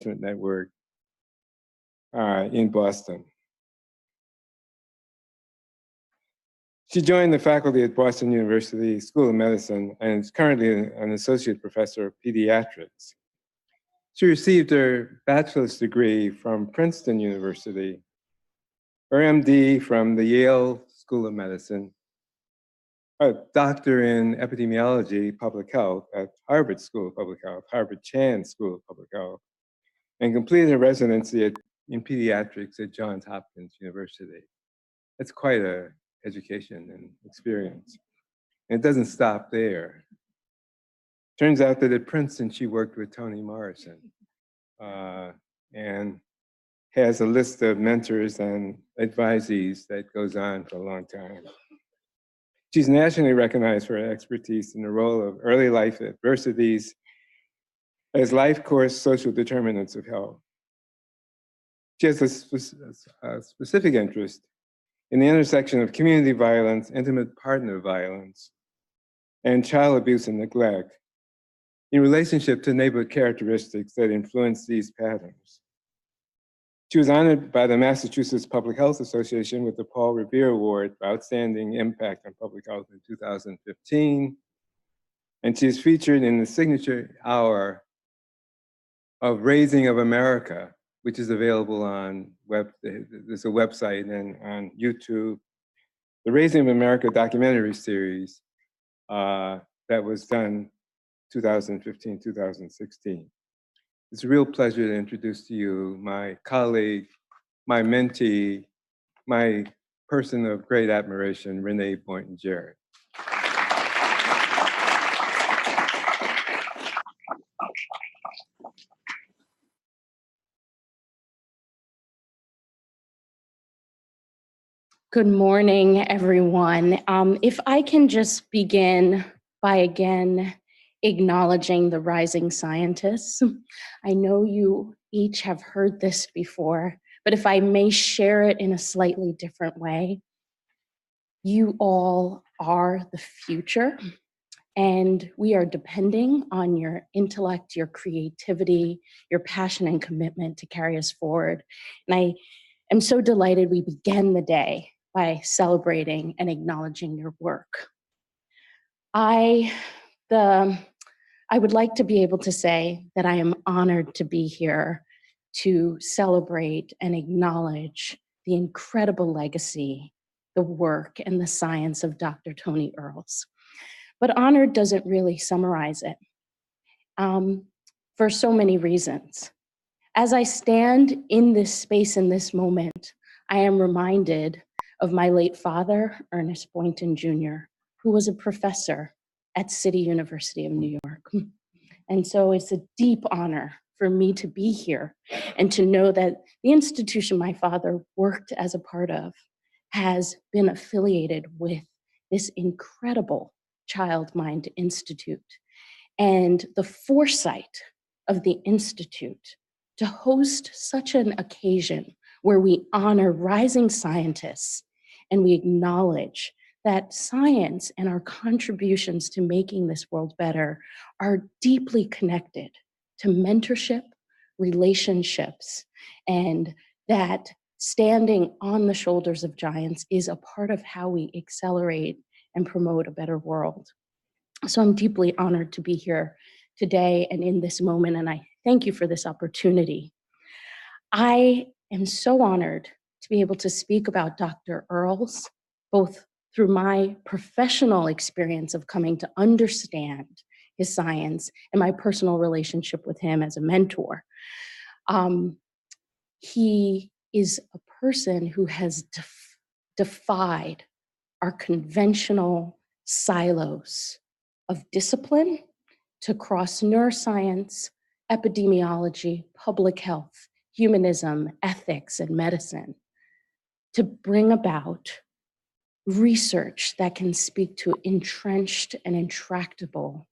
Network in Boston. She joined the faculty at Boston University School of Medicine and is currently an associate professor of pediatrics. She received her bachelor's degree from Princeton University, her MD from the Yale School of Medicine, a doctor in epidemiology, public health at Harvard School of Public Health, Harvard Chan School of Public Health, and completed her residency in pediatrics at Johns Hopkins University. That's quite an education and experience. And it doesn't stop there. Turns out that at Princeton, she worked with Toni Morrison and has a list of mentors and advisees that goes on for a long time. She's nationally recognized for her expertise in the role of early life adversities as life course social determinants of health. She has a specific interest in the intersection of community violence, intimate partner violence, and child abuse and neglect in relationship to neighborhood characteristics that influence these patterns. She was honored by the Massachusetts Public Health Association with the Paul Revere Award for Outstanding Impact on Public Health in 2015. And she is featured in the signature hour of Raising of America, which is available on there's a website and on YouTube. The Raising of America documentary series that was done 2015, 2016. It's a real pleasure to introduce to you my colleague, my mentee, my person of great admiration, Renee Boynton-Jarrett. Good morning, everyone. If I can just begin by again acknowledging the rising scientists. I know you each have heard this before, but if I may share it in a slightly different way, you all are the future, and we are depending on your intellect, your creativity, your passion and commitment to carry us forward. And I am so delighted we began the day by celebrating and acknowledging your work. I would like to be able to say that I am honored to be here to celebrate and acknowledge the incredible legacy, the work, and the science of Dr. Tony Earls. But honored doesn't really summarize it for so many reasons. As I stand in this space in this moment, I am reminded of my late father, Ernest Boynton Jr., who was a professor at City University of New York. And so it's a deep honor for me to be here and to know that the institution my father worked as a part of has been affiliated with this incredible Child Mind Institute. And the foresight of the Institute to host such an occasion where we honor rising scientists and we acknowledge that science and our contributions to making this world better are deeply connected to mentorship, relationships, and that standing on the shoulders of giants is a part of how we accelerate and promote a better world. So I'm deeply honored to be here today and in this moment, and I thank you for this opportunity. I am so honored to be able to speak about Dr. Earls, both through my professional experience of coming to understand his science and my personal relationship with him as a mentor. He is a person who has defied our conventional silos of discipline to cross neuroscience, epidemiology, public health, humanism, ethics, and medicine to bring about research that can speak to entrenched and intractable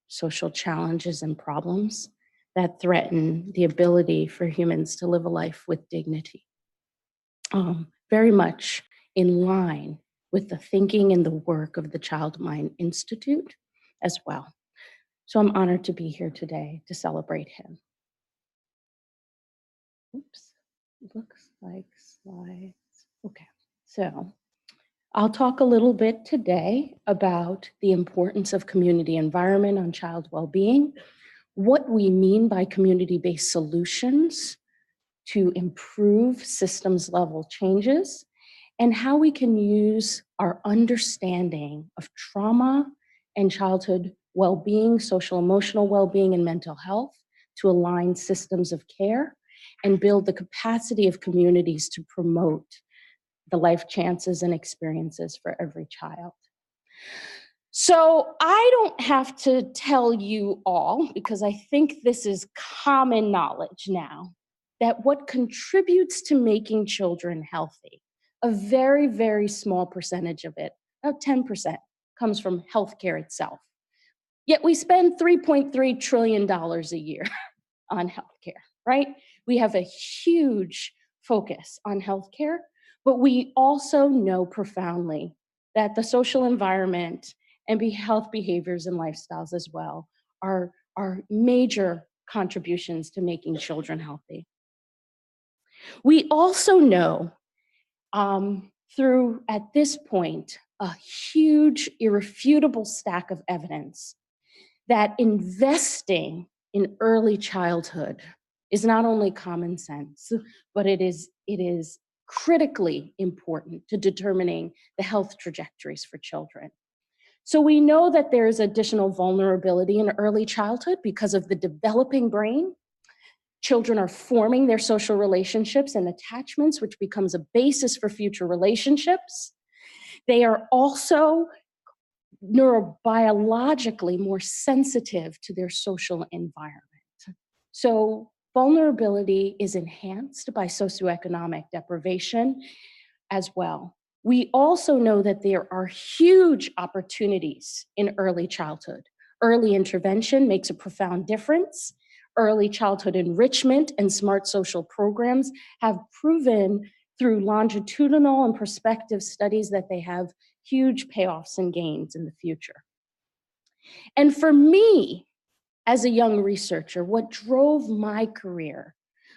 social challenges and problems that threaten the ability for humans to live a life with dignity. Very much in line with the thinking and the work of the Child Mind Institute as well. So I'm honored to be here today to celebrate him. oops, looks like slides. Okay, so I'll talk a little bit today about the importance of community environment on child well-being, what we mean by community-based solutions to improve systems level changes, and how we can use our understanding of trauma and childhood well-being, social emotional well-being, and mental health to align systems of care and build the capacity of communities to promote the life chances and experiences for every child. So I don't have to tell you all, because I think this is common knowledge now, that what contributes to making children healthy, a very, very small percentage of it, about 10%, comes from healthcare itself. Yet we spend $3.3 trillion a year on healthcare, right? We have a huge focus on healthcare, but we also know profoundly that the social environment and health behaviors and lifestyles as well are major contributions to making children healthy. We also know through, at this point, a huge, irrefutable stack of evidence that investing in early childhood is not only common sense, but it is critically important to determining the health trajectories for children. So we know that there is additional vulnerability in early childhood because of the developing brain. Children are forming their social relationships and attachments, which becomes a basis for future relationships. They are also neurobiologically more sensitive to their social environment. So vulnerability is enhanced by socioeconomic deprivation as well. We also know that there are huge opportunities in early childhood. Early intervention makes a profound difference. Early childhood enrichment and smart social programs have proven through longitudinal and prospective studies that they have huge payoffs and gains in the future. And for me, as a young researcher, what drove my career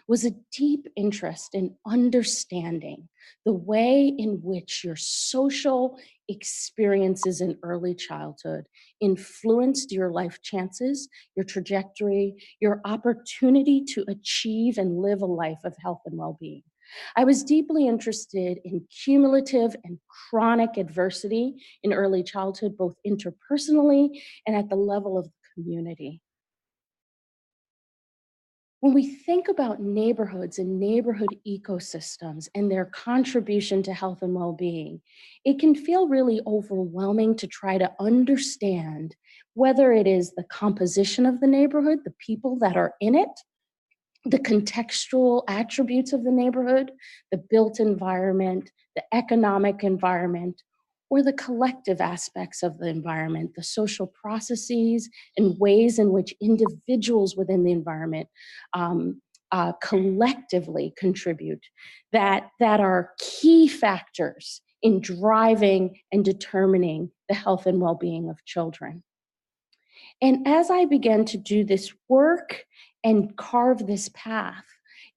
was a deep interest in understanding the way in which your social experiences in early childhood influenced your life chances, your trajectory, your opportunity to achieve and live a life of health and well-being. I was deeply interested in cumulative and chronic adversity in early childhood, both interpersonally and at the level of the community. When we think about neighborhoods and neighborhood ecosystems and their contribution to health and well-being, it can feel really overwhelming to try to understand whether it is the composition of the neighborhood, the people that are in it, the contextual attributes of the neighborhood, the built environment, the economic environment, or the collective aspects of the environment, the social processes and ways in which individuals within the environment collectively contribute, that are key factors in driving and determining the health and well-being of children. And as I began to do this work and carve this path,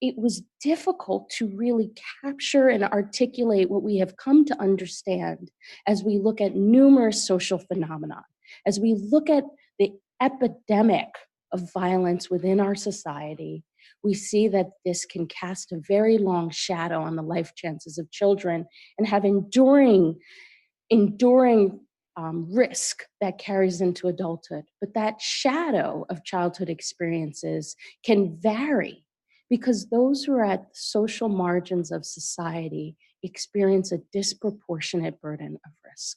it was difficult to really capture and articulate what we have come to understand as we look at numerous social phenomena, as we look at the epidemic of violence within our society. We see that this can cast a very long shadow on the life chances of children and have enduring risk that carries into adulthood. But that shadow of childhood experiences can vary because those who are at social margins of society experience a disproportionate burden of risk.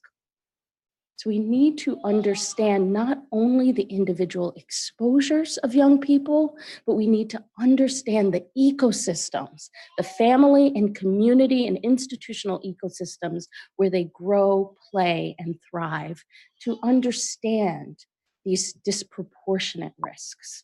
So we need to understand not only the individual exposures of young people, but we need to understand the ecosystems, the family and community and institutional ecosystems where they grow, play, and thrive, to understand these disproportionate risks.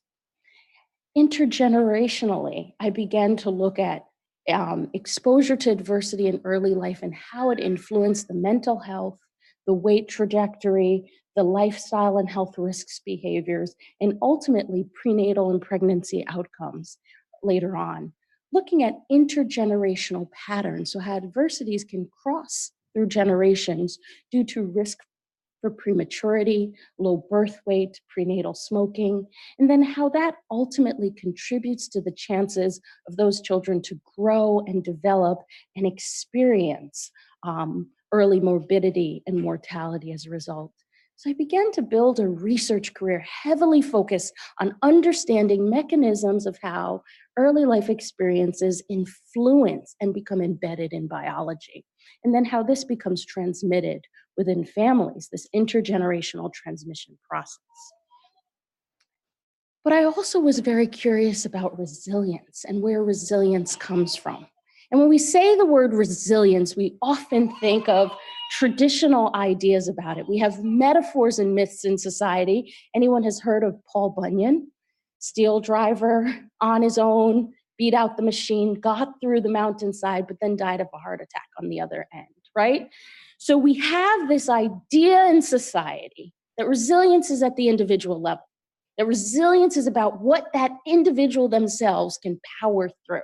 Intergenerationally, I began to look at exposure to adversity in early life and how it influenced the mental health, the weight trajectory, the lifestyle and health risks behaviors, and ultimately prenatal and pregnancy outcomes later on. looking at intergenerational patterns, so how adversities can cross through generations due to risk for prematurity, low birth weight, prenatal smoking, and then how that ultimately contributes to the chances of those children to grow and develop and experience early morbidity and mortality as a result. So I began to build a research career heavily focused on understanding mechanisms of how early life experiences influence and become embedded in biology, and then how this becomes transmitted within families, this intergenerational transmission process. But I also was very curious about resilience and where resilience comes from. And when we say the word resilience, we often think of traditional ideas about it. We have metaphors and myths in society. Anyone has heard of Paul Bunyan? Steel driver, on his own, beat out the machine, got through the mountainside, but then died of a heart attack on the other end, right? So we have this idea in society that resilience is at the individual level, that resilience is about what that individual themselves can power through.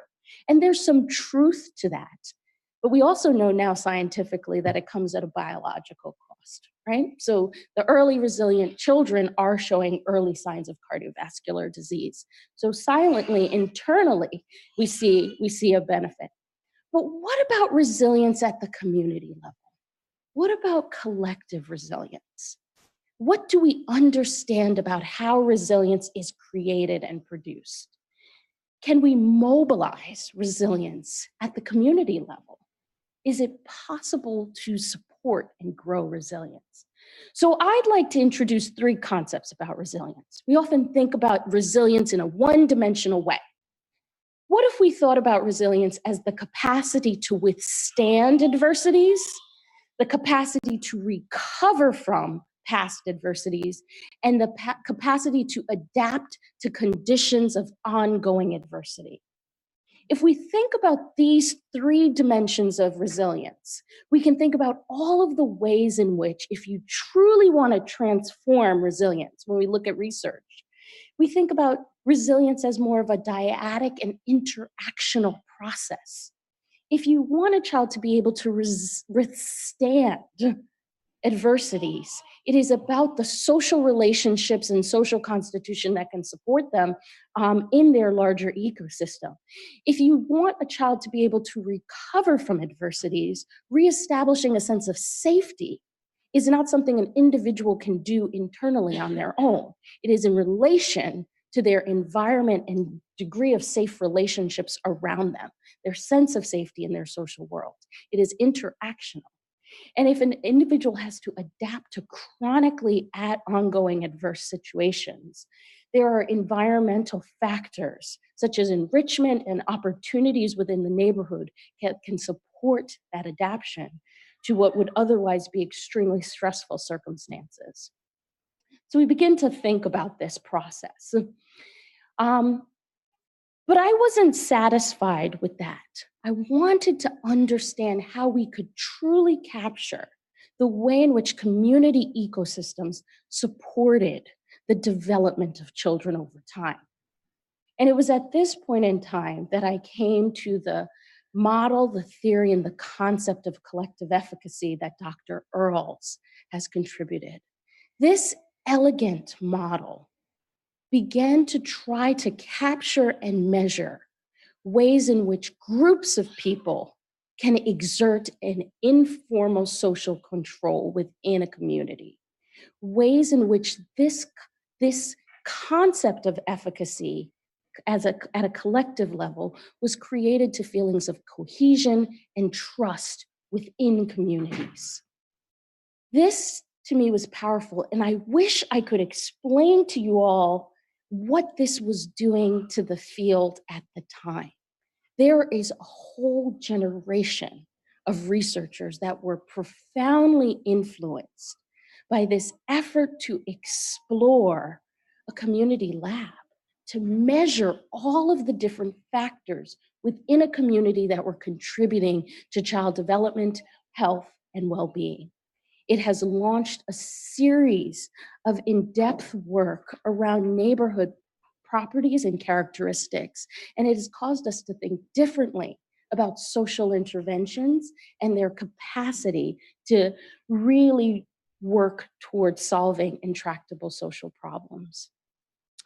And there's some truth to that. But we also know now scientifically that it comes at a biological cost, right? So the early resilient children are showing early signs of cardiovascular disease. So silently, internally, we see a benefit. But what about resilience at the community level? What about collective resilience? What do we understand about how resilience is created and produced? Can we mobilize resilience at the community level? Is it possible to support and grow resilience? So I'd like to introduce 3 concepts about resilience. We often think about resilience in a one-dimensional way. What if we thought about resilience as the capacity to withstand adversities, the capacity to recover from past adversities, and the capacity to adapt to conditions of ongoing adversity? If we think about these 3 dimensions of resilience, we can think about all of the ways in which, if you truly want to transform resilience, when we look at research, we think about resilience as more of a dyadic and interactional process. If you want a child to be able to withstand adversities, it is about the social relationships and social constitution that can support them in their larger ecosystem. If you want a child to be able to recover from adversities, reestablishing a sense of safety is not something an individual can do internally on their own. It is in relation to their environment and degree of safe relationships around them, their sense of safety in their social world. It is interactional. And if an individual has to adapt to chronically ongoing adverse situations, there are environmental factors such as enrichment and opportunities within the neighborhood that can support that adaptation to what would otherwise be extremely stressful circumstances. So we begin to think about this process. But I wasn't satisfied with that. I wanted to understand how we could truly capture the way in which community ecosystems supported the development of children over time. And it was at this point in time that I came to the model, the theory, and the concept of collective efficacy that Dr. Earls has contributed. This elegant model began to try to capture and measure ways in which groups of people can exert an informal social control within a community, ways in which this concept of efficacy at a collective level was created to feelings of cohesion and trust within communities. This, to me, was powerful, and I wish I could explain to you all what this was doing to the field at the time. There is a whole generation of researchers that were profoundly influenced by this effort to explore a community lab, to measure all of the different factors within a community that were contributing to child development, health, and well-being. It has launched a series of in-depth work around neighborhood properties and characteristics, and it has caused us to think differently about social interventions and their capacity to really work towards solving intractable social problems.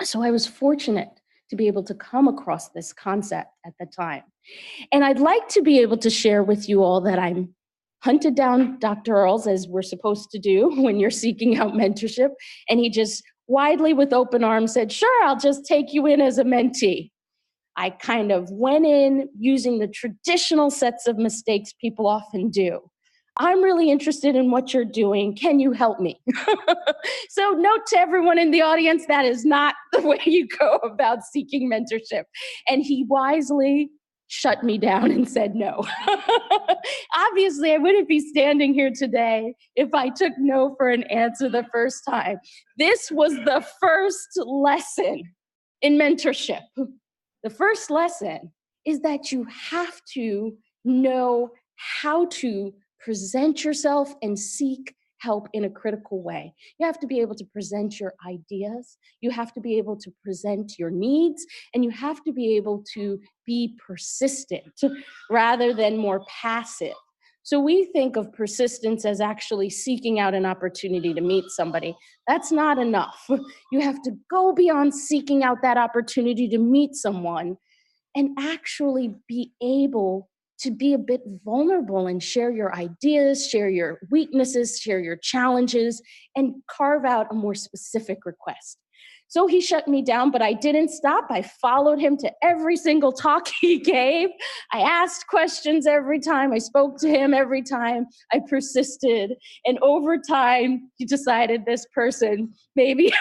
So I was fortunate to be able to come across this concept at the time. And I'd like to be able to share with you all that I'm hunted down Dr. Earls, as we're supposed to do when you're seeking out mentorship. And he just widely, with open arms, said, sure, I'll just take you in as a mentee. I kind of went in using the traditional sets of mistakes people often do. I'm really interested in what you're doing. Can you help me? So note to everyone in the audience, that is not the way you go about seeking mentorship. And he wisely shut me down and said no. Obviously, I wouldn't be standing here today if I took no for an answer the first time. This was the first lesson in mentorship. The first lesson is that you have to know how to present yourself and seek help in a critical way. You have to be able to present your ideas, you have to be able to present your needs, and you have to be able to be persistent rather than more passive. So we think of persistence as actually seeking out an opportunity to meet somebody. That's not enough. You have to go beyond seeking out that opportunity to meet someone and actually be able to be a bit vulnerable and share your ideas, share your weaknesses, share your challenges, and carve out a more specific request. So he shut me down, but I didn't stop. I followed him to every single talk he gave. I asked questions every time. I spoke to him every time. I persisted. And over time, he decided this person maybe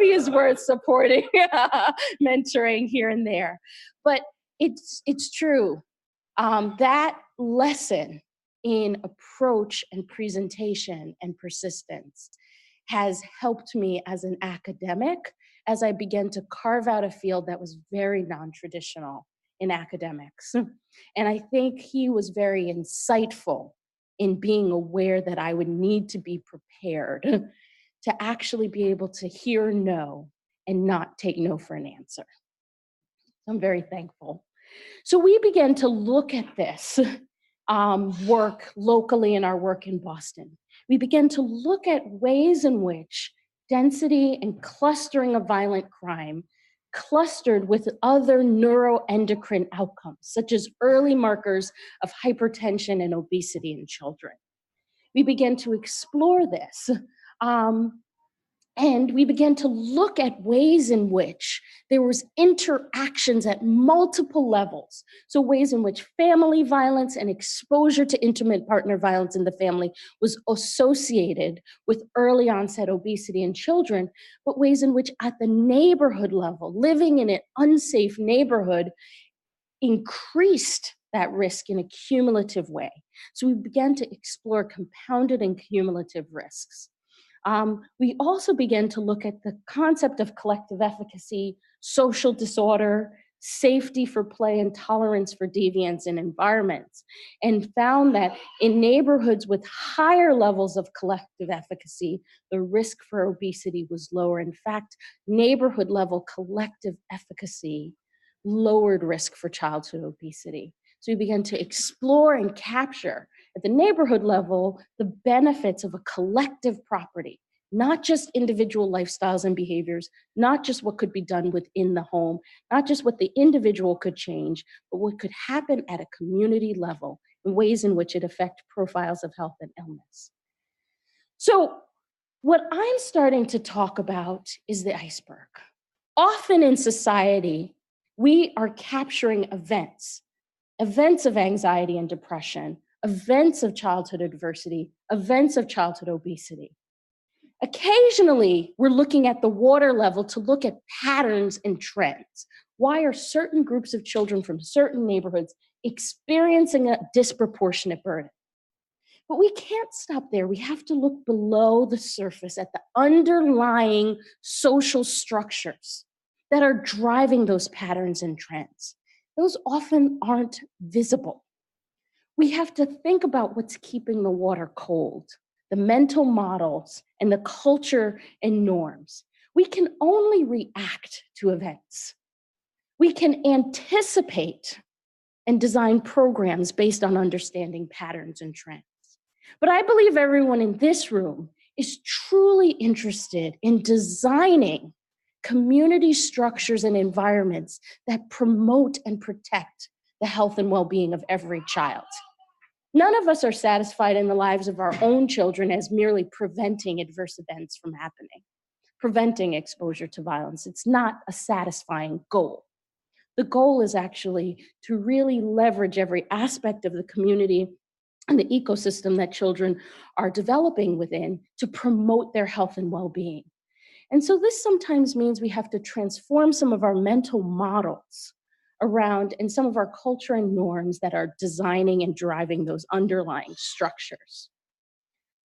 is worth supporting, mentoring here and there. But it's true. That lesson in approach and presentation and persistence has helped me as an academic as I began to carve out a field that was very non-traditional in academics. And I think he was very insightful in being aware that I would need to be prepared to actually be able to hear no and not take no for an answer. I'm very thankful. So we began to look at this work locally in our work in Boston. We began to look at ways in which density and clustering of violent crime clustered with other neuroendocrine outcomes, such as early markers of hypertension and obesity in children. We began to explore this. And we began to look at ways in which there was interactions at multiple levels. So ways in which family violence and exposure to intimate partner violence in the family was associated with early onset obesity in children, but ways in which at the neighborhood level, living in an unsafe neighborhood increased that risk in a cumulative way. So we began to explore compounded and cumulative risks. We also began to look at the concept of collective efficacy, social disorder, safety for play, and tolerance for deviance in environments, and found that in neighborhoods with higher levels of collective efficacy, the risk for obesity was lower. In fact, neighborhood level collective efficacy lowered risk for childhood obesity. So we began to explore and capture at the neighborhood level the benefits of a collective property, not just individual lifestyles and behaviors, not just what could be done within the home, not just what the individual could change, but what could happen at a community level in ways in which it affect profiles of health and illness. So what I'm starting to talk about is the iceberg. Often in society, we are capturing events of anxiety and depression, events of childhood adversity, events of childhood obesity. Occasionally, we're looking at the water level to look at patterns and trends. Why are certain groups of children from certain neighborhoods experiencing a disproportionate burden? But we can't stop there. We have to look below the surface at the underlying social structures that are driving those patterns and trends. Those often aren't visible. We have to think about what's keeping the water cold, the mental models and the culture and norms. We can only react to events. We can anticipate and design programs based on understanding patterns and trends. But I believe everyone in this room is truly interested in designing community structures and environments that promote and protect the health and well-being of every child. None of us are satisfied in the lives of our own children as merely preventing adverse events from happening, preventing exposure to violence. It's not a satisfying goal. The goal is actually to really leverage every aspect of the community and the ecosystem that children are developing within to promote their health and well-being. And so this sometimes means we have to transform some of our mental models around and some of our culture and norms that are designing and driving those underlying structures.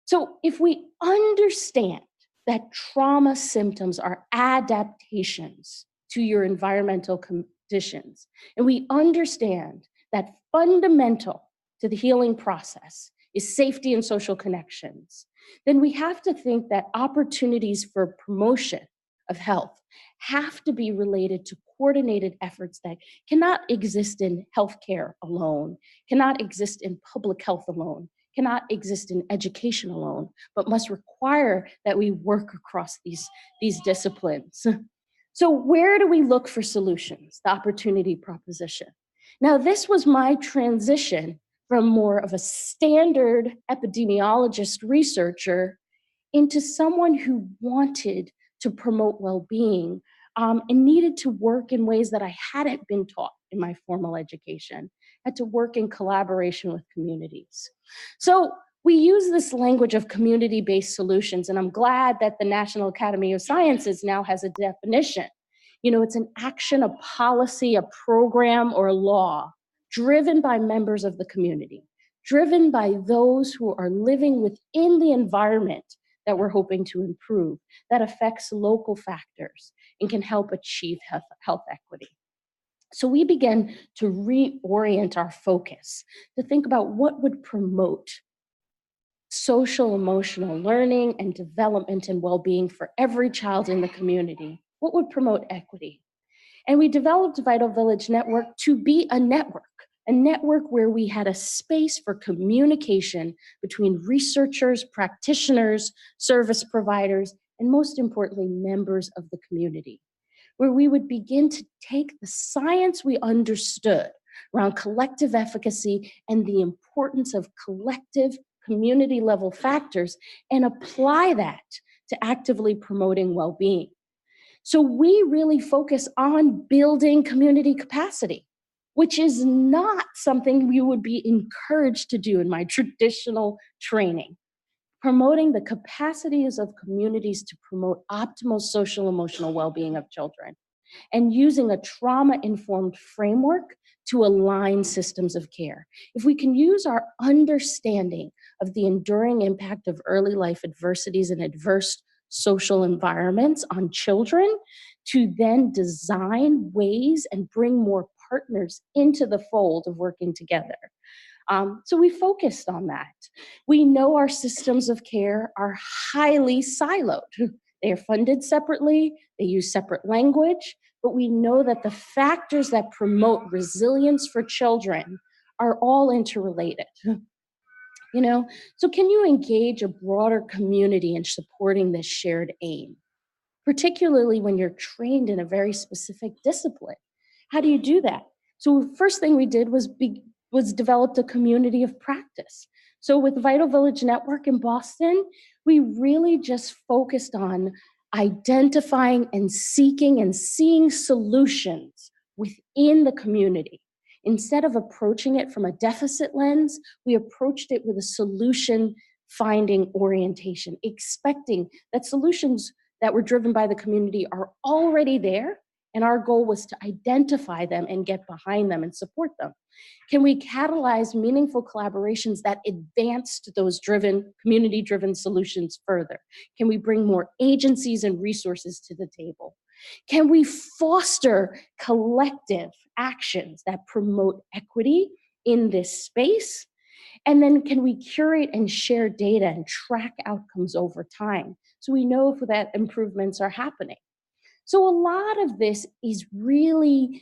So if we understand that trauma symptoms are adaptations to your environmental conditions, and we understand that fundamental to the healing process is safety and social connections, then we have to think that opportunities for promotion of health have to be related to coordinated efforts that cannot exist in healthcare alone, cannot exist in public health alone, cannot exist in education alone, but must require that we work across these disciplines. So where do we look for solutions? The opportunity proposition. Now, this was my transition from more of a standard epidemiologist researcher into someone who wanted to promote well-being and needed to work in ways that I hadn't been taught in my formal education, had to work in collaboration with communities. So we use this language of community-based solutions, and I'm glad that the National Academy of Sciences now has a definition. You know, it's an action, a policy, a program, or a law driven by members of the community, driven by those who are living within the environment that we're hoping to improve, that affects local factors and can help achieve health equity. So we began to reorient our focus to think about what would promote social emotional learning and development and well-being for every child in the community. What would promote equity? And we developed Vital Village Network to be a network where we had a space for communication between researchers, practitioners, service providers, and most importantly, members of the community, where we would begin to take the science we understood around collective efficacy and the importance of collective community level factors and apply that to actively promoting well-being. So we really focus on building community capacity, which is not something you would be encouraged to do in my traditional training. Promoting the capacities of communities to promote optimal social emotional well-being of children, and using a trauma-informed framework to align systems of care. If we can use our understanding of the enduring impact of early life adversities and adverse social environments on children to then design ways and bring more partners into the fold of working together. So we focused on that. We know our systems of care are highly siloed. They are funded separately, they use separate language, but we know that the factors that promote resilience for children are all interrelated. You know, so can you engage a broader community in supporting this shared aim, particularly when you're trained in a very specific discipline? How do you do that? So the first thing we did was developed a community of practice. So with Vital Village Network in Boston, we really just focused on identifying and seeking and seeing solutions within the community. Instead of approaching it from a deficit lens, we approached it with a solution finding orientation, expecting that solutions that were driven by the community are already there, and our goal was to identify them and get behind them and support them. Can we catalyze meaningful collaborations that advanced those community-driven solutions further? Can we bring more agencies and resources to the table? Can we foster collective actions that promote equity in this space? And then can we curate and share data and track outcomes over time so we know if that improvements are happening? So a lot of this is really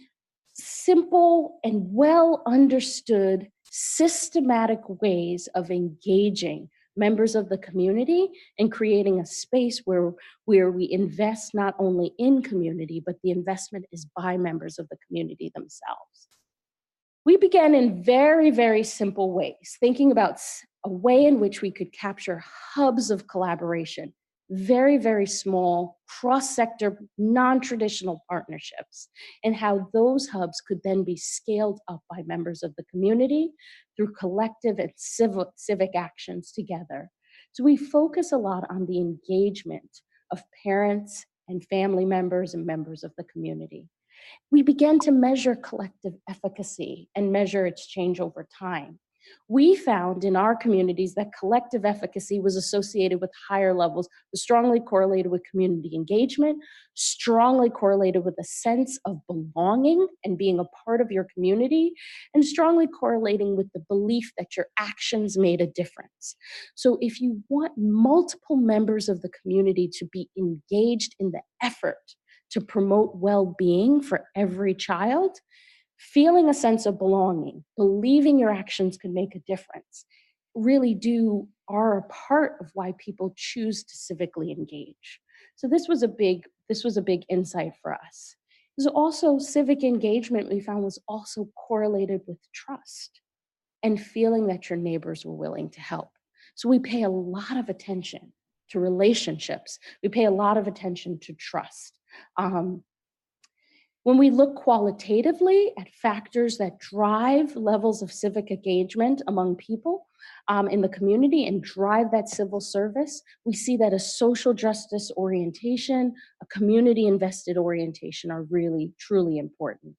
simple and well understood systematic ways of engaging members of the community and creating a space where we invest not only in community, but the investment is by members of the community themselves. We began in very, very simple ways, thinking about a way in which we could capture hubs of collaboration, very, very small, cross-sector, non-traditional partnerships, and how those hubs could then be scaled up by members of the community through collective and civic actions together. So we focus a lot on the engagement of parents and family members and members of the community. We began to measure collective efficacy and measure its change over time. We found in our communities that collective efficacy was associated with higher levels, was strongly correlated with community engagement, strongly correlated with a sense of belonging and being a part of your community, and strongly correlating with the belief that your actions made a difference. So if you want multiple members of the community to be engaged in the effort to promote well-being for every child, feeling a sense of belonging, believing your actions can make a difference, really are a part of why people choose to civically engage. So this was a big insight for us. There's also civic engagement we found was also correlated with trust and feeling that your neighbors were willing to help. So we pay a lot of attention to relationships. We pay a lot of attention to trust. When we look qualitatively at factors that drive levels of civic engagement among people in the community and drive that civil service, we see that a social justice orientation, a community invested orientation are really, truly important.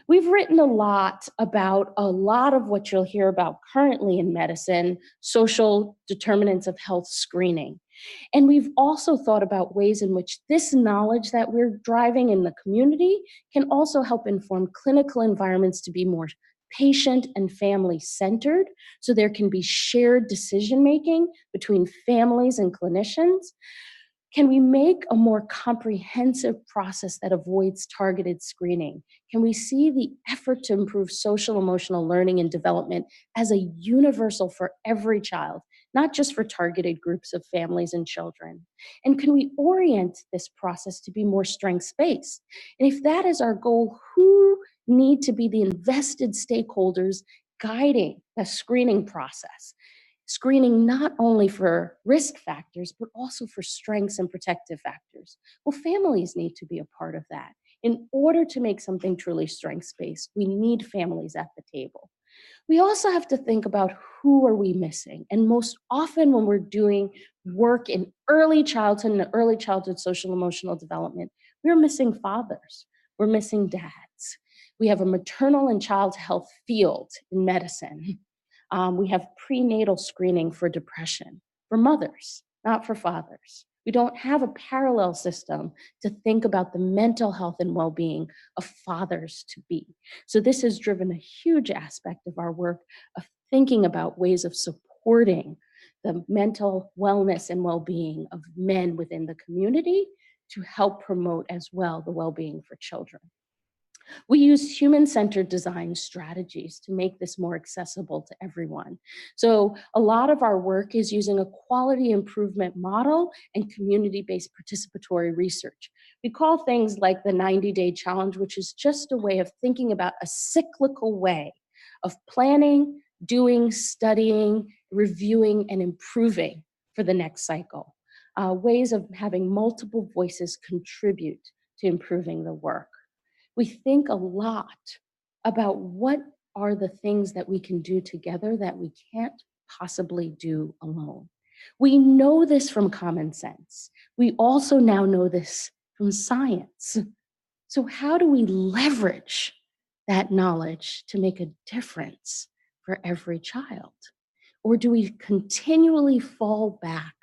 We've written a lot about a lot of what you'll hear about currently in medicine, social determinants of health screening. And we've also thought about ways in which this knowledge that we're driving in the community can also help inform clinical environments to be more patient and family centered, so there can be shared decision making between families and clinicians. Can we make a more comprehensive process that avoids targeted screening? Can we see the effort to improve social emotional learning and development as a universal for every child, not just for targeted groups of families and children? And can we orient this process to be more strengths-based? And if that is our goal, who need to be the invested stakeholders guiding the screening process? Screening not only for risk factors, but also for strengths and protective factors. Well, families need to be a part of that. In order to make something truly strengths-based, we need families at the table. We also have to think about who are we missing? And most often when we're doing work in early childhood and early childhood social emotional development, we're missing fathers, we're missing dads. We have a maternal and child health field in medicine. We have prenatal screening for depression for mothers, not for fathers. We don't have a parallel system to think about the mental health and well-being of fathers to be. So this has driven a huge aspect of our work of thinking about ways of supporting the mental wellness and well-being of men within the community to help promote as well the well-being for children. We use human-centered design strategies to make this more accessible to everyone. So a lot of our work is using a quality improvement model and community-based participatory research. We call things like the 90-day challenge, which is just a way of thinking about a cyclical way of planning, doing, studying, reviewing, and improving for the next cycle. Ways of having multiple voices contribute to improving the work. We think a lot about what are the things that we can do together that we can't possibly do alone. We know this from common sense. We also now know this from science. So how do we leverage that knowledge to make a difference for every child? Or do we continually fall back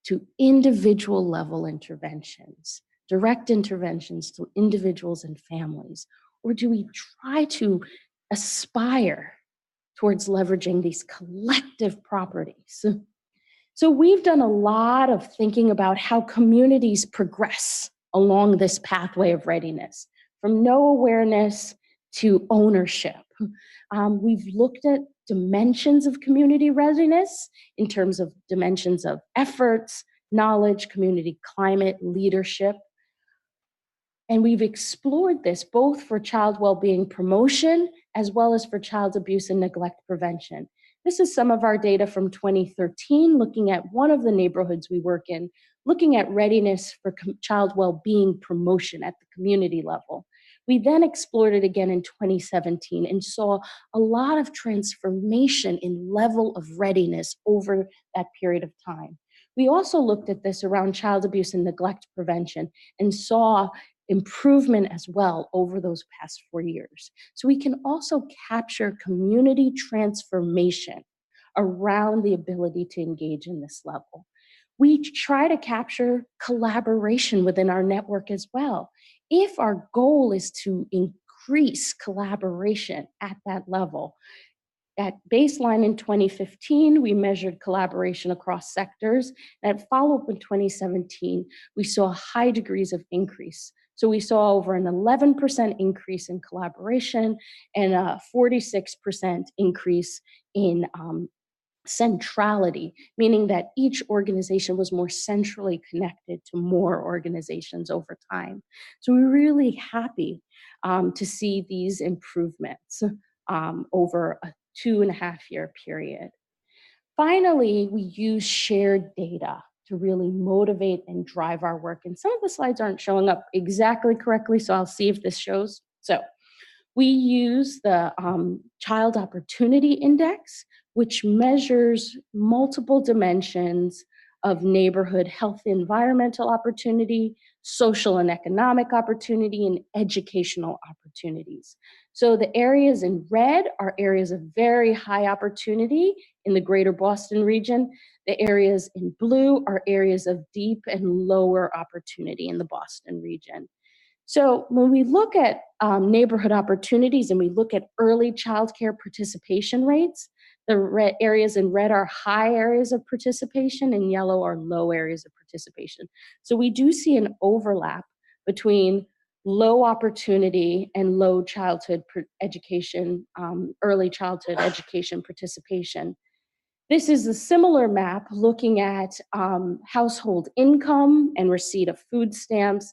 to individual level interventions? Direct interventions to individuals and families? Or do we try to aspire towards leveraging these collective properties. So we've done a lot of thinking about how communities progress along this pathway of readiness, from no awareness to ownership. We've looked at dimensions of community readiness in terms of dimensions of efforts, knowledge, community climate, leadership. And we've explored this both for child well-being promotion as well as for child abuse and neglect prevention. This is some of our data from 2013, looking at one of the neighborhoods we work in, looking at readiness for child well-being promotion at the community level. We then explored it again in 2017 and saw a lot of transformation in level of readiness over that period of time. We also looked at this around child abuse and neglect prevention and saw improvement as well over those past 4 years. So we can also capture community transformation around the ability to engage in this level. We try to capture collaboration within our network as well. If our goal is to increase collaboration at that level, at baseline in 2015, we measured collaboration across sectors. At follow-up in 2017, we saw high degrees of increase. So we saw over an 11% increase in collaboration and a 46% increase in centrality, meaning that each organization was more centrally connected to more organizations over time. So we're really happy to see these improvements over a 2.5-year period. Finally, we use shared data to really motivate and drive our work. And some of the slides aren't showing up exactly correctly, so I'll see if this shows. So we use the Child Opportunity Index, which measures multiple dimensions of neighborhood health, environmental opportunity, social and economic opportunity, and educational opportunities. So the areas in red are areas of very high opportunity in the greater Boston region. The areas in blue are areas of deep and lower opportunity in the Boston region. So when we look at neighborhood opportunities and we look at early childcare participation rates, the areas in red are high areas of participation and yellow are low areas of participation. So we do see an overlap between low opportunity and low childhood education, early childhood education participation. This is a similar map looking at household income and receipt of food stamps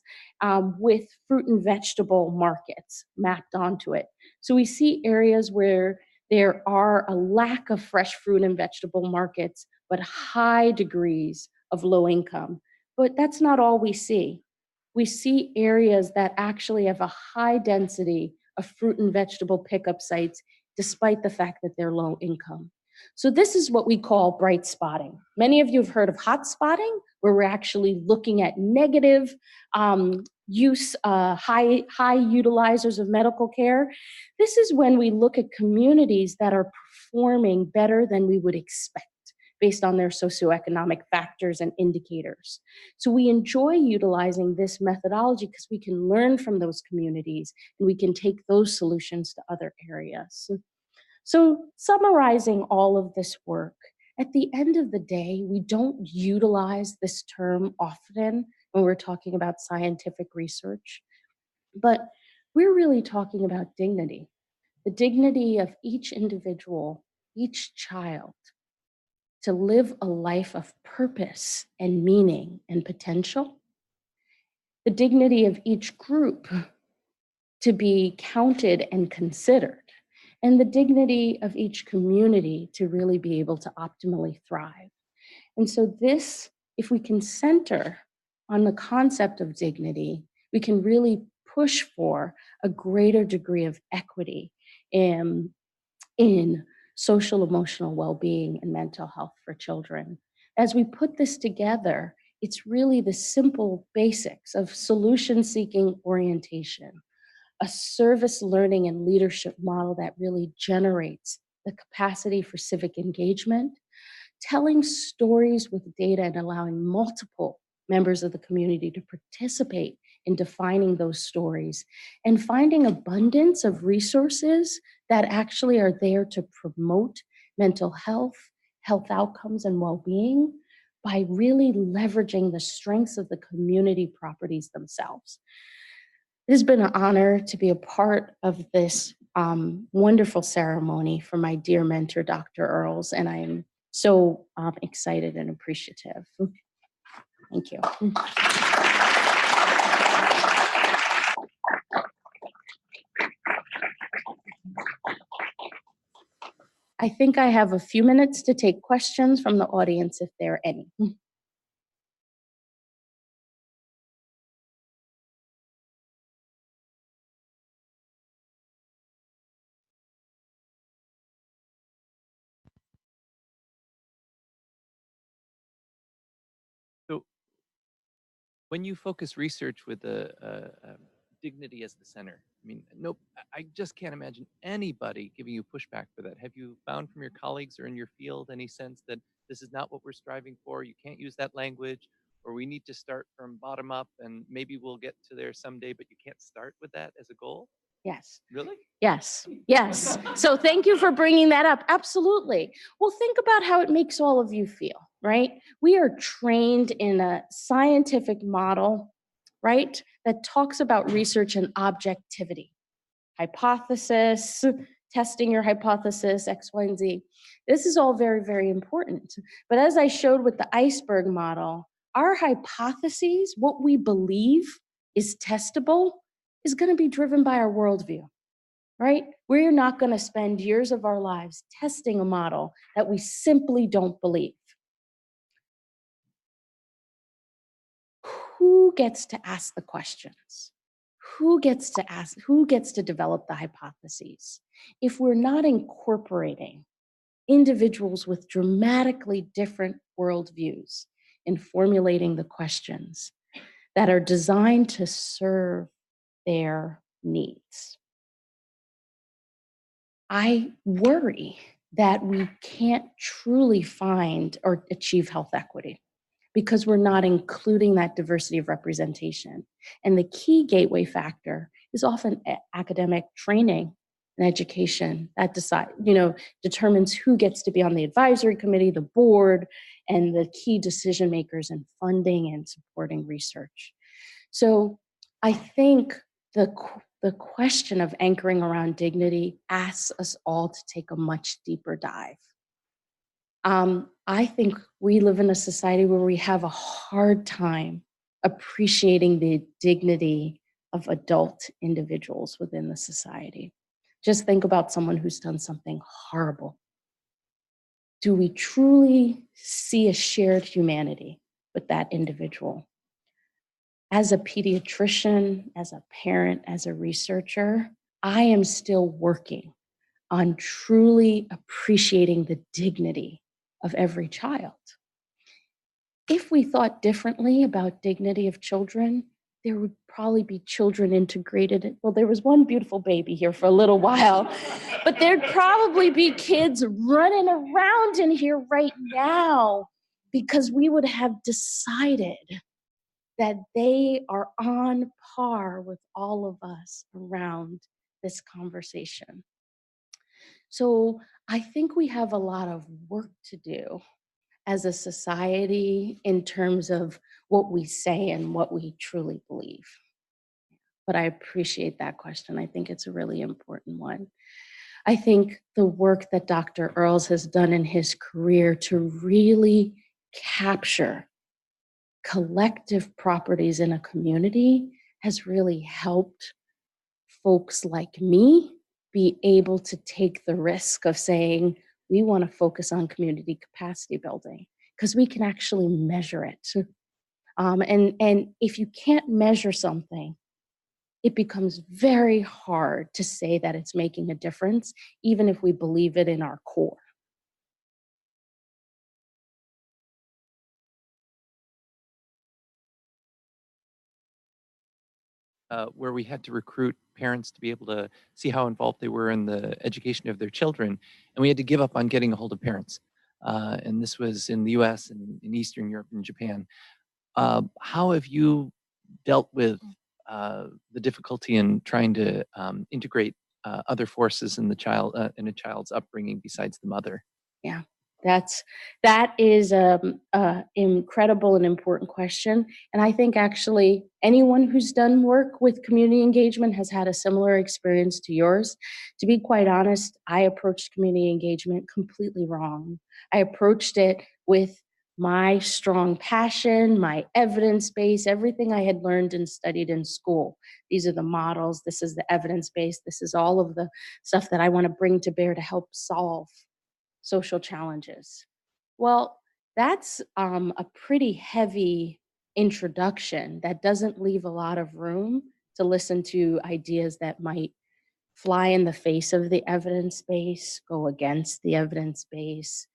with fruit and vegetable markets mapped onto it. So we see areas where there are a lack of fresh fruit and vegetable markets, but high degrees of low income. But that's not all we see. We see areas that actually have a high density of fruit and vegetable pickup sites, despite the fact that they're low income. So this is what we call bright spotting. Many of you have heard of hot spotting, where we're actually looking at negative use, high utilizers of medical care. This is when we look at communities that are performing better than we would expect based on their socioeconomic factors and indicators. So we enjoy utilizing this methodology because we can learn from those communities and we can take those solutions to other areas. So summarizing all of this work, at the end of the day, we don't utilize this term often when we're talking about scientific research, but we're really talking about dignity, the dignity of each individual, each child, to live a life of purpose and meaning and potential, the dignity of each group to be counted and considered, and the dignity of each community to really be able to optimally thrive. And so this, if we can center on the concept of dignity, we can really push for a greater degree of equity in social emotional well-being and mental health for children. As we put this together, it's really the simple basics of solution-seeking orientation, a service learning and leadership model that really generates the capacity for civic engagement, telling stories with data and allowing multiple members of the community to participate in defining those stories and finding abundance of resources that actually are there to promote mental health, health outcomes, and well-being by really leveraging the strengths of the community properties themselves. It has been an honor to be a part of this wonderful ceremony for my dear mentor, Dr. Earls, and I am so excited and appreciative. Thank you. I think I have a few minutes to take questions from the audience if there are any. So when you focus research with dignity as the center, I mean, nope, I just can't imagine anybody giving you pushback for that. Have you found from your colleagues or in your field any sense that this is not what we're striving for? You can't use that language, or we need to start from bottom up and maybe we'll get to there someday, but you can't start with that as a goal? Yes. Really? Yes, yes. So thank you for bringing that up. Absolutely. Well, think about how it makes all of you feel, right? We are trained in a scientific model, right, that talks about research and objectivity. Hypothesis, testing your hypothesis, X, Y, and Z. This is all very, very important. But as I showed with the iceberg model, our hypotheses, what we believe is testable, is going to be driven by our worldview. Right? We're not going to spend years of our lives testing a model that we simply don't believe. Who gets to ask the questions? Who gets to develop the hypotheses? If we're not incorporating individuals with dramatically different worldviews in formulating the questions that are designed to serve their needs, I worry that we can't truly find or achieve health equity because we're not including that diversity of representation. And the key gateway factor is often academic training and education that determines who gets to be on the advisory committee, the board, and the key decision makers in funding and supporting research. So I think the question of anchoring around dignity asks us all to take a much deeper dive. I think we live in a society where we have a hard time appreciating the dignity of adult individuals within the society. Just think about someone who's done something horrible. Do we truly see a shared humanity with that individual? As a pediatrician, as a parent, as a researcher, I am still working on truly appreciating the dignity of every child. If we thought differently about dignity of children, there would probably be children integrated. Well, there was one beautiful baby here for a little while, but there'd probably be kids running around in here right now because we would have decided that they are on par with all of us around this conversation. So I think we have a lot of work to do as a society in terms of what we say and what we truly believe. But I appreciate that question. I think it's a really important one. I think the work that Dr. Earls has done in his career to really capture collective properties in a community has really helped folks like me be able to take the risk of saying, we want to focus on community capacity building because we can actually measure it. And if you can't measure something, it becomes very hard to say that it's making a difference, even if we believe it in our core. Where we had to recruit parents to be able to see how involved they were in the education of their children. And we had to give up on getting a hold of parents. And this was in the US and in Eastern Europe and Japan. How have you dealt with the difficulty in trying to integrate other forces in the child in a child's upbringing besides the mother? Yeah, that is a incredible and important question. And I think actually anyone who's done work with community engagement has had a similar experience to yours. To be quite honest, I approached community engagement completely wrong. I approached it with my strong passion, my evidence base, everything I had learned and studied in school. These are the models, this is the evidence base, this is all of the stuff that I want to bring to bear to help solve social challenges. Well, that's a pretty heavy introduction that doesn't leave a lot of room to listen to ideas that might fly in the face of the evidence base, go against the evidence base,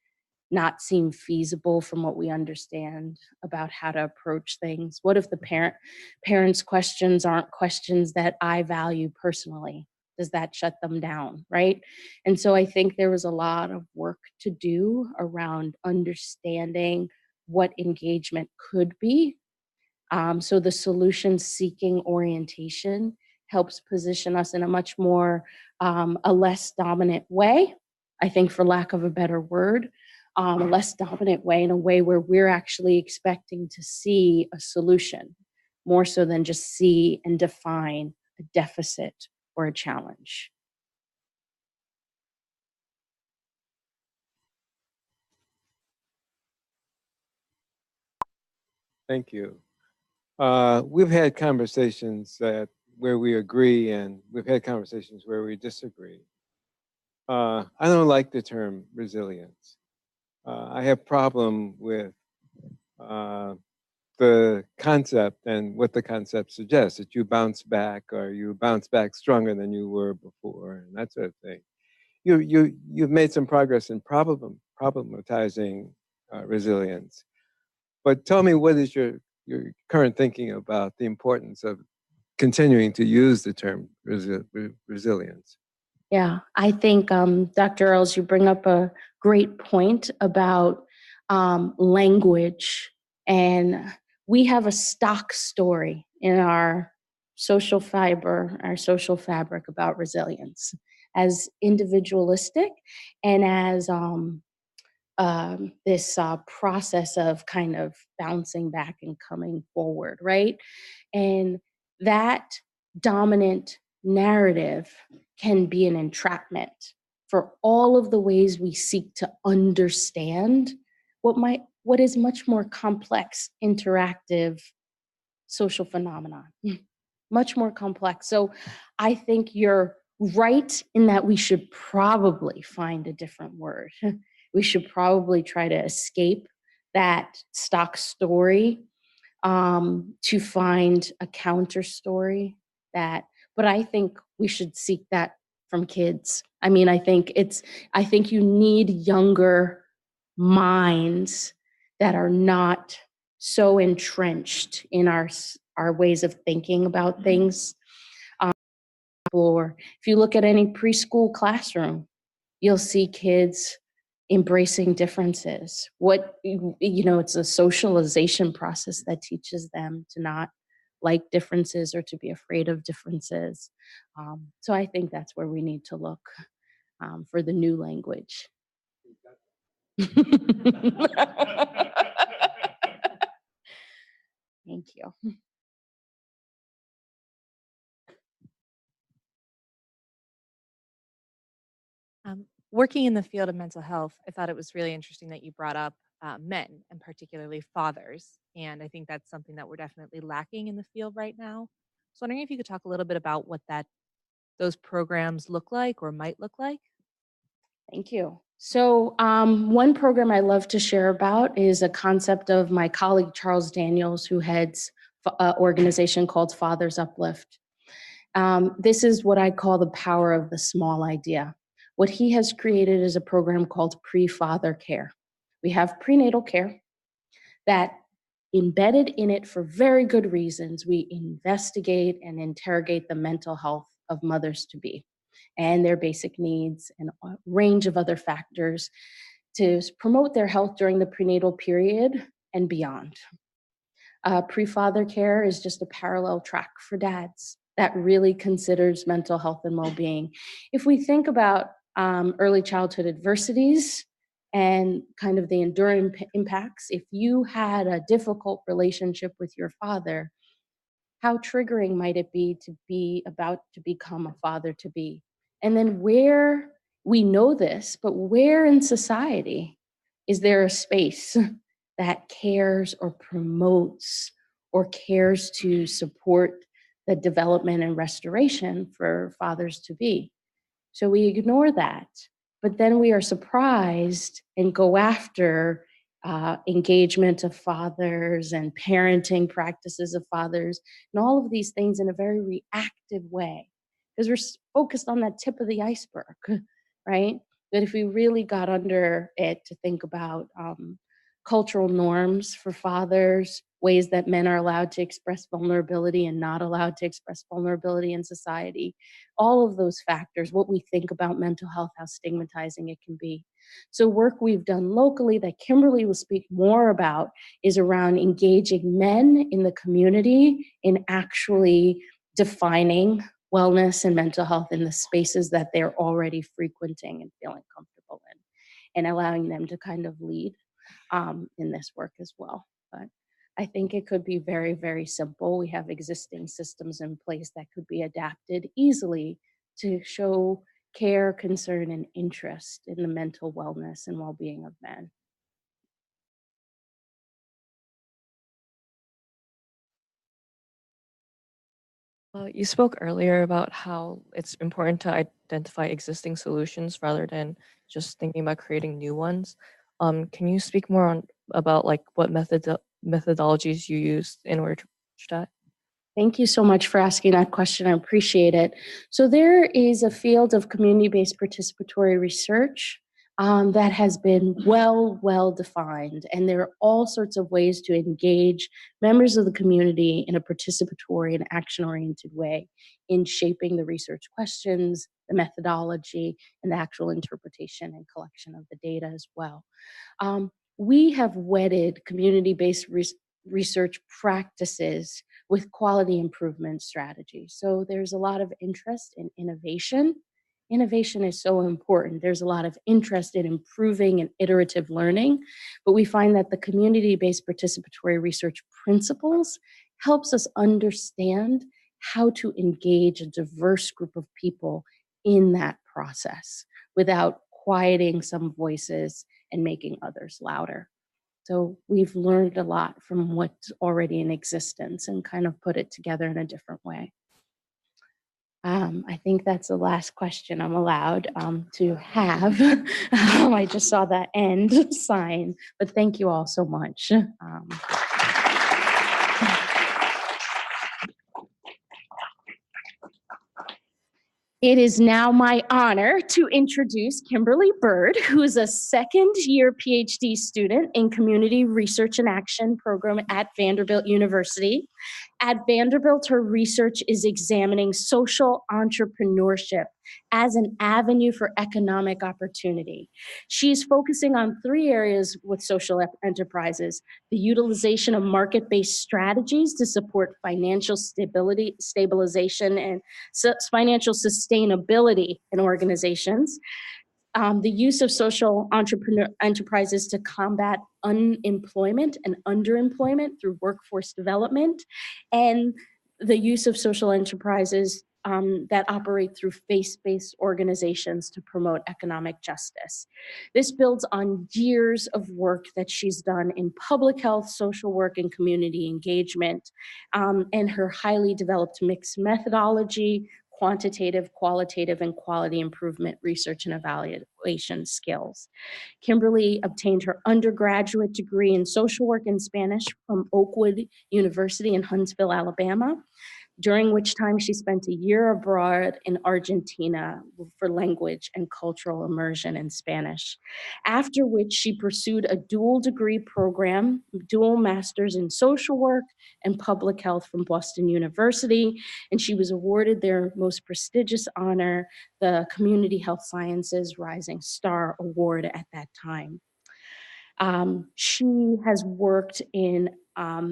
not seem feasible from what we understand about how to approach things. What if the parents' questions aren't questions that I value personally? Does that shut them down, right? And so I think there was a lot of work to do around understanding what engagement could be. So the solution-seeking orientation helps position us in a much more, a less dominant way, I think for lack of a better word, a less dominant way, in a way where we're actually expecting to see a solution, more so than just see and define a deficit or a challenge. Thank you. We've had conversations where we agree, and we've had conversations where we disagree. I don't like the term resilience. I have problem with the concept and what the concept suggests, that you bounce back or you bounce back stronger than you were before, and that sort of thing. You've made some progress in problematizing resilience. But tell me, what is your current thinking about the importance of continuing to use the term resilience? Yeah, I think, Dr. Earls, you bring up a great point about language. And we have a stock story in our social fiber, our social fabric about resilience as individualistic and as this process of kind of bouncing back and coming forward, right? And that dominant narrative can be an entrapment for all of the ways we seek to understand what is much more complex, interactive social phenomenon, much more complex. So I think you're right in that we should probably find a different word. We should probably try to escape that stock story to find a counter story but I think we should seek that from kids. I mean, I think you need younger minds that are not so entrenched in our ways of thinking about things. Or if you look at any preschool classroom, you'll see kids embracing differences. It's a socialization process that teaches them to not like differences or to be afraid of differences. So I think that's where we need to look for the new language. Thank you. Working in the field of mental health, I thought it was really interesting that you brought up men and particularly fathers. And I think that's something that we're definitely lacking in the field right now. So wondering if you could talk a little bit about what those programs look like or might look like. Thank you. So one program I love to share about is a concept of my colleague, Charles Daniels, who heads an organization called Fathers Uplift. This is what I call the power of the small idea. What he has created is a program called pre-father care. We have prenatal care that embedded in it for very good reasons, we investigate and interrogate the mental health of mothers-to-be and their basic needs and a range of other factors to promote their health during the prenatal period and beyond. Pre-father care is just a parallel track for dads that really considers mental health and well-being. If we think about early childhood adversities and kind of the enduring impacts, if you had a difficult relationship with your father, how triggering might it be to be about to become a father-to-be? And then where, we know this, but where in society is there a space that cares or promotes or cares to support the development and restoration for fathers-to-be? So we ignore that, but then we are surprised and go after engagement of fathers and parenting practices of fathers and all of these things in a very reactive way because we're focused on that tip of the iceberg, right? But if we really got under it to think about cultural norms for fathers, ways that men are allowed to express vulnerability and not allowed to express vulnerability in society, all of those factors, what we think about mental health, how stigmatizing it can be. So work we've done locally that Kimberly will speak more about is around engaging men in the community in actually defining wellness and mental health in the spaces that they're already frequenting and feeling comfortable in, and allowing them to kind of lead in this work as well. But I think it could be very, very simple. We have existing systems in place that could be adapted easily to show care, concern, and interest in the mental wellness and well-being of men. You spoke earlier about how it's important to identify existing solutions rather than just thinking about creating new ones. Can you speak more on about like what methodologies you use in order to reach that? Thank you so much for asking that question. I appreciate it. So there is a field of community-based participatory research that has been well defined, and there are all sorts of ways to engage members of the community in a participatory and action-oriented way in shaping the research questions, the methodology, and the actual interpretation and collection of the data as well. We have wedded community-based research practices with quality improvement strategies. So there's a lot of interest in innovation. Innovation is so important. There's a lot of interest in improving and iterative learning, but we find that the community-based participatory research principles helps us understand how to engage a diverse group of people in that process without quieting some voices and making others louder. So we've learned a lot from what's already in existence and kind of put it together in a different way. I think that's the last question I'm allowed to have. I just saw that end sign, but thank you all so much. It is now my honor to introduce Kimberly Byrd, who is a second-year PhD student in Community Research and Action program at Vanderbilt University. At Vanderbilt, her research is examining social entrepreneurship as an avenue for economic opportunity. She's focusing on 3 areas with social enterprises: the utilization of market-based strategies to support financial stabilization and financial sustainability in organizations, the use of social enterprises to combat unemployment and underemployment through workforce development, and the use of social enterprises that operate through faith-based organizations to promote economic justice. This builds on years of work that she's done in public health, social work, and community engagement, and her highly developed mixed methodology, quantitative, qualitative, and quality improvement research and evaluation skills. Kimberly obtained her undergraduate degree in social work and Spanish from Oakwood University in Huntsville, Alabama, during which time she spent a year abroad in Argentina for language and cultural immersion in Spanish, after which she pursued a dual degree program, dual masters in social work and public health from Boston University, and she was awarded their most prestigious honor, the Community Health Sciences Rising Star Award at that time. She has worked in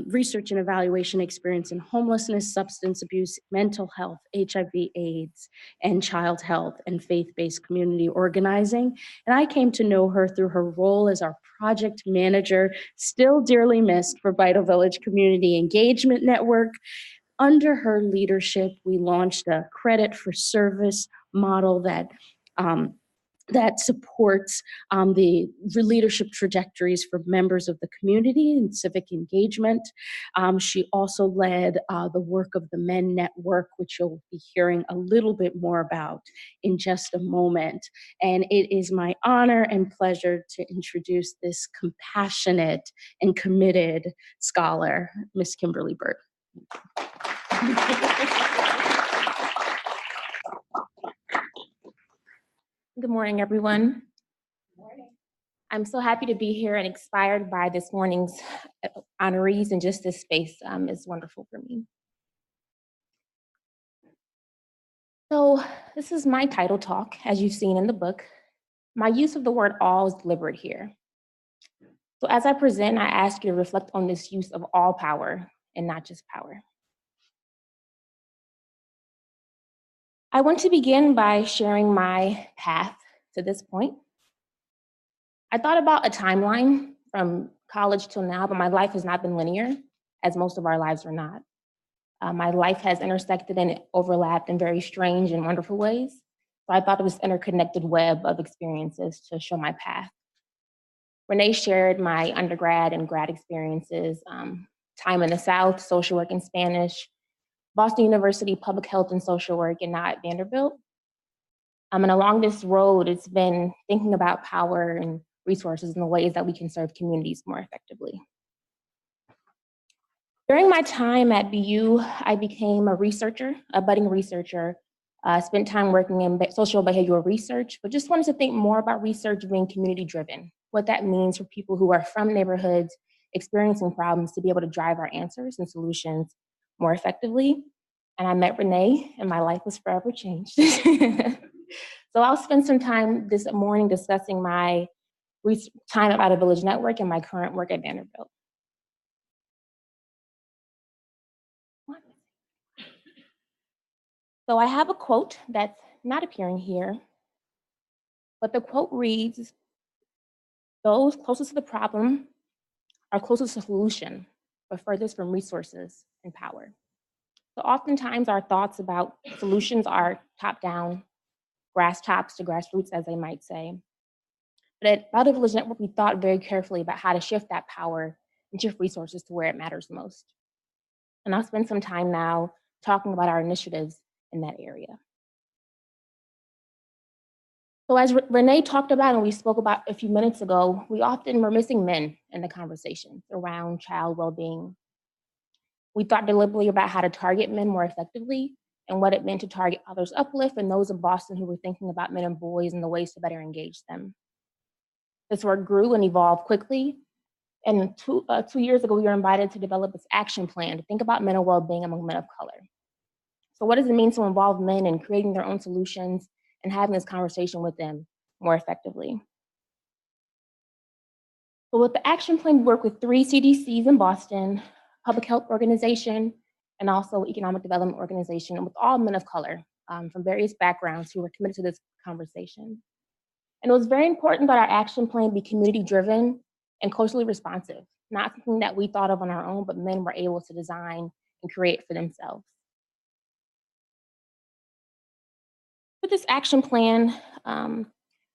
research and evaluation experience in homelessness, substance abuse, mental health, HIV/AIDS, and child health, and faith-based community organizing. And I came to know her through her role as our project manager, still dearly missed, for Vital Village Community Engagement Network. Under her leadership, we launched a credit for service model that supports the leadership trajectories for members of the community and civic engagement. She also led the work of the Men Network, which you'll be hearing a little bit more about in just a moment. And it is my honor and pleasure to introduce this compassionate and committed scholar, Miss Kimberly Byrd. Good morning, everyone. I'm so happy to be here and inspired by this morning's honorees, and just this space is wonderful for me. So this is my title talk, as you've seen in the book. My use of the word all is deliberate here. So as I present, I ask you to reflect on this use of all power and not just power. I want to begin by sharing my path to this point. I thought about a timeline from college till now, but my life has not been linear, as most of our lives are not. My life has intersected and overlapped in very strange and wonderful ways. So I thought of this interconnected web of experiences to show my path. Renee shared my undergrad and grad experiences, time in the South, social work in Spanish, Boston University, public health and social work, and now at Vanderbilt. And along this road, it's been thinking about power and resources and the ways that we can serve communities more effectively. During my time at BU, I became a researcher, a budding researcher, spent time working in social behavioral research, but just wanted to think more about research being community-driven, what that means for people who are from neighborhoods experiencing problems to be able to drive our answers and solutions more effectively. And I met Renee, and my life was forever changed. So I'll spend some time this morning discussing my time at Vital Village Network and my current work at Vanderbilt. So I have a quote that's not appearing here, but the quote reads, "Those closest to the problem are closest to solution, but furthest from resources and power." So oftentimes our thoughts about solutions are top-down, grass tops to grassroots, as they might say. But at Vital Village Network, we thought very carefully about how to shift that power and shift resources to where it matters most. And I'll spend some time now talking about our initiatives in that area. So as Renee talked about and we spoke about a few minutes ago, we often were missing men in the conversations around child well-being. We thought deliberately about how to target men more effectively and what it meant to target others' uplift and those in Boston who were thinking about men and boys and the ways to better engage them. This work grew and evolved quickly. And 2 years ago, we were invited to develop this action plan to think about mental well-being among men of color. So what does it mean to involve men in creating their own solutions and having this conversation with them more effectively? So with the action plan, we work with 3 CDCs in Boston, public health organization, and also economic development organization, with all men of color from various backgrounds who were committed to this conversation. And it was very important that our action plan be community-driven and culturally responsive, not something that we thought of on our own, but men were able to design and create for themselves. With this action plan,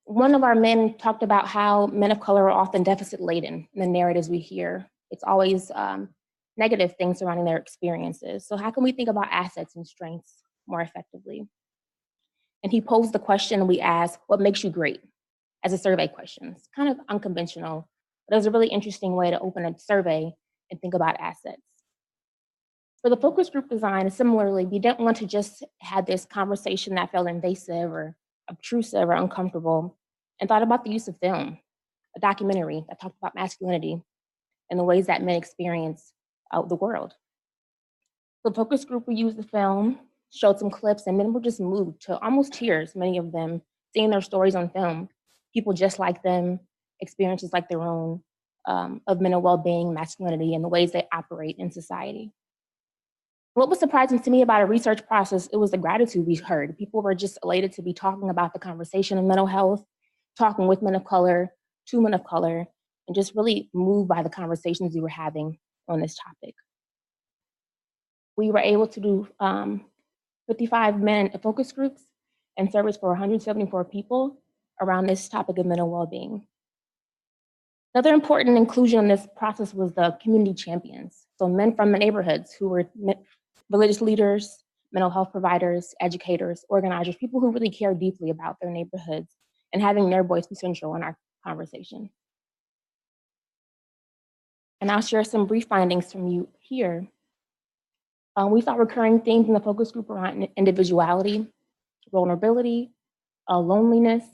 one of our men talked about how men of color are often deficit-laden in the narratives we hear. It's always negative things surrounding their experiences. So how can we think about assets and strengths more effectively? And he posed the question we asked, what makes you great? As a survey question. It's kind of unconventional, but it was a really interesting way to open a survey and think about assets. For the focus group design, similarly, we didn't want to just have this conversation that felt invasive or obtrusive or uncomfortable, and thought about the use of film, a documentary that talked about masculinity and the ways that men experience the world. The focus group, we used the film, showed some clips, and men were just moved to almost tears, many of them, seeing their stories on film, people just like them, experiences like their own, of mental well-being, masculinity, and the ways they operate in society. What was surprising to me about a research process, it was the gratitude we heard. People were just elated to be talking about the conversation of mental health, talking with men of color, to men of color, and just really moved by the conversations we were having on this topic. We were able to do 55 men focus groups and surveys for 174 people around this topic of mental well-being. Another important inclusion in this process was the community champions. So men from the neighborhoods who were religious leaders, mental health providers, educators, organizers, people who really care deeply about their neighborhoods and having their voice be central in our conversation. And I'll share some brief findings from you here. We saw recurring themes in the focus group around individuality, vulnerability, loneliness,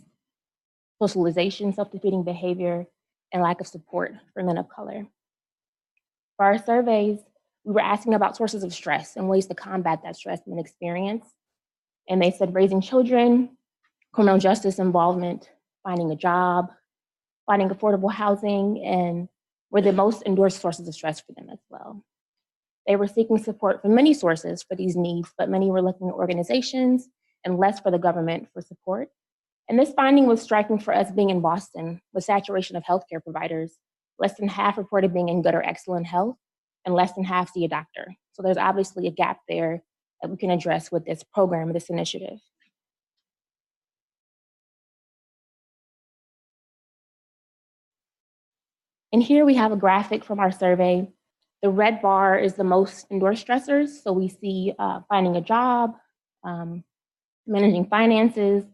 socialization, self-defeating behavior, and lack of support for men of color. For our surveys, we were asking about sources of stress and ways to combat that stress men experience. And they said raising children, criminal justice involvement, finding a job, finding affordable housing, and were the most endorsed sources of stress for them as well. They were seeking support from many sources for these needs, but many were looking at organizations and less for the government for support. And this finding was striking for us being in Boston with saturation of healthcare providers. Less than half reported being in good or excellent health, and less than half see a doctor. So there's obviously a gap there that we can address with this program, this initiative. And here we have a graphic from our survey. The red bar is the most endorsed stressors. So we see finding a job, managing finances,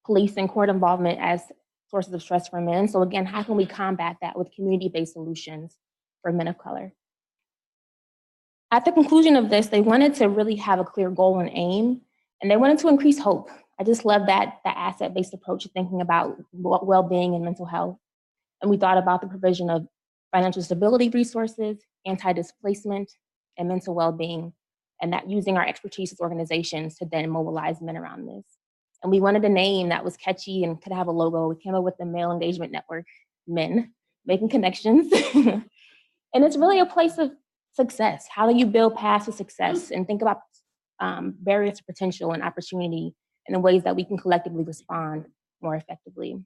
police and court involvement as sources of stress for men. So again, how can we combat that with community-based solutions for men of color? At the conclusion of this, they wanted to really have a clear goal and aim, and they wanted to increase hope. I just love that asset-based approach to thinking about well-being and mental health. And we thought about the provision of financial stability resources, anti-displacement, and mental well-being, and that using our expertise as organizations to then mobilize men around this. And we wanted a name that was catchy and could have a logo. We came up with the Male Engagement Network, men, making connections. And it's really a place of success. How do you build paths to success and think about barriers to potential and opportunity and the ways that we can collectively respond more effectively?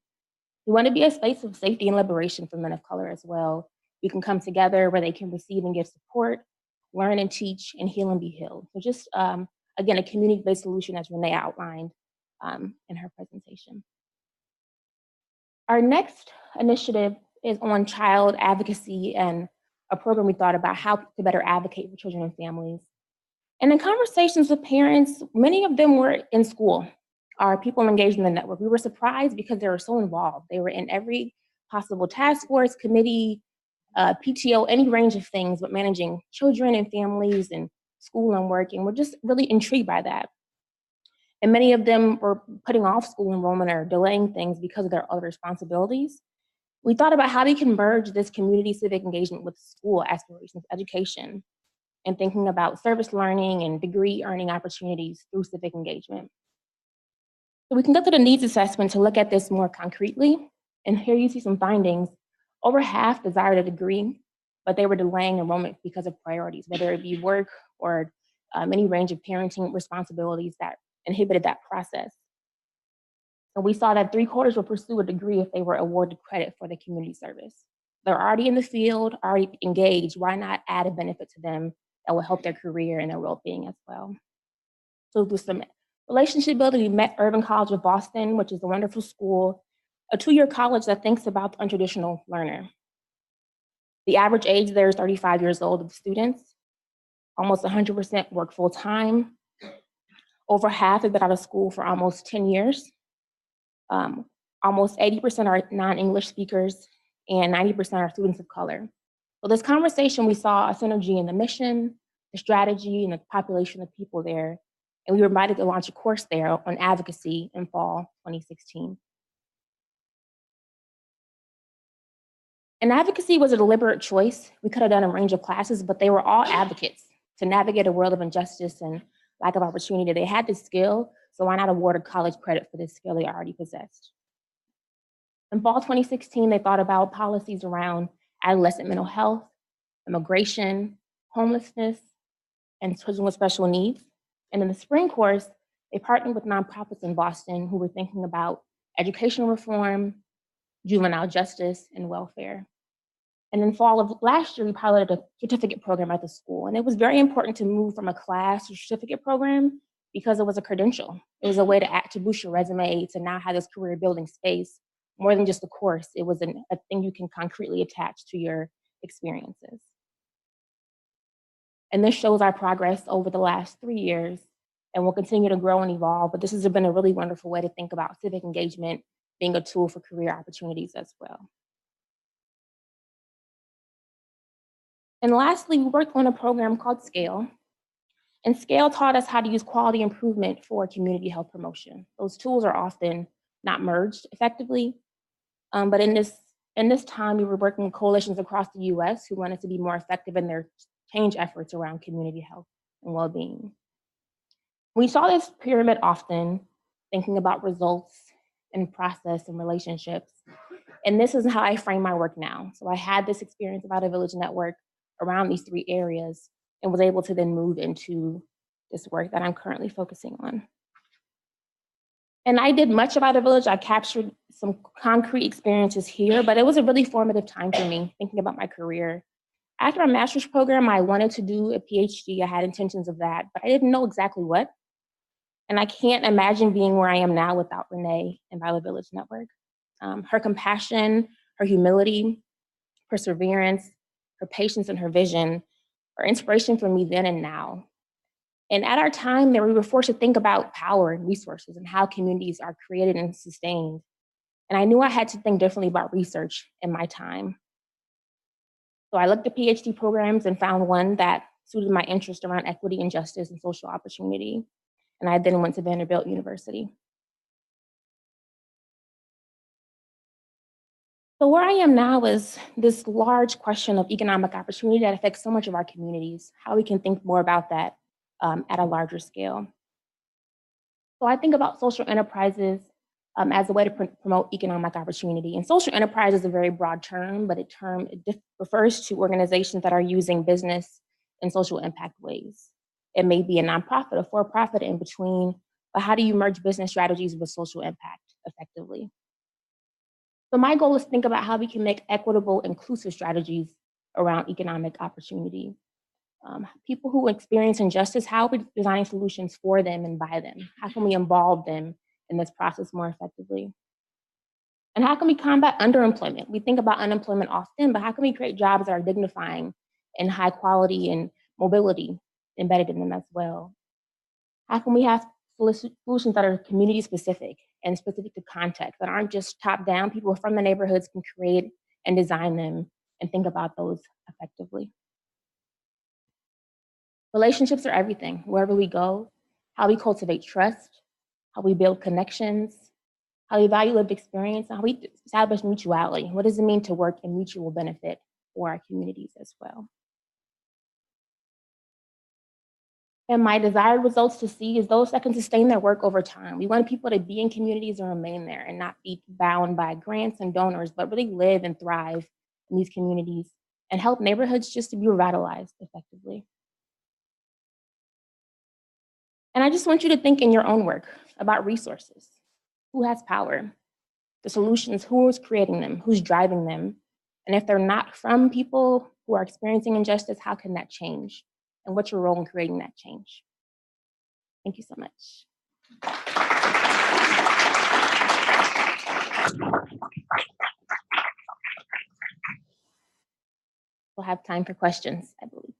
We want to be a space of safety and liberation for men of color as well. We can come together where they can receive and give support, learn and teach, and heal and be healed. So just, again, a community-based solution as Renee outlined in her presentation. Our next initiative is on child advocacy and a program we thought about how to better advocate for children and families. And in conversations with parents, many of them were in school, are people engaged in the network. We were surprised because they were so involved. They were in every possible task force, committee, PTO, any range of things, but managing children and families and school and work. And we're just really intrigued by that. And many of them were putting off school enrollment or delaying things because of their other responsibilities. We thought about how we can merge this community civic engagement with school aspirations, education, and thinking about service learning and degree earning opportunities through civic engagement. So we conducted a needs assessment to look at this more concretely. And here you see some findings. Over half desired a degree, but they were delaying enrollment because of priorities, whether it be work or any range of parenting responsibilities that inhibited that process. And we saw that 3/4 would pursue a degree if they were awarded credit for the community service. They're already in the field, already engaged. Why not add a benefit to them that will help their career and their well-being as well? So through some relationship building, we met Urban College of Boston, which is a wonderful school, a 2-year college that thinks about the untraditional learner. The average age there is 35 years old of the students. Almost 100% work full-time. Over half have been out of school for almost 10 years. Almost 80% are non-English speakers, and 90% are students of color. So this conversation, we saw a synergy in the mission, the strategy, and the population of people there. And we were invited to launch a course there on advocacy in fall 2016. And advocacy was a deliberate choice. We could have done a range of classes, but they were all advocates to navigate a world of injustice and lack of opportunity. They had the skill, so why not award a college credit for this skill they already possessed? In fall 2016, they thought about policies around adolescent mental health, immigration, homelessness, and children with special needs. And in the spring course, they partnered with nonprofits in Boston who were thinking about education reform, juvenile justice, and welfare. And in fall of last year, we piloted a certificate program at the school. And it was very important to move from a class to certificate program because it was a credential. It was a way to boost your resume, to now have this career building space, more than just a course. It was a thing you can concretely attach to your experiences. And this shows our progress over the last 3 years, and will continue to grow and evolve. But this has been a really wonderful way to think about civic engagement being a tool for career opportunities as well. And lastly, we worked on a program called SCALE. And SCALE taught us how to use quality improvement for community health promotion. Those tools are often not merged effectively. But in this time, we were working with coalitions across the US who wanted to be more effective in their change efforts around community health and well-being. We saw this pyramid often, thinking about results and process and relationships. And this is how I frame my work now. So I had this experience about a village network around these 3 areas and was able to then move into this work that I'm currently focusing on. And I did much about a village. I captured some concrete experiences here, but it was a really formative time for me, thinking about my career. After my master's program, I wanted to do a PhD. I had intentions of that, but I didn't know exactly what. And I can't imagine being where I am now without Renee and Violet Village Network. Her compassion, her humility, perseverance, her patience, and her vision are inspiration for me then and now. And at our time there, we were forced to think about power and resources and how communities are created and sustained. And I knew I had to think differently about research in my time. So I looked at PhD programs and found one that suited my interest around equity and justice and social opportunity. And I then went to Vanderbilt University. So where I am now is this large question of economic opportunity that affects so much of our communities, how we can think more about that at a larger scale. So I think about social enterprises as a way to promote economic opportunity. And social enterprise is a very broad term, but it refers to organizations that are using business in social impact ways. It may be a nonprofit, a for-profit, in between, but how do you merge business strategies with social impact effectively? So my goal is to think about how we can make equitable, inclusive strategies around economic opportunity. People who experience injustice, how are we designing solutions for them and by them? How can we involve them in this process more effectively? And how can we combat underemployment? We think about unemployment often, but how can we create jobs that are dignifying and high quality and mobility embedded in them as well? How can we have solutions that are community specific and specific to context, that aren't just top down? People from the neighborhoods can create and design them and think about those effectively. Relationships are everything. Wherever we go, how we cultivate trust, how we build connections, how we value lived experience, and how we establish mutuality. What does it mean to work in mutual benefit for our communities as well? And my desired results to see is those that can sustain their work over time. We want people to be in communities and remain there and not be bound by grants and donors, but really live and thrive in these communities and help neighborhoods just to be revitalized effectively. And I just want you to think in your own work about resources. Who has power? The solutions, who is creating them? Who's driving them? And if they're not from people who are experiencing injustice, how can that change? And what's your role in creating that change? Thank you so much. We'll have time for questions, I believe.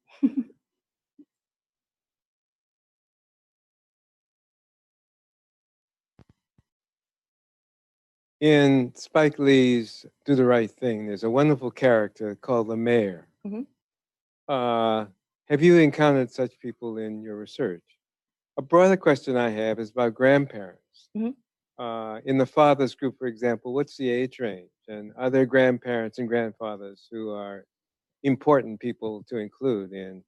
In Spike Lee's Do the Right Thing, there's a wonderful character called the mayor. Have you encountered such people in your research? A broader question I have is about grandparents. In the fathers group, for example, what's the age range? And are there grandparents and grandfathers who are important people to include in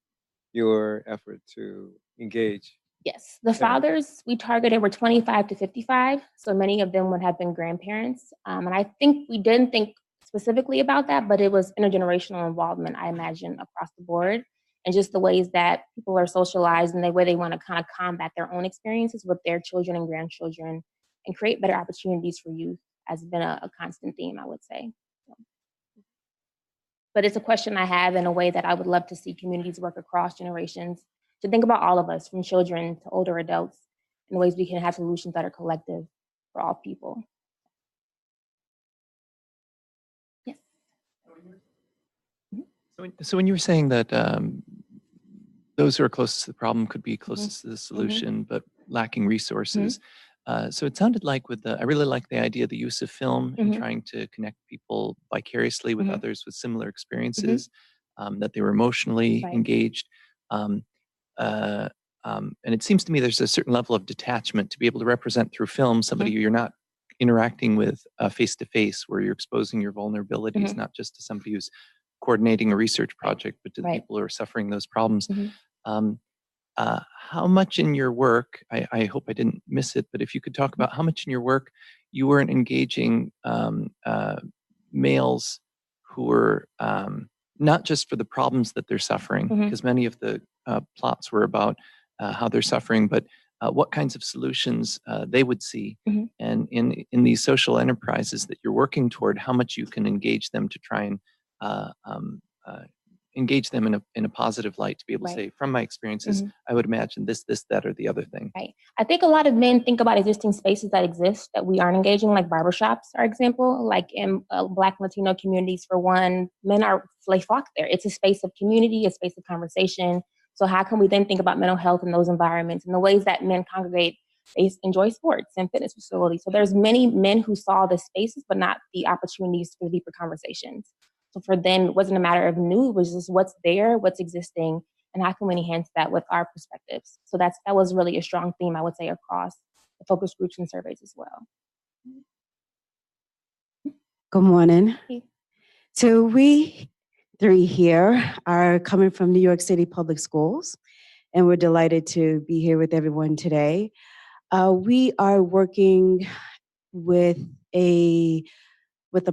your effort to engage Yes, the fathers we targeted were 25 to 55, so many of them would have been grandparents. And I think we didn't think specifically about that, but it was intergenerational involvement, I imagine, across the board, and just the ways that people are socialized and the way they want to kind of combat their own experiences with their children and grandchildren and create better opportunities for youth has been a constant theme, I would say. But it's a question I have in a way that I would love to see communities work across generations to think about all of us, from children to older adults, in ways we can have solutions that are collective for all people. Yes. So when you were saying that those who are closest to the problem could be closest to the solution, but lacking resources. So it sounded like I really like the idea of the use of film and trying to connect people vicariously with others with similar experiences, that they were emotionally engaged. And it seems to me there's a certain level of detachment to be able to represent through film somebody you're not interacting with face to face, where you're exposing your vulnerabilities, not just to somebody who's coordinating a research project, but to the people who are suffering those problems. How much in your work, I hope I didn't miss it, but if you could talk about how much in your work you weren't engaging males who were not just for the problems that they're suffering, because many of the plots were about how they're suffering, but what kinds of solutions they would see. And in these social enterprises that you're working toward, how much you can engage them to try and engage them in a positive light, to be able to say, from my experiences, I would imagine this, that, or the other thing. I think a lot of men think about existing spaces that exist that we aren't engaging, like barbershops, for example, like in Black and Latino communities, for one, they flock there. It's a space of community, a space of conversation. So how can we then think about mental health in those environments and the ways that men congregate? They enjoy sports and fitness facilities. So there's many men who saw the spaces, but not the opportunities for deeper conversations. So for them, it wasn't a matter of new, it was just what's there, what's existing, and how can we enhance that with our perspectives. So that was really a strong theme, I would say, across the focus groups and surveys as well. Good morning. Hey. So we three here are coming from New York City Public Schools, and we're delighted to be here with everyone today. We are working with a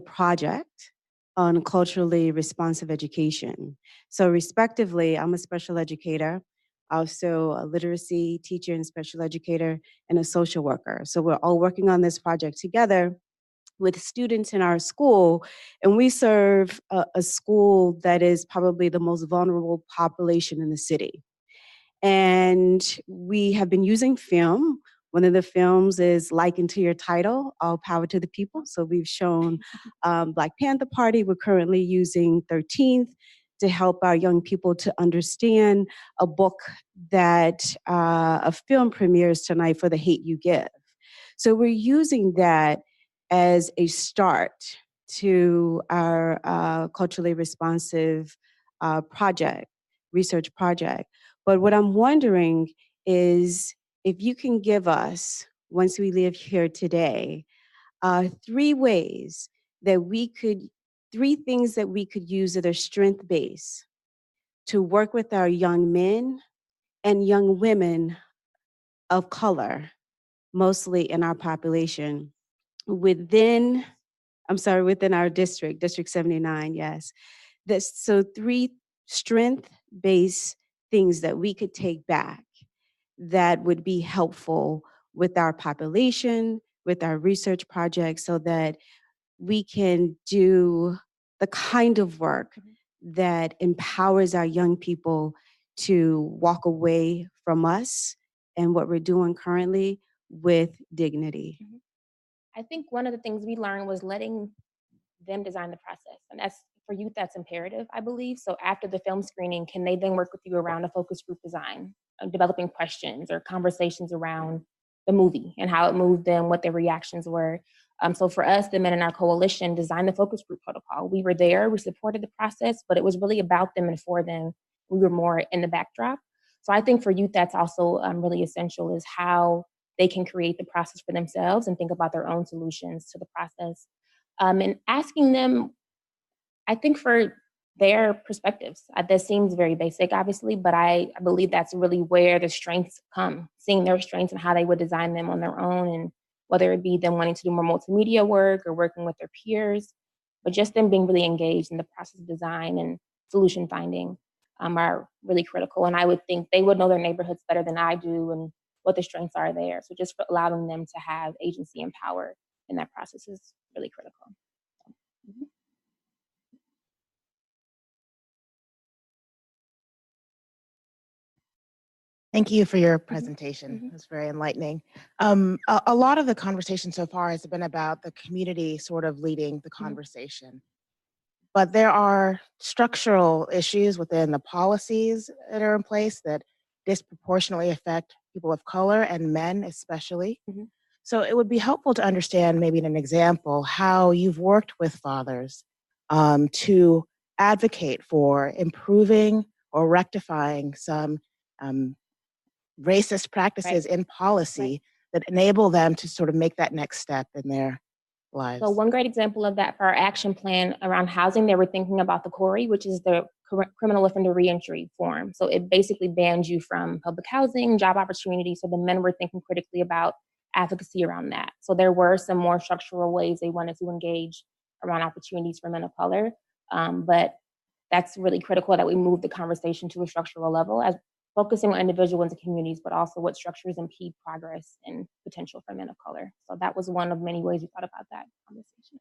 project on culturally responsive education. So respectively, I'm a special educator, also a literacy teacher and special educator, and a social worker. So we're all working on this project together with students in our school, and we serve a school that is probably the most vulnerable population in the city. And we have been using film. One of the films is likened to your title, All Power to the People. So we've shown Black Panther Party. We're currently using 13th to help our young people to understand a book that a film premieres tonight for The Hate U Give. So we're using that as a start to our culturally responsive research project. But what I'm wondering is if you can give us, once we leave here today, three things that we could use that are strength-based to work with our young men and young women of color, mostly in our population, within our district 79, yes. So three strength-based things that we could take back that would be helpful with our population, with our research projects, so that we can do the kind of work that empowers our young people to walk away from us and what we're doing currently with dignity. I think one of the things we learned was letting them design the process. And that's, for youth, that's imperative, I believe. So after the film screening, can they then work with you around a focus group design, developing questions or conversations around the movie and how it moved them, what their reactions were. So for us, the men in our coalition designed the focus group protocol. We were there, we supported the process, but it was really about them and for them. We were more in the backdrop. So I think for youth, that's also really essential, is how they can create the process for themselves and think about their own solutions to the process. And asking them, I think for their perspectives. That seems very basic, obviously, but I believe that's really where the strengths come, seeing their strengths and how they would design them on their own, and whether it be them wanting to do more multimedia work or working with their peers, but just them being really engaged in the process of design and solution finding are really critical. And I would think they would know their neighborhoods better than I do and what the strengths are there. So just allowing them to have agency and power in that process is really critical. Mhm. Thank you for your presentation. It was very enlightening. A lot of the conversation so far has been about the community sort of leading the conversation. But there are structural issues within the policies that are in place that disproportionately affect people of color and men especially. So it would be helpful to understand, maybe in an example, how you've worked with fathers to advocate for improving or rectifying some racist practices in policy that enable them to sort of make that next step in their lives. So one great example of that for our action plan around housing, they were thinking about the CORE, which is the Criminal Offender Reentry Form. So it basically bans you from public housing, job opportunities. So the men were thinking critically about advocacy around that. So there were some more structural ways they wanted to engage around opportunities for men of color. But that's really critical that we move the conversation to a structural level, as focusing on individuals and communities, but also what structures impede progress and potential for men of color. So that was one of many ways we thought about that conversation.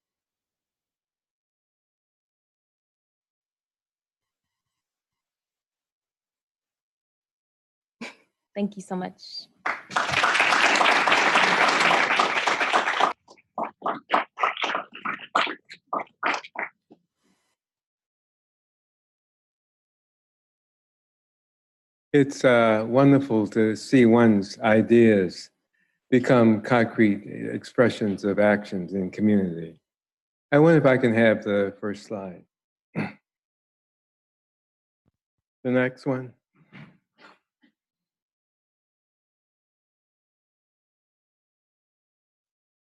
Thank you so much. It's wonderful to see one's ideas become concrete expressions of actions in community. I wonder if I can have the first slide. The next one.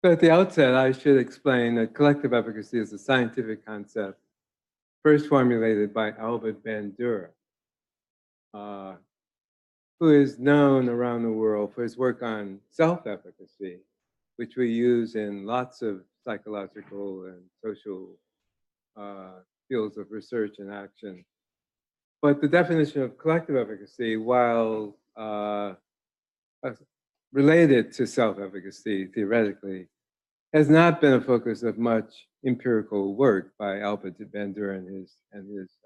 So at the outset, I should explain that collective efficacy is a scientific concept first formulated by Albert Bandura, who is known around the world for his work on self-efficacy, which we use in lots of psychological and social fields of research and action. But the definition of collective efficacy, while related to self-efficacy theoretically, has not been a focus of much empirical work by Albert Bandura and his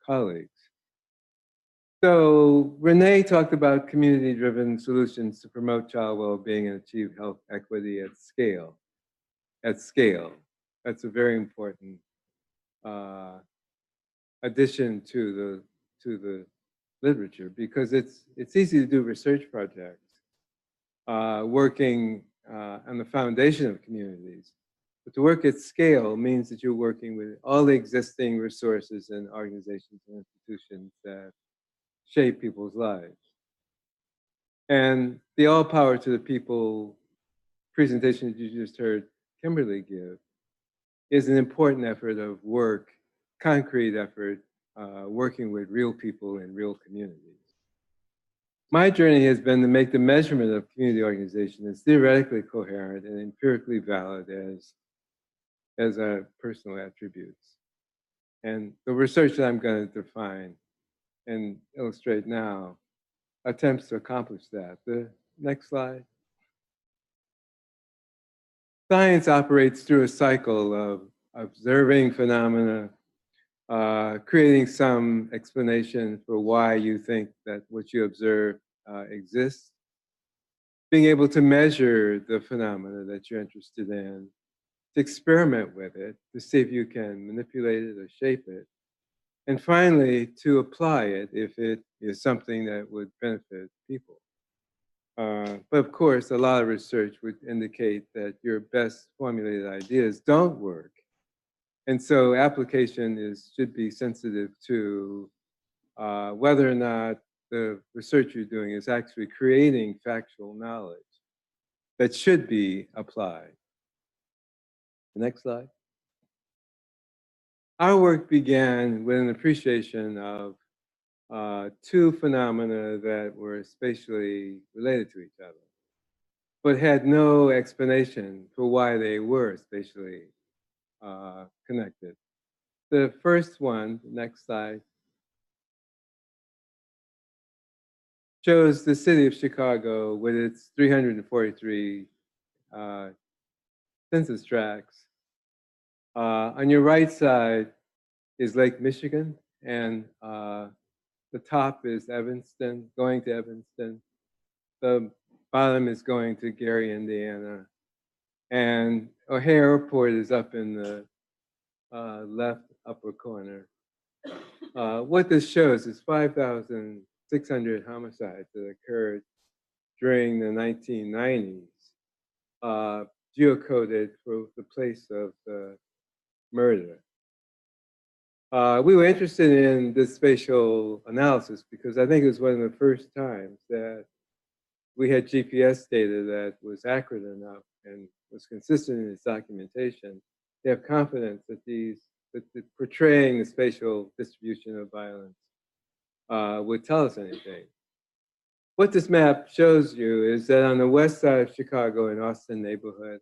colleagues. So Renee talked about community-driven solutions to promote child well-being and achieve health equity at scale. At scale, that's a very important addition to the literature, because it's easy to do research projects working on the foundation of communities. But to work at scale means that you're working with all the existing resources and organizations and institutions that shape people's lives. And the all power to the people presentation that you just heard Kimberly give is an important effort of work, concrete effort, working with real people in real communities. My journey has been to make the measurement of community organization as theoretically coherent and empirically valid as personal attributes. And the research that I'm going to define and illustrate now attempts to accomplish that. The next slide. Science operates through a cycle of observing phenomena, creating some explanation for why you think that what you observe exists, being able to measure the phenomena that you're interested in, to experiment with it, to see if you can manipulate it or shape it, and finally, to apply it if it is something that would benefit people. But of course, a lot of research would indicate that your best formulated ideas don't work. And so application should be sensitive to whether or not the research you're doing is actually creating factual knowledge that should be applied. The next slide. Our work began with an appreciation of two phenomena that were spatially related to each other, but had no explanation for why they were spatially connected. The first one, next slide, shows the city of Chicago with its 343 census tracts. On your right side is Lake Michigan, and the top is Evanston, going to Evanston. The bottom is going to Gary, Indiana. And O'Hare Airport is up in the left upper corner. What this shows is 5,600 homicides that occurred during the 1990s, geocoded for the place of the murder. We were interested in this spatial analysis because I think it was one of the first times that we had GPS data that was accurate enough and was consistent in its documentation to have confidence that that portraying the spatial distribution of violence would tell us anything. What this map shows you is that on the west side of Chicago in Austin neighborhood,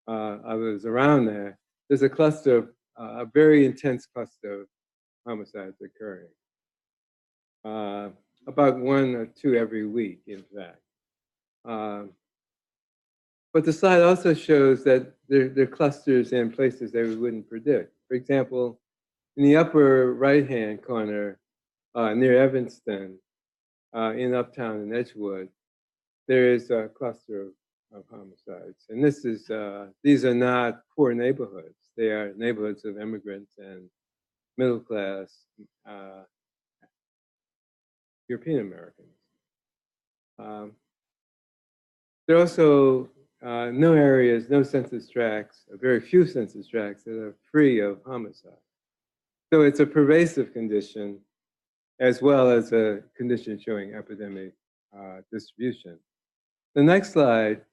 and I was around there, there's a cluster, a very intense cluster of homicides occurring. About one or two every week, in fact. But the slide also shows that there are clusters in places that we wouldn't predict. For example, in the upper right-hand corner, near Evanston, in Uptown and Edgewood, there is a cluster of homicides. And this is, these are not poor neighborhoods. They are neighborhoods of immigrants and middle class European Americans. There are also no areas, no census tracts, very few census tracts that are free of homicide. So it's a pervasive condition as well as a condition showing epidemic distribution. The next slide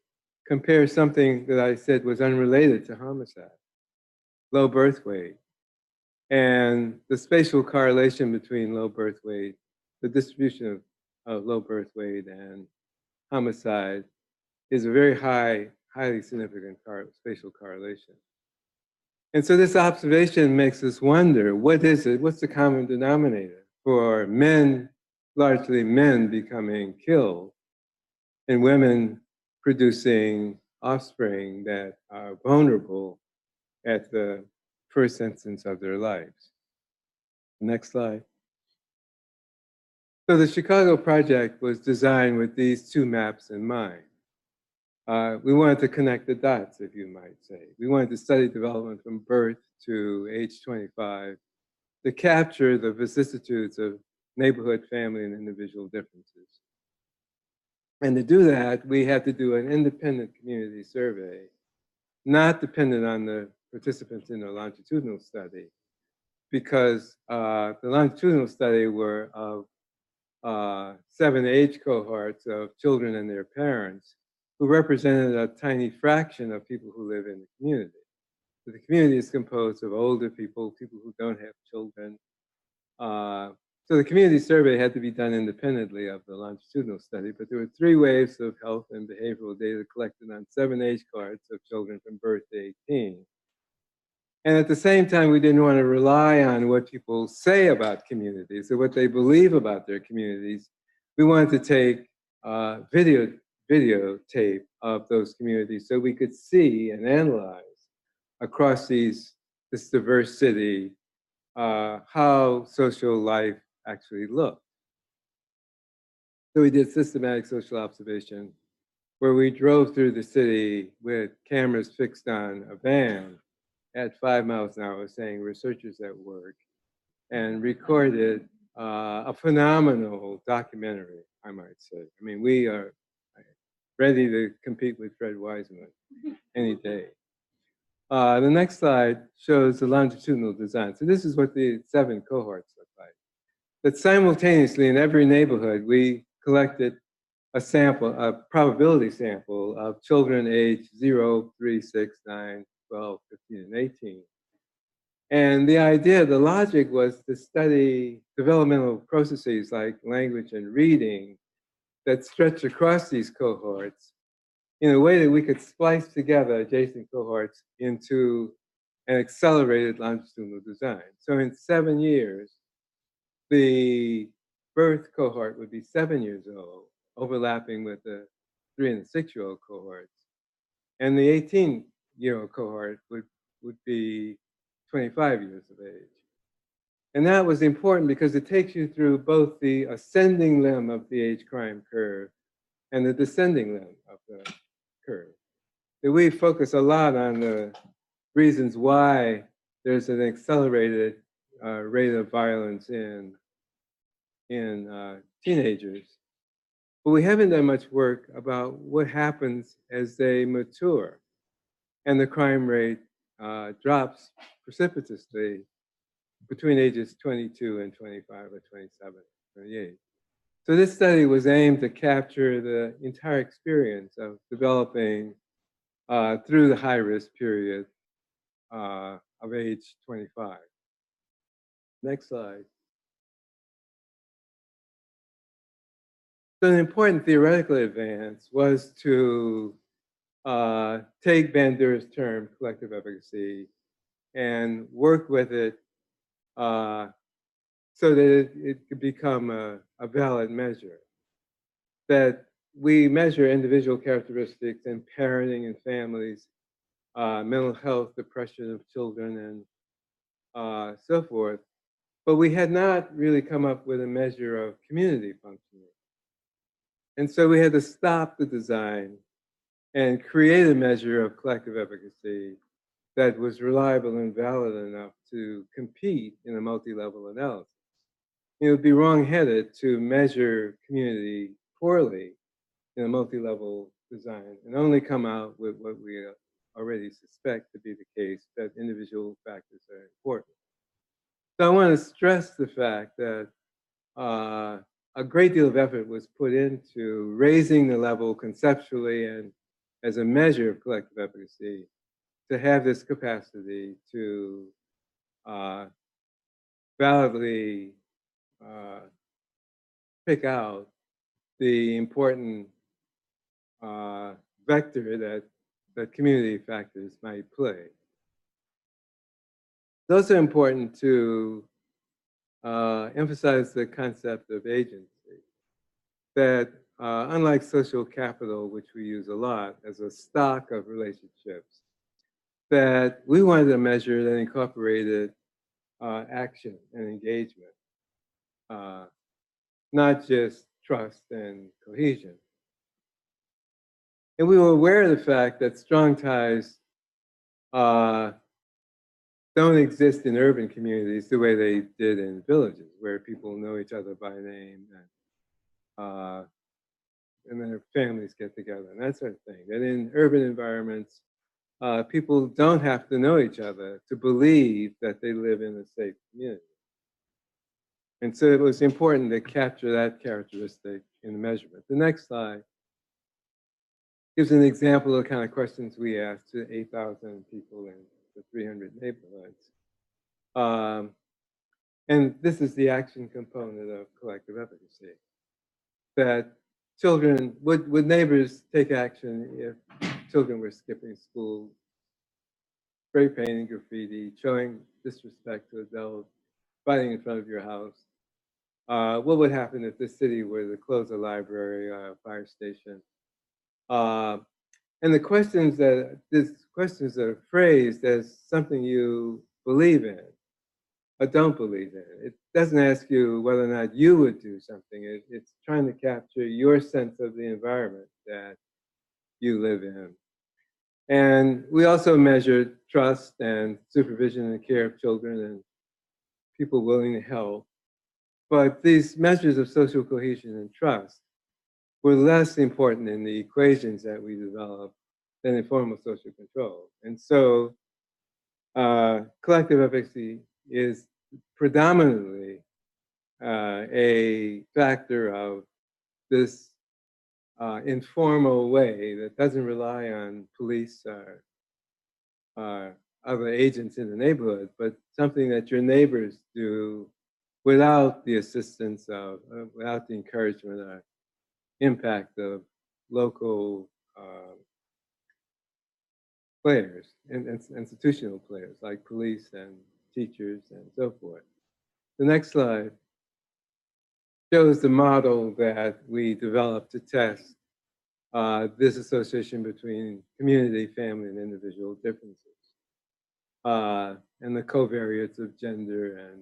compares something that I said was unrelated to homicide, low birth weight, and the spatial correlation between low birth weight, the distribution of low birth weight and homicide is a very highly significant spatial correlation. And so this observation makes us wonder, what is it? What's the common denominator for men, largely men becoming killed and women producing offspring that are vulnerable at the first instance of their lives? Next slide. So the Chicago project was designed with these two maps in mind. We wanted to connect the dots, if you might say. We wanted to study development from birth to age 25 to capture the vicissitudes of neighborhood, family, and individual differences. And to do that, we had to do an independent community survey, not dependent on the participants in the longitudinal study, because the longitudinal study were of 7 age cohorts of children and their parents who represented a tiny fraction of people who live in the community. So the community is composed of older people, people who don't have children. So the community survey had to be done independently of the longitudinal study, but there were 3 waves of health and behavioral data collected on 7 age cohorts of children from birth to 18. And at the same time, we didn't want to rely on what people say about communities or what they believe about their communities. We wanted to take videotape of those communities so we could see and analyze across this diverse city how social life actually looked. So we did systematic social observation where we drove through the city with cameras fixed on a van at 5 miles an hour saying researchers at work, and recorded a phenomenal documentary, I might say. I mean, we are ready to compete with Fred Wiseman any day. The next slide shows the longitudinal design. So this is what the 7 cohorts look like. But simultaneously in every neighborhood, we collected a sample, a probability sample of children aged 0, 3, 6, 9, 12, 15, and 18. And the idea, the logic was to study developmental processes like language and reading that stretch across these cohorts in a way that we could splice together adjacent cohorts into an accelerated longitudinal design. So in 7 years, the birth cohort would be 7 years old, overlapping with the 3 and 6-year-old cohorts. And the 18-year-old cohort would be 25 years of age. And that was important because it takes you through both the ascending limb of the age crime curve and the descending limb of the curve. So we focus a lot on the reasons why there's an accelerated rate of violence in teenagers. But we haven't done much work about what happens as they mature. And the crime rate drops precipitously between ages 22 and 25 or 27, 28. So this study was aimed to capture the entire experience of developing through the high-risk period of age 25. Next slide. So an important theoretical advance was to take Bandura's term, collective efficacy, and work with it so that it could become a valid measure. That we measure individual characteristics in parenting and families, mental health, depression of children, and so forth. But we had not really come up with a measure of community functioning. And so we had to stop the design and create a measure of collective efficacy that was reliable and valid enough to compete in a multi-level analysis. It would be wrong-headed to measure community poorly in a multi-level design and only come out with what we already suspect to be the case, that individual factors are important. So I want to stress the fact that a great deal of effort was put into raising the level conceptually and as a measure of collective efficacy to have this capacity to validly pick out the important vector that community factors might play. It's also important to emphasize the concept of agency, that unlike social capital, which we use a lot as a stock of relationships, that we wanted a measure that incorporated action and engagement, not just trust and cohesion. And we were aware of the fact that strong ties don't exist in urban communities the way they did in villages, where people know each other by name and then their families get together and that sort of thing. And in urban environments, people don't have to know each other to believe that they live in a safe community. And so it was important to capture that characteristic in the measurement. The next slide gives an example of the kind of questions we asked to 8,000 people in the 300 neighborhoods. And this is the action component of collective efficacy. That children, would neighbors take action if children were skipping school, spray painting graffiti, showing disrespect to adults, fighting in front of your house? What would happen if the city were to close a library or a fire station? And the questions these questions are phrased as something you believe in or don't believe in. It doesn't ask you whether or not you would do something. It's trying to capture your sense of the environment that you live in. And we also measured trust and supervision and care of children and people willing to help. But these measures of social cohesion and trust were less important in the equations that we developed than in formal social control. And so collective efficacy is predominantly a factor of this informal way that doesn't rely on police or other agents in the neighborhood, but something that your neighbors do without the assistance of, without the encouragement or impact of local players and institutional players like police and teachers and so forth. The next slide shows the model that we developed to test this association between community, family, and individual differences, and the covariates of gender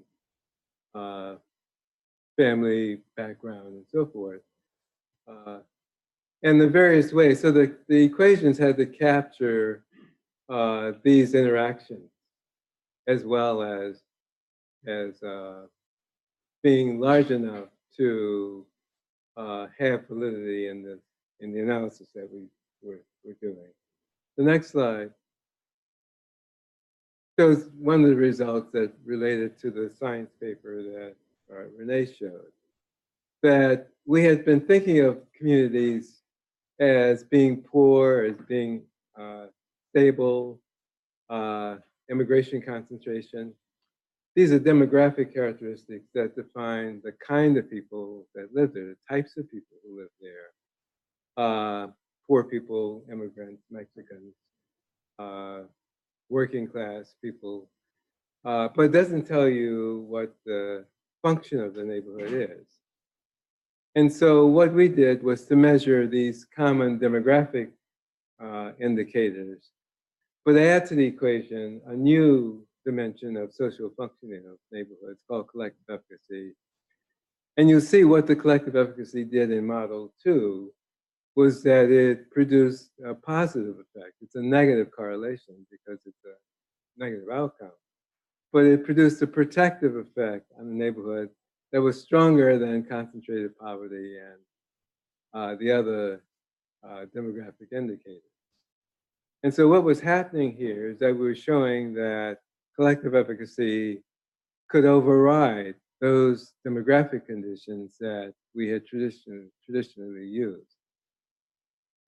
and family background and so forth, and the various ways. So the equations had to capture these interactions as well as being large enough to have validity in the analysis that we're doing. The next slide shows one of the results that related to the science paper that Renee showed, that we had been thinking of communities as being poor, as being stable, immigration concentration. These are demographic characteristics that define the kind of people that live there, the types of people who live there. Poor people, immigrants, Mexicans, working class people. But it doesn't tell you what the function of the neighborhood is. And so what we did was to measure these common demographic indicators, but add to the equation a new dimension of social functioning of neighborhoods called collective efficacy. And you'll see what the collective efficacy did in model 2 was that it produced a positive effect. It's a negative correlation because it's a negative outcome. But it produced a protective effect on the neighborhood that was stronger than concentrated poverty and the other demographic indicators. And so what was happening here is that we were showing that collective efficacy could override those demographic conditions that we had traditionally used.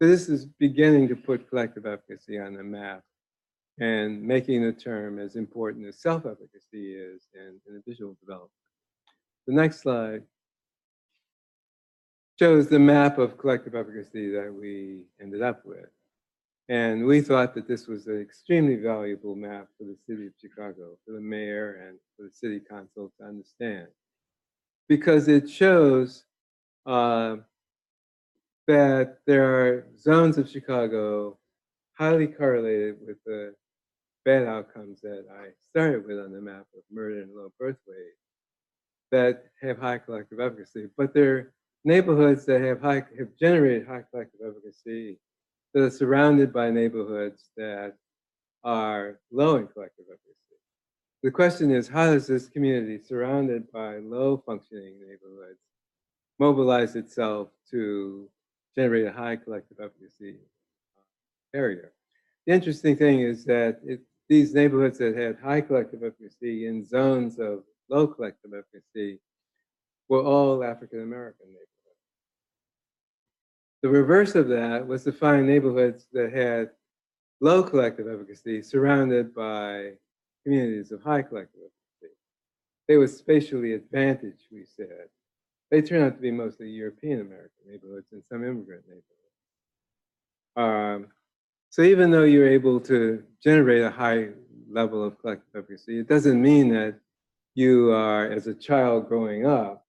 So this is beginning to put collective efficacy on the map and making the term as important as self-efficacy is in individual development. The next slide shows the map of collective efficacy that we ended up with. And we thought that this was an extremely valuable map for the city of Chicago, for the mayor and for the city council to understand, because it shows that there are zones of Chicago highly correlated with the bad outcomes that I started with on the map of murder and low birth weight that have high collective efficacy, but they're neighborhoods that have generated high collective efficacy that are surrounded by neighborhoods that are low in collective efficacy. The question is, how does this community surrounded by low functioning neighborhoods mobilize itself to generate a high collective efficacy area? The interesting thing is that these neighborhoods that had high collective efficacy in zones of low collective efficacy were all African American neighborhoods. The reverse of that was to find neighborhoods that had low collective efficacy surrounded by communities of high collective efficacy. They were spatially advantaged, we said. They turned out to be mostly European American neighborhoods and some immigrant neighborhoods. So even though you're able to generate a high level of collective efficacy, it doesn't mean that you are, as a child growing up,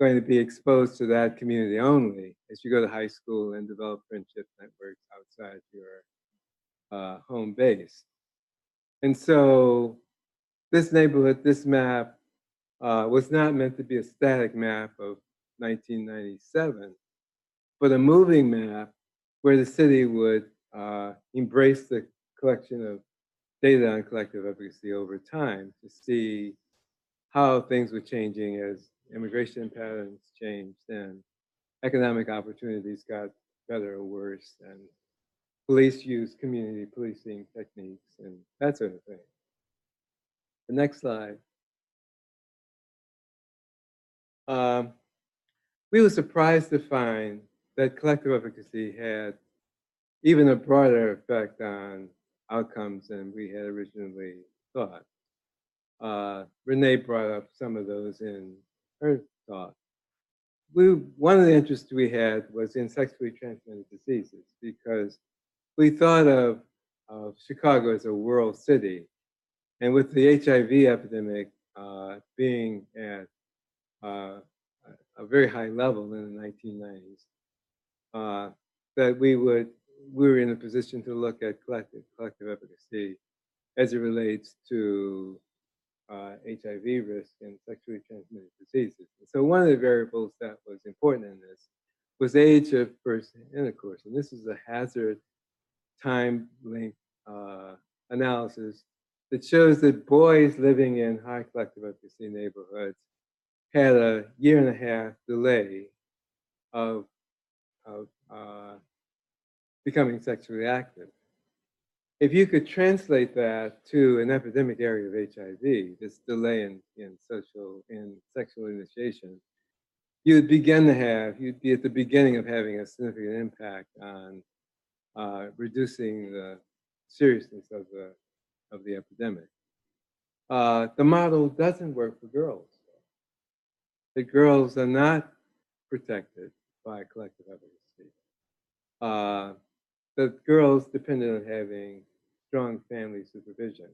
going to be exposed to that community only as you go to high school and develop friendship networks outside your home base. And so this neighborhood, this map, was not meant to be a static map of 1997, but a moving map where the city would embrace the collection of data on collective efficacy over time to see how things were changing as immigration patterns changed and economic opportunities got better or worse, and police used community policing techniques and that sort of thing. The next slide. We were surprised to find that collective efficacy had even a broader effect on outcomes than we had originally thought. Renee brought up some of those in her talk. One of the interests we had was in sexually transmitted diseases because we thought of Chicago as a world city. And with the HIV epidemic being at a very high level in the 1990s, that we were in a position to look at collective efficacy as it relates to HIV risk and sexually transmitted diseases. So one of the variables that was important in this was age of first intercourse. And this is a hazard time length analysis that shows that boys living in high collective efficacy neighborhoods had a 1.5 year delay of becoming sexually active. If you could translate that to an epidemic area of HIV, this delay in sexual initiation, you'd be at the beginning of having a significant impact on reducing the seriousness of the epidemic. The model doesn't work for girls. The girls are not protected by collective efficacy. The girls depended on having strong family supervision.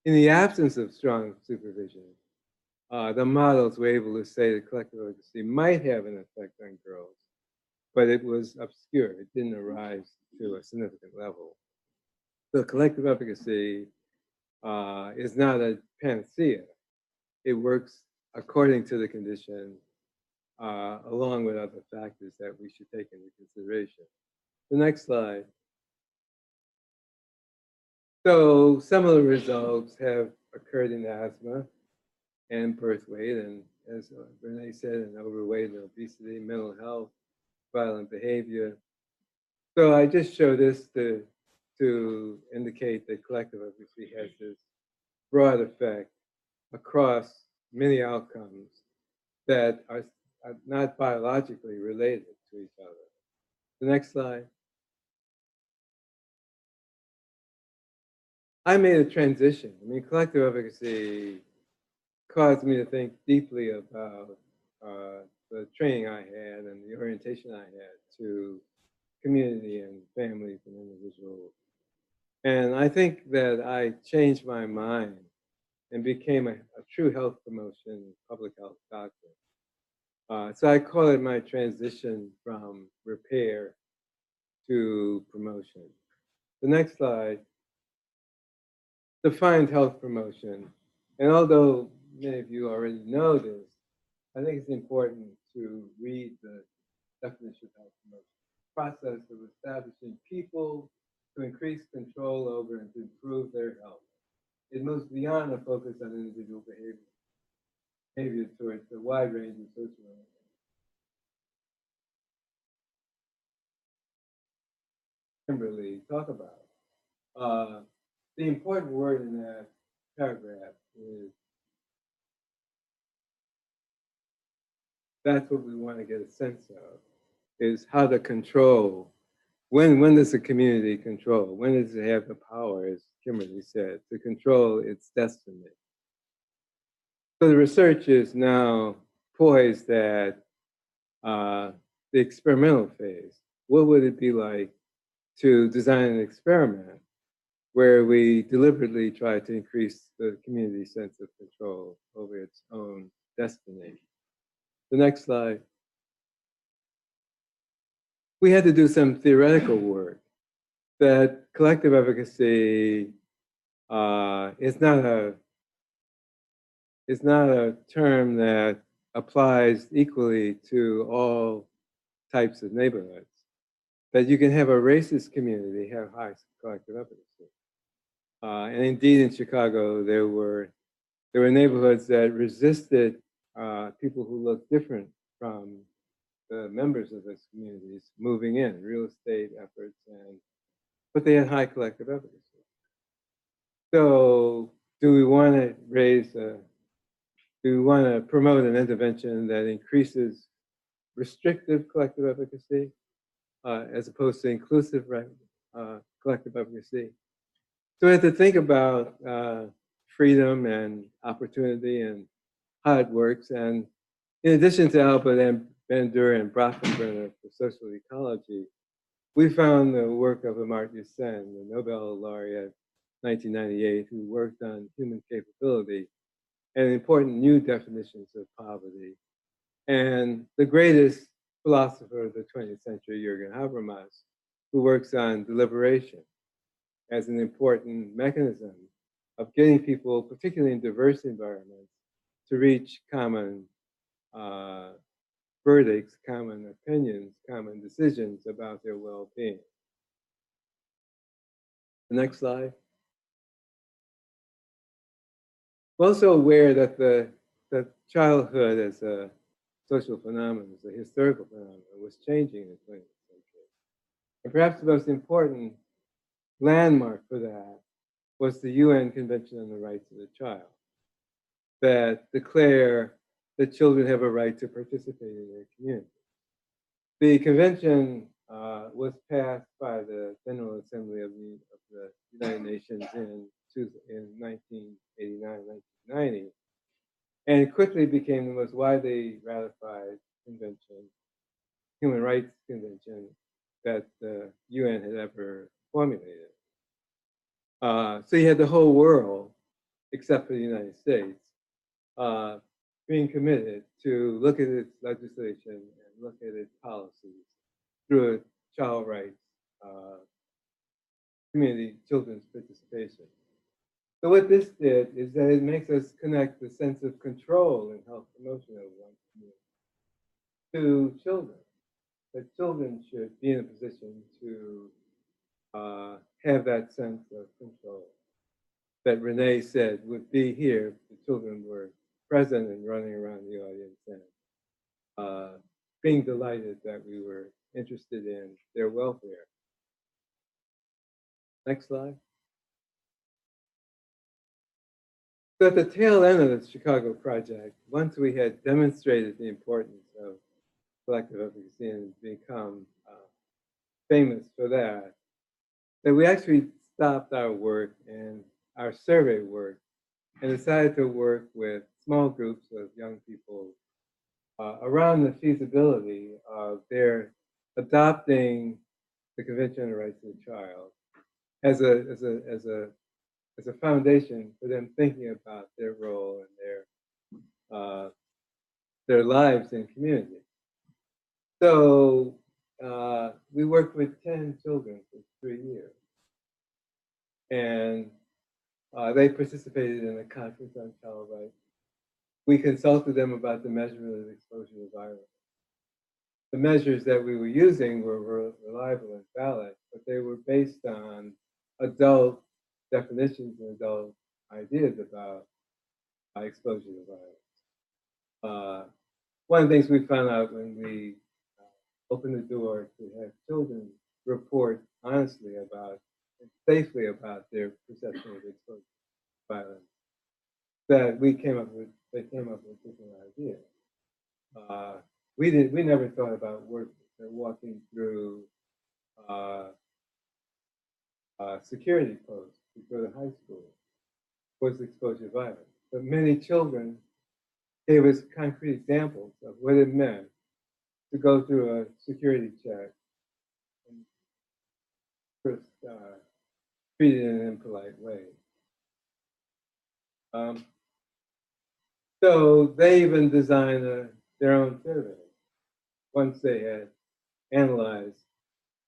In the absence of strong supervision, the models were able to say that collective efficacy might have an effect on girls, but it was obscure. It didn't arise to a significant level. So collective efficacy is not a panacea. It works according to the condition, along with other factors that we should take into consideration. The next slide. So similar results have occurred in asthma and birth weight, and as Renee said, in overweight and obesity, mental health, violent behavior. So I just show this to indicate that collective efficacy has this broad effect across many outcomes that are not biologically related to each other. The next slide. I made a transition. I mean, collective efficacy caused me to think deeply about the training I had and the orientation I had to community and families and individuals. And I think that I changed my mind and became a true health promotion, public health doctor. So I call it my transition from repair to promotion. The next slide. Defined health promotion. And although many of you already know this, I think it's important to read the definition of health promotion. Process of establishing people to increase control over and to improve their health. It moves beyond a focus on individual behavior towards a wide range of social Kimberly talk about. The important word in that paragraph is that's what we want to get a sense of, is how to control. When does a community control? When does it have the power, as Kimberly said, to control its destiny? So the research is now poised at the experimental phase. What would it be like to design an experiment where we deliberately try to increase the community's sense of control over its own destiny? The next slide. We had to do some theoretical work that collective efficacy is not a term that applies equally to all types of neighborhoods. That you can have a racist community have high collective efficacy. And indeed in Chicago, there were neighborhoods that resisted people who looked different from the members of those communities moving in, real estate efforts, but they had high collective efficacy. So do we want to promote an intervention that increases restrictive collective efficacy as opposed to inclusive collective efficacy? So we have to think about freedom and opportunity and how it works. And in addition to Albert Bandura and Brockenbrenner for social ecology, we found the work of Amartya Sen, the Nobel laureate 1998, who worked on human capability and important new definitions of poverty. And the greatest philosopher of the 20th century, Jürgen Habermas, who works on deliberation as an important mechanism of getting people, particularly in diverse environments, to reach common verdicts, common opinions, common decisions about their well-being. The next slide. We're also aware that that childhood as a social phenomenon, as a historical phenomenon, was changing in the 20th century. And perhaps the most important landmark for that was the UN Convention on the Rights of the Child, that declare that children have a right to participate in their community. The convention was passed by the General Assembly of the United Nations in 1989, 1990, and it quickly became the most widely ratified convention, human rights convention, that the UN had ever formulated. So you had the whole world, except for the United States, being committed to look at its legislation and look at its policies through a child rights community, children's participation. So what this did is that it makes us connect the sense of control and health promotion of one community to children. That children should be in a position to have that sense of control that Renee said would be here if the children were present and running around the audience and being delighted that we were interested in their welfare. Next slide. So at the tail end of the Chicago project, once we had demonstrated the importance of collective efficacy and become famous for that, that we actually stopped our work and our survey work and decided to work with small groups of young people around the feasibility of their adopting the Convention on the Rights of the Child as a foundation for them thinking about their role and their lives in community. So we worked with 10 children for 3 years. And they participated in a conference on child rights. We consulted them about the measurement of exposure to violence. The measures that we were using were reliable and valid, but they were based on adult definitions and adult ideas about exposure to violence. One of the things we found out when we opened the door to have children report honestly about and safely about their perception of exposure to violence, that they came up with different ideas. We never thought about walking through security posts to go to high school was exposure to violence. But many children gave us concrete examples of what it meant to go through a security check and first treated in an impolite way. So they even designed their own survey once they had analyzed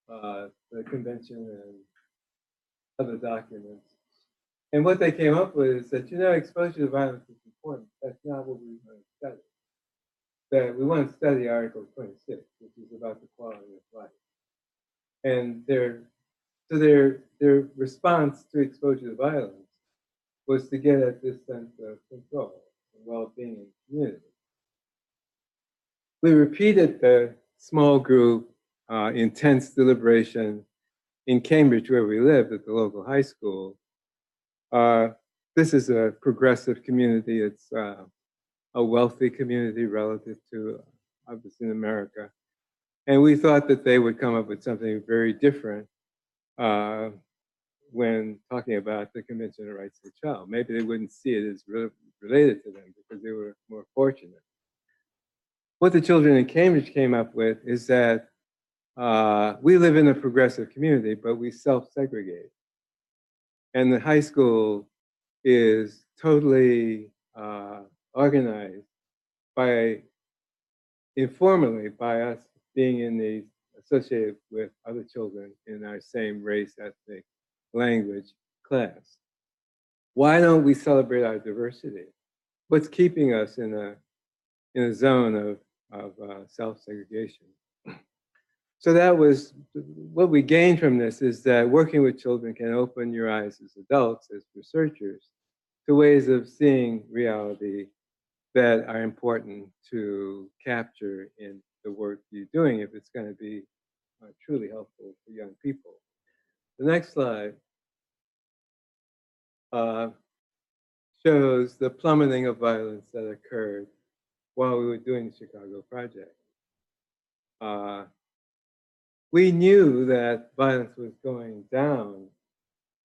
the convention and other documents. And what they came up with is that, exposure to violence is important. That's not what we want to study. That we want to study Article 26, which is about the quality of life. And their response to exposure to violence was to get at this sense of control and well-being in the community. We repeated the small group, intense deliberation in Cambridge, where we lived at the local high school. This is a progressive community. It's a wealthy community relative to, obviously, in America. And we thought that they would come up with something very different when talking about the Convention on the Rights of the Child. Maybe they wouldn't see it as related to them because they were more fortunate. What the children in Cambridge came up with is that we live in a progressive community, but we self-segregate. And the high school is totally organized informally by us being associated with other children in our same race, ethnic, language, class. Why don't we celebrate our diversity? What's keeping us in a zone of self-segregation? So that was what we gained from this, is that working with children can open your eyes as adults, as researchers, to ways of seeing reality that are important to capture in the work you're doing if it's going to be truly helpful for young people. The next slide shows the plummeting of violence that occurred while we were doing the Chicago project. We knew that violence was going down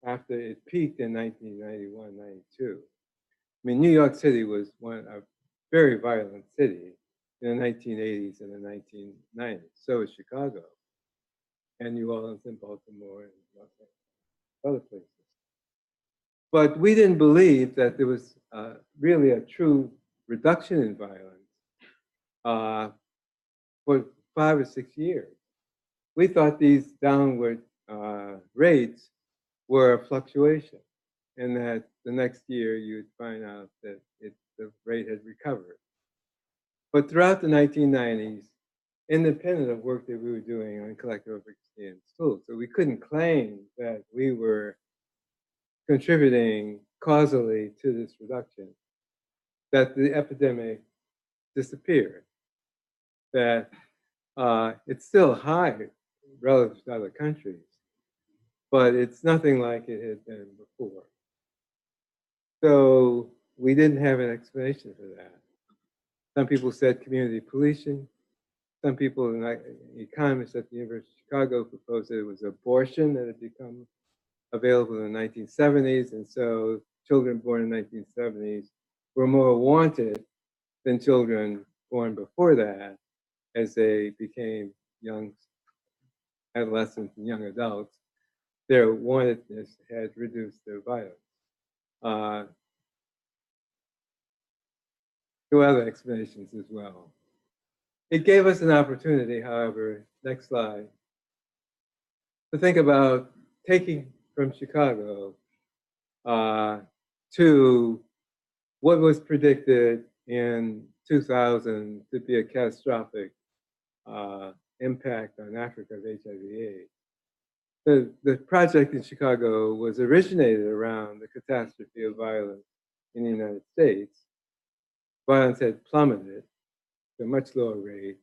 after it peaked in 1991, 92. I mean, New York City was a very violent city in the 1980s and the 1990s. So was Chicago, and New Orleans and Baltimore and other places. But we didn't believe that there was really a true reduction in violence for 5 or 6 years. We thought these downward rates were a fluctuation, and that the next year you'd find out that the rate had recovered. But throughout the 1990s, independent of work that we were doing on collective efficacy in schools, so we couldn't claim that we were contributing causally to this reduction, that the epidemic disappeared, that it's still high relative to other countries, but it's nothing like it had been before. So we didn't have an explanation for that. Some people said community policing. Some people, economists at the University of Chicago, proposed that it was abortion that had become available in the 1970s, and so children born in the 1970s were more wanted than children born before that, as they became young adolescents and young adults. Their wantedness had reduced their violence. There were other explanations as well. It gave us an opportunity, however, next slide, to think about taking from Chicago to what was predicted in 2000 to be a catastrophic impact on Africa of HIV/AIDS. The project in Chicago was originated around the catastrophe of violence in the United States. Violence had plummeted to a much lower rate,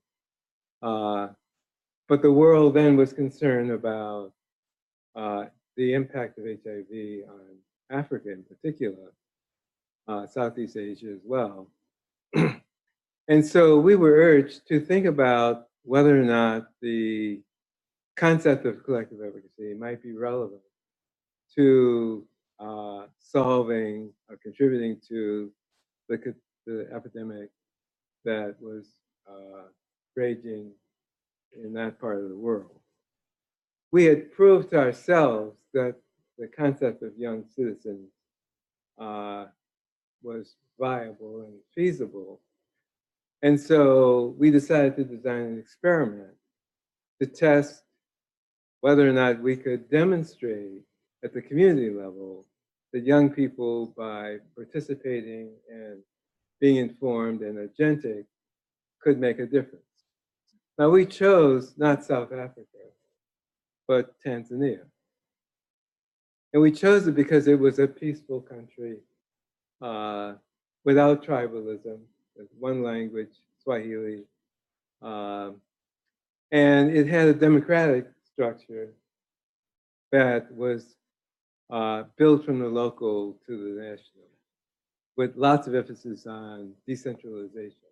but the world then was concerned about the impact of HIV on Africa in particular, Southeast Asia as well. And so we were urged to think about whether or not the concept of collective efficacy might be relevant to solving or contributing to the epidemic that was raging in that part of the world. We had proved to ourselves that the concept of young citizens was viable and feasible. And so we decided to design an experiment to test whether or not we could demonstrate at the community level that young people, by participating and being informed and agentic, could make a difference. Now, we chose not South Africa, but Tanzania. And we chose it because it was a peaceful country without tribalism, with one language, Swahili. And it had a democratic structure that was built from the local to the national, with lots of emphasis on decentralization.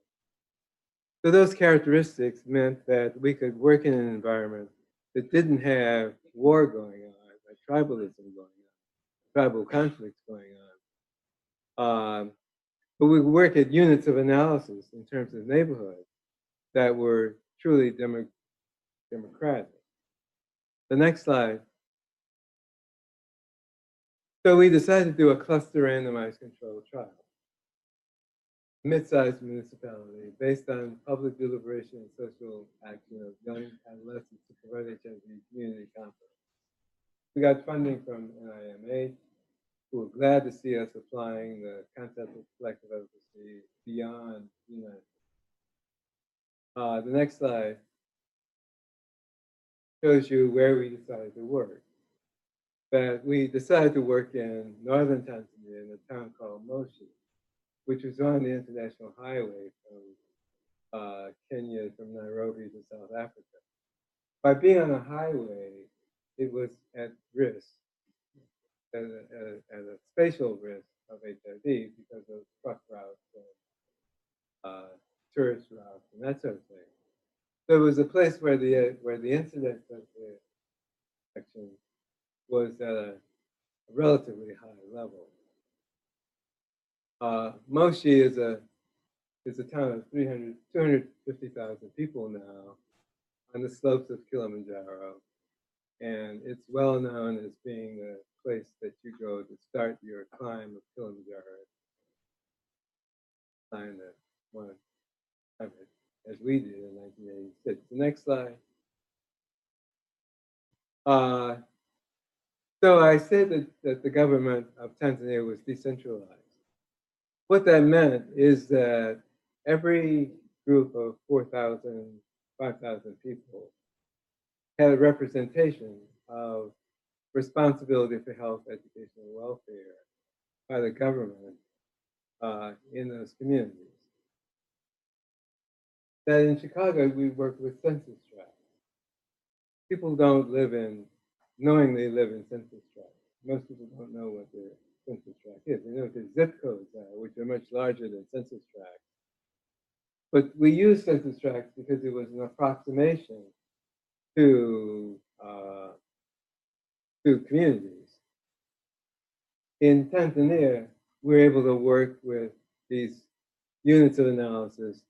So those characteristics meant that we could work in an environment that didn't have war going on, like tribalism going tribal conflicts going on. But we work at units of analysis in terms of neighborhoods that were truly democratic. The next slide. So we decided to do a cluster randomized controlled trial, mid-sized municipality based on public deliberation and social action of young adolescents to provide HIV community confidence. We got funding from NIMH, who were glad to see us applying the concept of collective efficacy beyond the United States. The next slide shows you where we decided to work. That we decided to work in northern Tanzania in a town called Moshi, which was on the international highway from Kenya, from Nairobi to South Africa. By being on a highway, it was at risk, at a spatial risk of HIV because of truck routes and tourist routes and that sort of thing. So it was a place where the incidence of the infection was at a relatively high level. Moshi is a town of 250,000 people now on the slopes of Kilimanjaro. And it's well known as being a place that you go to start your climb of Kilimanjaro. Climb that one as we did in 1986. The next slide. So I said that the government of Tanzania was decentralized. What that meant is that every group of 4,000, 5,000 people had a representation of responsibility for health, education, and welfare by the government in those communities. That in Chicago, we work with census tracts. People don't knowingly live in census tracts. Most people don't know what their census tract is. They know what their zip codes are, which are much larger than census tracts. But we use census tracts because it was an approximation to communities. In Tanzania, we're able to work with these units of analysis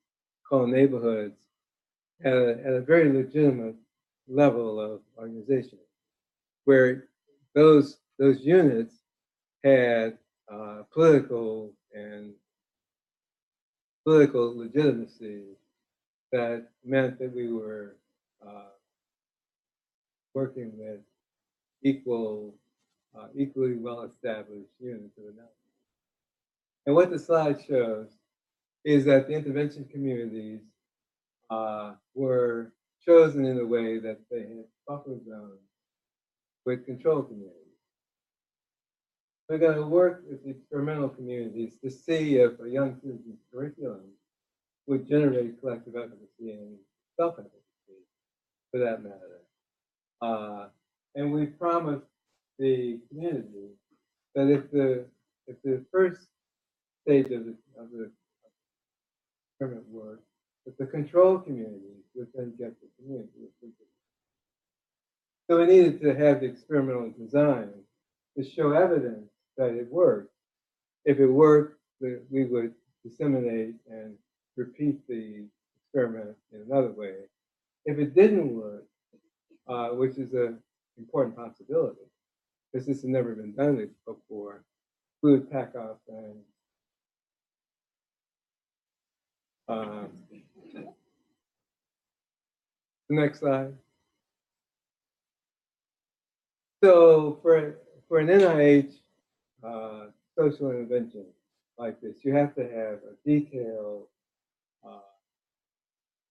called neighborhoods at a very legitimate level of organization, where those units had political legitimacy that meant that we were working with equally well-established units of analysis. And what the slide shows is that the intervention communities were chosen in a way that they had buffer zones with control communities. We're going to work with the experimental communities to see if a young citizen's curriculum would generate collective efficacy and self-efficacy, for that matter. And we promised the community that if the first stage of the experiment worked, that the control communities would then get the community. So we needed to have the experimental design to show evidence that it worked. If it worked, we would disseminate and repeat the experiment in another way. If it didn't work, which is an important possibility, because this has never been done before, we would pack off and the next slide. So for an NIH social intervention like this, you have to have a detailed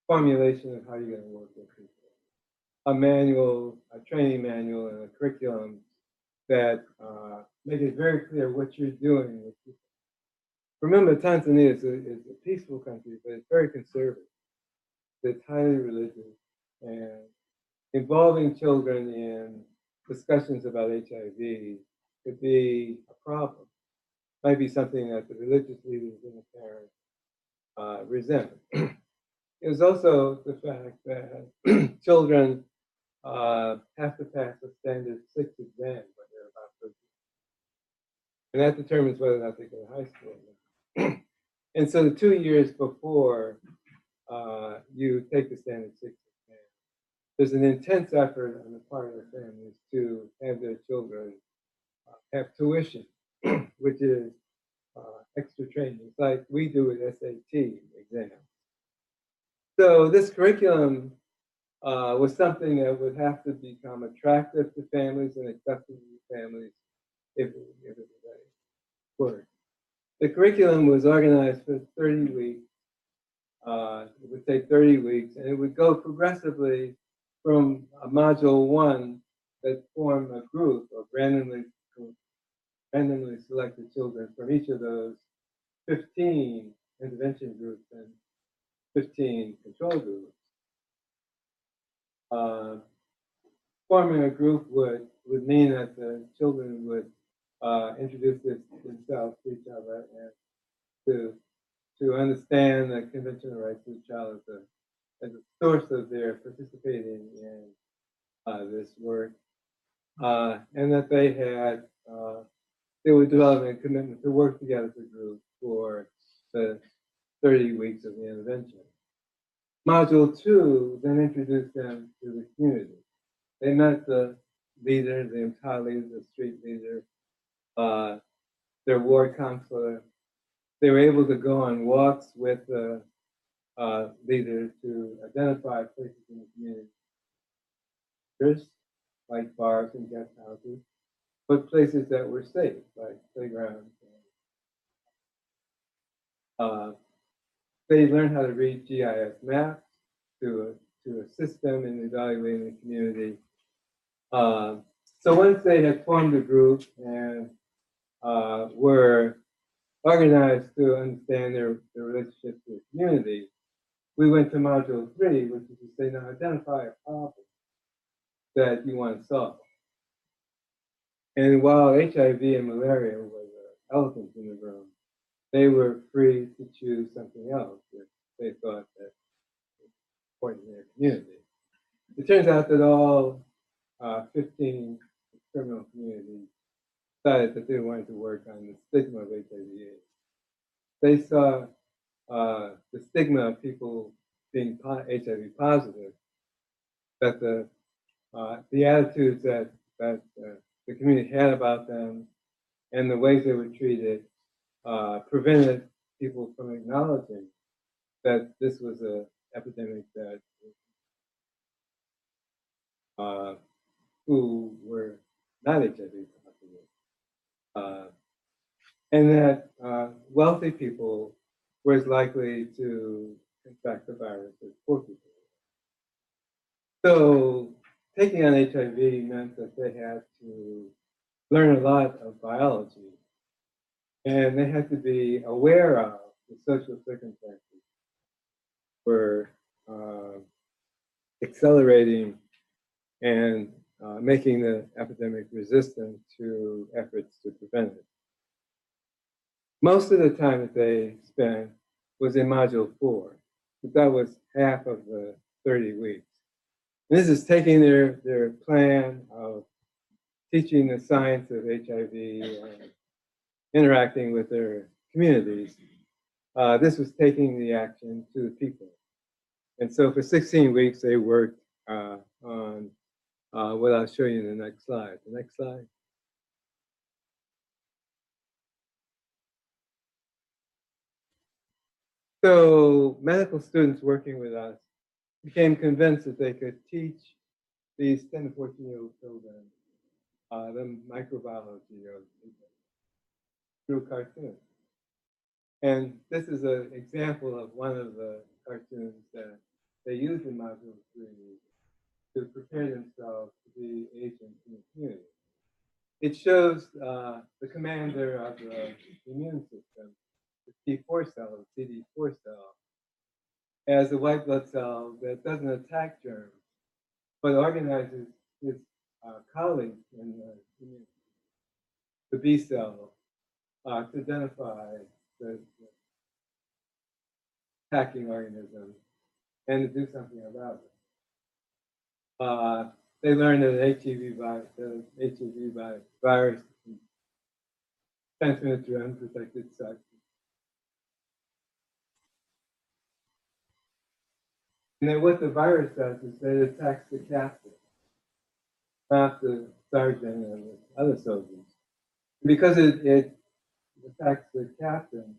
formulation of how you're going to work with people. A manual, a training manual, and a curriculum that make it very clear what you're doing with people. Remember, Tanzania is a peaceful country, but it's very conservative. It's highly religious, and involving children in discussions about HIV could be a problem. Might be something that the religious leaders and the parents resent. It was also the fact that children have to pass a standard 6 exam when they're about 13. And that determines whether or not they go to high school. And so the 2 years before you take the standard 6 exam, there's an intense effort on the part of the families to have their children have tuition, which is extra training. It's like we do with SAT exams. So this curriculum was something that would have to become attractive to families and acceptable to families if it was a word. The curriculum was organized for 30 weeks. It would take 30 weeks, and it would go progressively from a module 1 that formed a group of randomly selected children from each of those 15 intervention groups and 15 control groups. Forming a group would mean that the children would introduce themselves to each other and to understand the conventional rights of the child as a source of their participating in this work, and that they would develop a commitment to work together as a group for the 30 weeks of the intervention. Module 2 then introduced them to the community. They met the leader, the entire leader, the street leader, their ward counselor. They were able to go on walks with the leader to identify places in the community, like bars and guest houses, but places that were safe, like playgrounds. They learned how to read GIS maps to assist them in evaluating the community. So once they had formed a group and were organized to understand their relationship to the community, we went to module 3, which is to say, now identify a problem that you want to solve. And while HIV and malaria were the elephants in the room, they were free to choose something else if they thought that was important in their community. It turns out that all 15 criminal communities decided that they wanted to work on the stigma of HIV/AIDS. They saw the stigma of people being HIV positive, that the attitudes that the community had about them and the ways they were treated prevented people from acknowledging that this was an epidemic that who were not HIV positive, and that wealthy people were as likely to contract the virus as poor people. So taking on HIV meant that they had to learn a lot of biology, and they had to be aware of the social circumstances for accelerating and making the epidemic resistant to efforts to prevent it. Most of the time that they spent was in module 4, but that was half of the 30 weeks. And this is taking their plan of teaching the science of HIV and interacting with their communities. This was taking the action to the people. And so for 16 weeks, they worked on what I'll show you in the next slide. The next slide. So medical students working with us became convinced that they could teach these 10 to 14-year-old children the microbiology of through cartoons. And this is an example of one of the cartoons that they used in Module 3 to prepare themselves to be agents in the community. It shows the commander of the immune system, the T4 cell, the CD4 cell, as a white blood cell that doesn't attack germs, but organizes his colleagues in the B cell to identify the attacking organism and to do something about it. They learned that the HIV virus transmitted through unprotected sex. And then what the virus does is that it attacks the captain, not the sergeant and the other soldiers. Because it attacks the captain,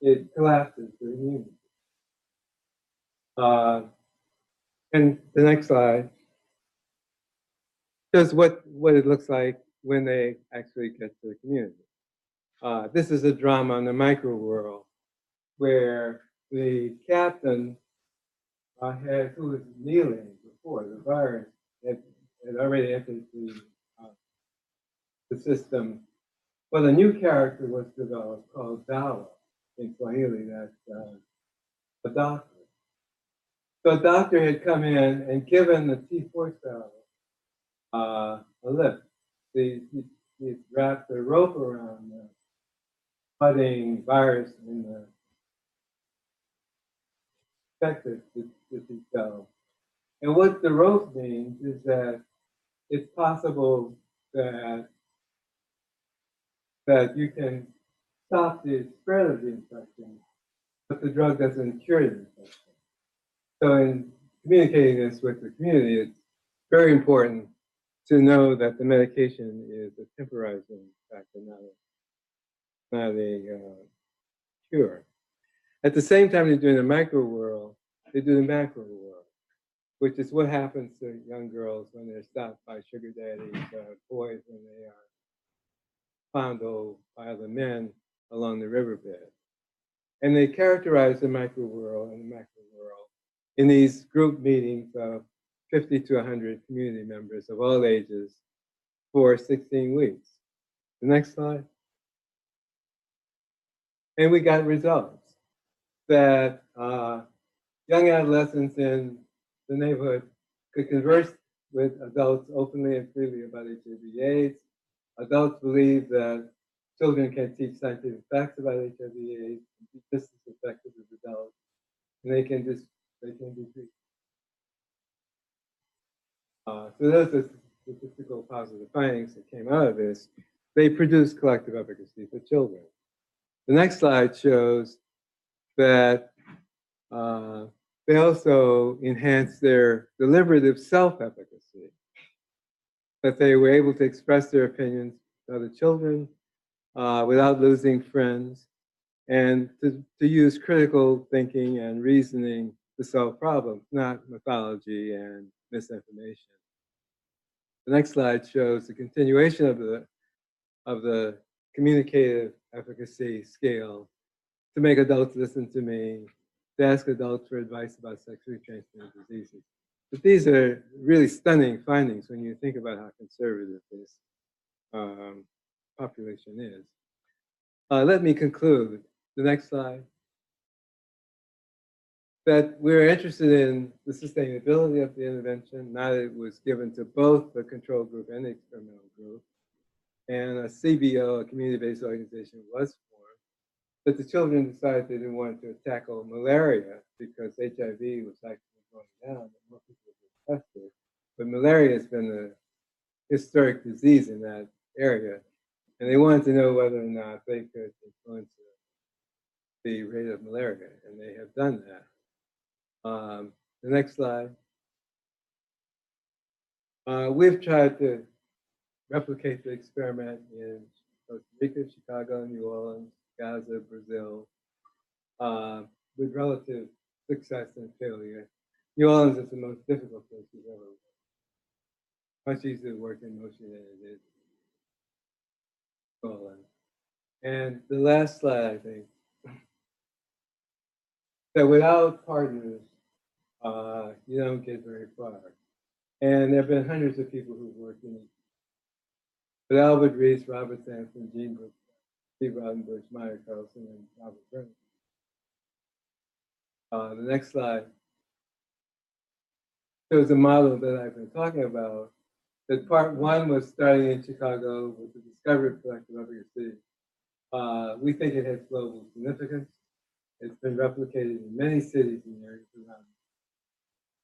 it collapses the immunity. And the next slide shows what it looks like when they actually get to the community. This is a drama in the micro world where the captain who was kneeling before the virus had already entered the system. Well, a new character was developed called Dawa in Swahili, that's a doctor. So a doctor had come in and given the T4 cell a lift. He wrapped a rope around the budding virus in the infected the T cell. And what the rope means is that it's possible that you can stop the spread of the infection, but the drug doesn't cure the infection. So in communicating this with the community, it's very important to know that the medication is a temporizing factor, not a cure. At the same time they're doing the micro world, they do the macro world, which is what happens to young girls when they're stopped by sugar daddies, boys when they are fondled by other men along the riverbed. And they characterize the micro world and the macro world in these group meetings of 50 to 100 community members of all ages for 16 weeks. The next slide. And we got results that young adolescents in the neighborhood could converse with adults openly and freely about HIV/AIDS. Adults believe that children can teach scientific facts about HIV/AIDS and be just as effective as adults, and they can be treated. So those are statistical positive findings that came out of this. They produce collective efficacy for children. The next slide shows that they also enhance their deliberative self-efficacy, that they were able to express their opinions to other children without losing friends, and to use critical thinking and reasoning to solve problems, not mythology and misinformation. The next slide shows the continuation of the communicative efficacy scale to make adults listen to me, to ask adults for advice about sexually transmitted diseases. But these are really stunning findings when you think about how conservative this population is. Let me conclude. The next slide. That we're interested in the sustainability of the intervention, now that it was given to both the control group and the experimental group. And a CBO, a community-based organization, was formed. But the children decided they didn't want to tackle malaria because HIV was actually going down and more people were tested. But malaria has been a historic disease in that area. And they wanted to know whether or not they could influence the rate of malaria, and they have done that. The next slide. We've tried to replicate the experiment in Costa Rica, Chicago, New Orleans, Gaza, Brazil, with relative success and failure. New Orleans is the most difficult place we've ever worked. Much easier to work in motion than it is in New Orleans. And the last slide, I think, that without partners, you don't get very far. And there have been hundreds of people who've worked in it. But Albert Rees, Robert Sampson, Gene Brooks, Steve Rodenbush, Meyer Carlson, and Robert Byrne. The next slide shows a model that I've been talking about. That part one was starting in Chicago with the discovery of collective efficacy. We think it has global significance. It's been replicated in many cities and areas around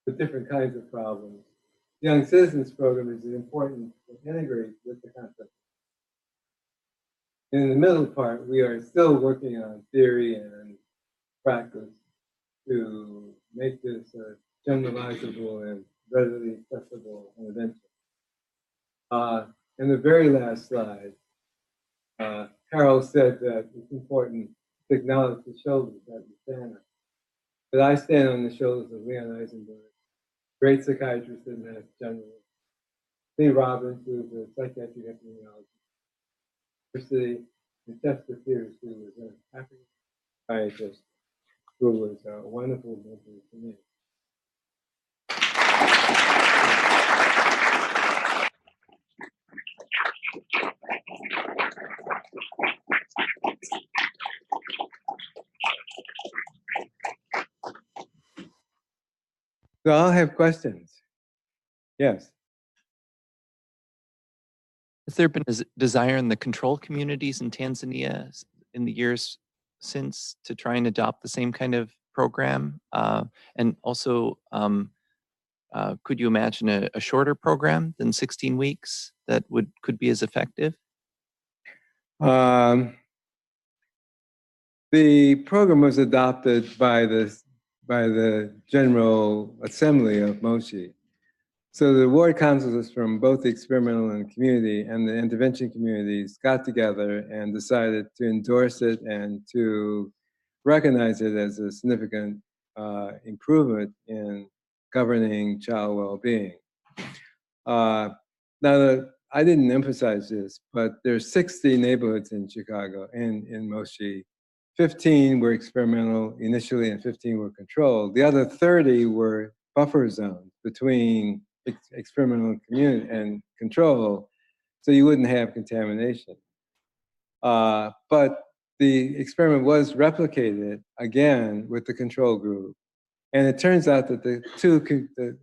with different kinds of problems. The Young Citizens Program is important to integrate with the concept. In the middle part, we are still working on theory and practice to make this a generalizable and readily accessible intervention. In the very last slide, Carol said that it's important to acknowledge the shoulders that we stand on. But I stand on the shoulders of Leon Eisenberg, great psychiatrist and Mass General, Lee Robbins, who is a psychiatric epidemiologist, University, and Chester Pierce, who was an African scientist, who was a wonderful mentor to me. So I'll have questions. Yes. Has there been a desire in the control communities in Tanzania in the years since to try and adopt the same kind of program? And also, could you imagine a shorter program than 16 weeks that could be as effective? The program was adopted by the General Assembly of Moshi. So the ward councils from both the experimental and community and the intervention communities got together and decided to endorse it and to recognize it as a significant improvement in governing child well-being. Now, I didn't emphasize this, but there's 60 neighborhoods in Chicago and in Moshi. 15 were experimental initially and 15 were controlled. The other 30 were buffer zones between experimental community and control, so you wouldn't have contamination. But the experiment was replicated again with the control group. And it turns out that the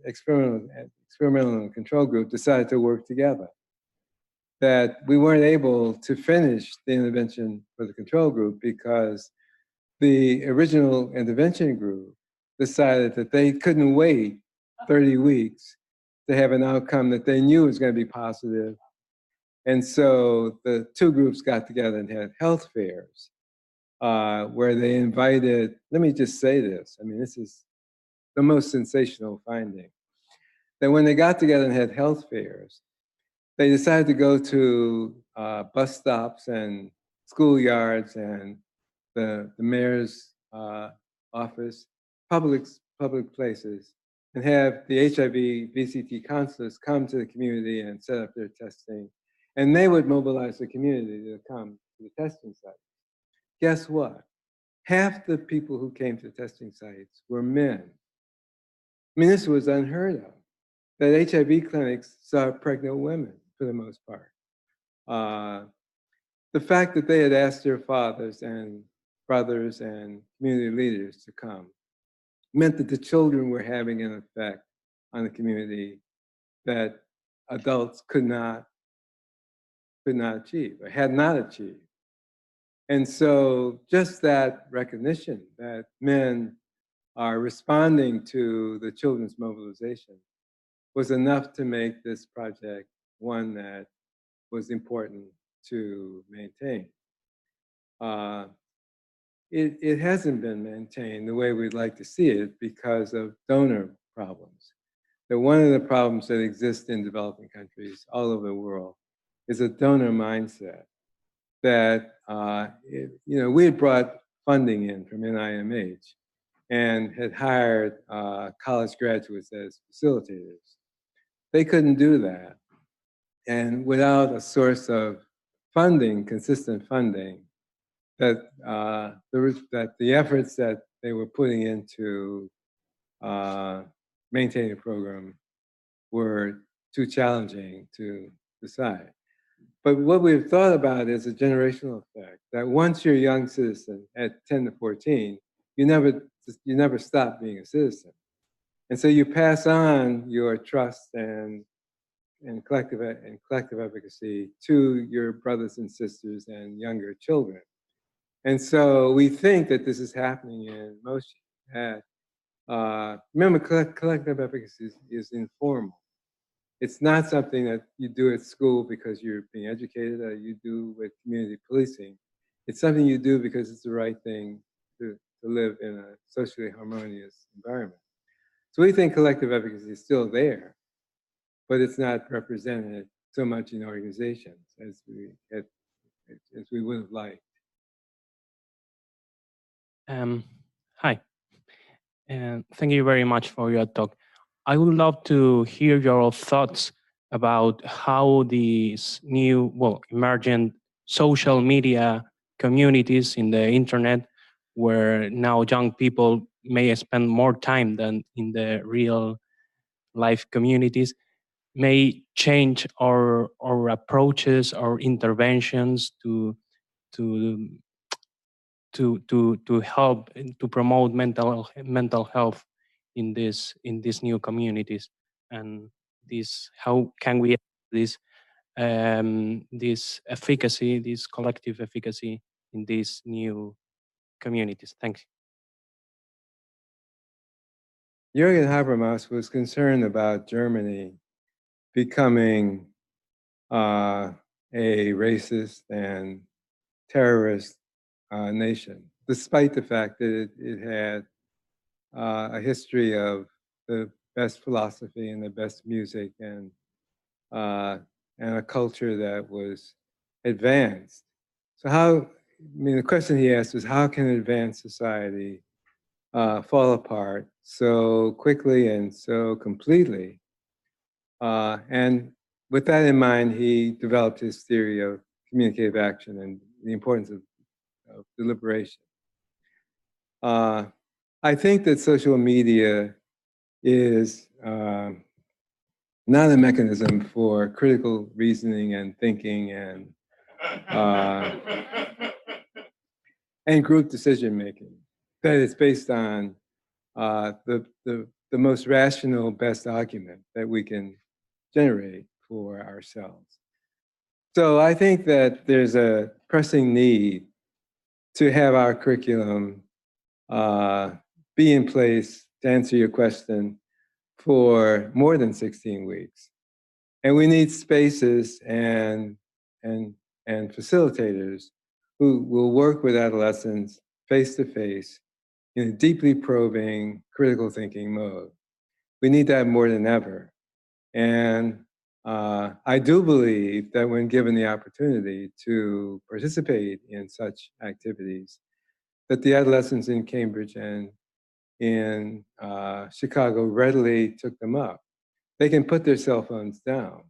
experimental and control group decided to work together. That we weren't able to finish the intervention for the control group because the original intervention group decided that they couldn't wait 30 weeks to have an outcome that they knew was going to be positive. And so the two groups got together and had health fairs where they invited, let me just say this, I mean, this is the most sensational finding, that when they got together and had health fairs, they decided to go to bus stops and schoolyards and the mayor's office, public places, and have the HIV VCT counselors come to the community and set up their testing. And they would mobilize the community to come to the testing sites. Guess what? Half the people who came to the testing sites were men. I mean, this was unheard of, that HIV clinics saw pregnant women for the most part. The fact that they had asked their fathers and brothers and community leaders to come meant that the children were having an effect on the community that adults could not achieve or had not achieved. And so just that recognition that men are responding to the children's mobilization was enough to make this project one that was important to maintain. It hasn't been maintained the way we'd like to see it because of donor problems. That one of the problems that exist in developing countries all over the world is a donor mindset. That we had brought funding in from NIMH and had hired college graduates as facilitators. They couldn't do that. And without a source of funding, consistent funding, that the efforts that they were putting into maintaining the program were too challenging to decide. But what we've thought about is a generational effect, that once you're a young citizen at 10 to 14, you never stop being a citizen. And so you pass on your trust and collective efficacy to your brothers and sisters and younger children. And so we think that this is happening in Moshi. Remember, collective efficacy is informal. It's not something that you do at school because you're being educated, or you do with community policing. It's something you do because it's the right thing to live in a socially harmonious environment. So we think collective efficacy is still there, but it's not represented so much in organizations as we would have liked. Hi, and thank you very much for your talk. I would love to hear your thoughts about how these new, well, emergent social media communities in the internet, where now young people may spend more time than in the real life communities, may change our approaches or interventions to help to promote mental health in these new communities, and this, how can we this this efficacy, this collective efficacy in these new communities. Thanks. Jürgen Habermas was concerned about Germany becoming a racist and terrorist nation, despite the fact that it had a history of the best philosophy and the best music and a culture that was advanced. So the question he asked was, how can an advanced society fall apart so quickly and so completely? And with that in mind, he developed his theory of communicative action and the importance of deliberation. I think that social media is not a mechanism for critical reasoning and thinking and group decision making. That it's based on the most rational, best argument that we can generate for ourselves. So I think that there's a pressing need to have our curriculum be in place, to answer your question, for more than 16 weeks. And we need spaces and facilitators who will work with adolescents face to face in a deeply probing, critical thinking mode. We need that more than ever. And I do believe that when given the opportunity to participate in such activities, that the adolescents in Cambridge and in Chicago readily took them up. They can put their cell phones down.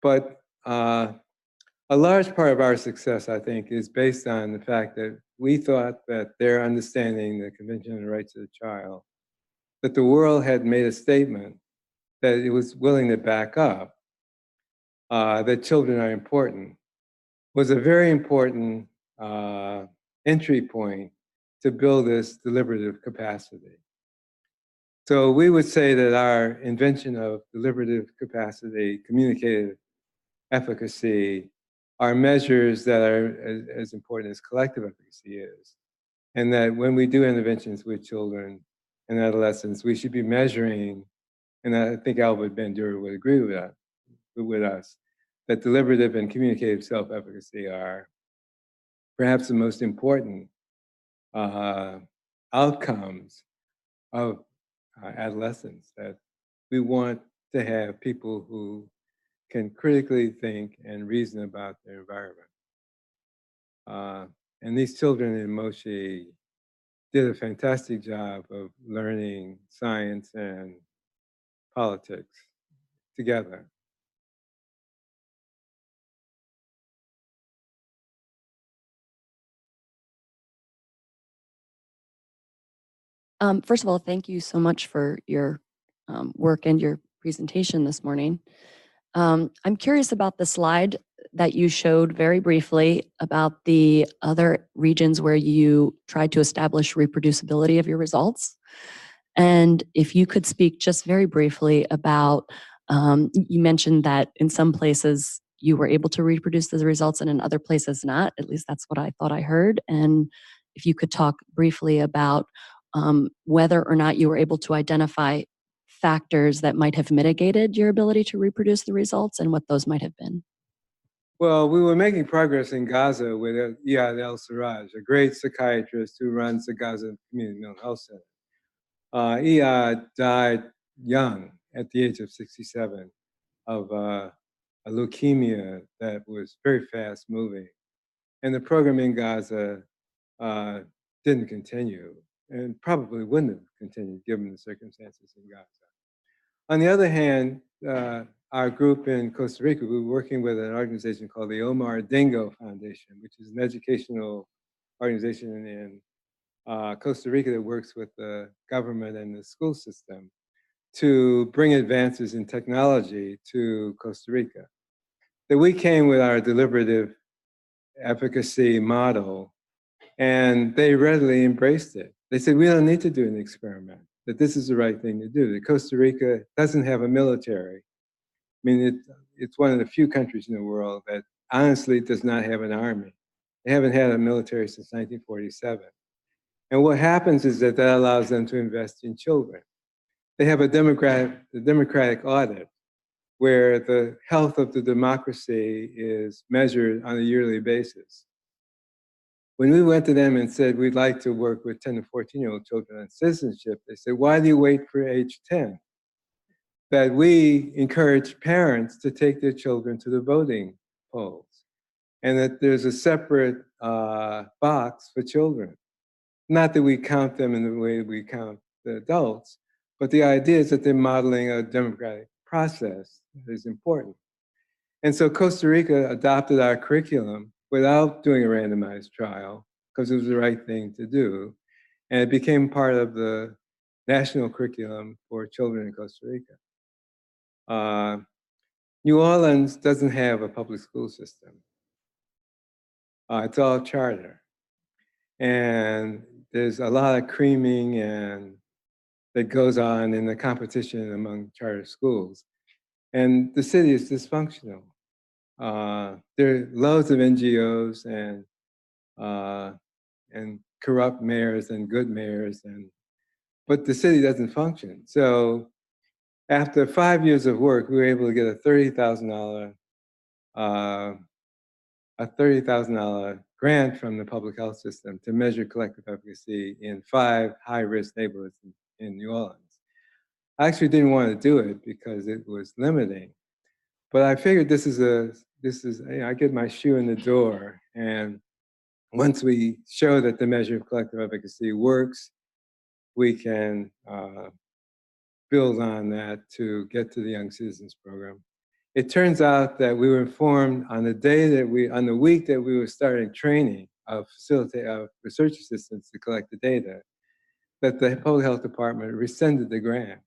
But a large part of our success, I think, is based on the fact that we thought that their understanding the Convention on the Rights of the Child, that the world had made a statement that it was willing to back up, that children are important, was a very important entry point to build this deliberative capacity. So we would say that our invention of deliberative capacity, communicative efficacy, are measures that are as important as collective efficacy is. And that when we do interventions with children and adolescents, we should be measuring, and I think Albert Bandura would agree with us, that deliberative and communicative self-efficacy are perhaps the most important outcomes of adolescence, that we want to have people who can critically think and reason about their environment. And these children in Moshi did a fantastic job of learning science and politics together. First of all, thank you so much for your work and your presentation this morning. I'm curious about the slide that you showed very briefly about the other regions where you tried to establish reproducibility of your results. And if you could speak just very briefly about, you mentioned that in some places you were able to reproduce the results and in other places not, at least that's what I thought I heard. And if you could talk briefly about whether or not you were able to identify factors that might have mitigated your ability to reproduce the results and what those might have been? Well, we were making progress in Gaza with Iyad El-Sarraj, a great psychiatrist who runs the Gaza Community Mental Health Center. Iyad died young, at the age of 67, of a leukemia that was very fast moving. And the program in Gaza didn't continue, and probably wouldn't have continued given the circumstances in Gaza. On the other hand, our group in Costa Rica, we were working with an organization called the Omar Dingo Foundation, which is an educational organization in Costa Rica that works with the government and the school system to bring advances in technology to Costa Rica. That we came with our deliberative efficacy model, and they readily embraced it. They said, we don't need to do an experiment, that this is the right thing to do. That Costa Rica doesn't have a military. I mean, it's one of the few countries in the world that honestly does not have an army. They haven't had a military since 1947. And what happens is that allows them to invest in children. They have a democratic audit where the health of the democracy is measured on a yearly basis. When we went to them and said, we'd like to work with 10 to 14-year-old children on citizenship, they said, why do you wait for age 10? That we encourage parents to take their children to the voting polls, and that there's a separate box for children. Not that we count them in the way we count the adults, but the idea is that they're modeling a democratic process that is important. And so Costa Rica adopted our curriculum without doing a randomized trial, because it was the right thing to do. And it became part of the national curriculum for children in Costa Rica. New Orleans doesn't have a public school system. It's all charter. And there's a lot of creaming and that goes on in the competition among charter schools. And the city is dysfunctional. There are loads of NGOs and corrupt mayors and good mayors, but the city doesn't function. So after 5 years of work, we were able to get a $30,000 grant from the public health system to measure collective efficacy in 5 high-risk neighborhoods in New Orleans. I actually didn't want to do it because it was limiting, but I figured I get my shoe in the door, and once we show that the measure of collective efficacy works, we can build on that to get to the Young Citizens Program. It turns out that we were informed on the week that we were starting training of research assistants to collect the data, that the public health department rescinded the grant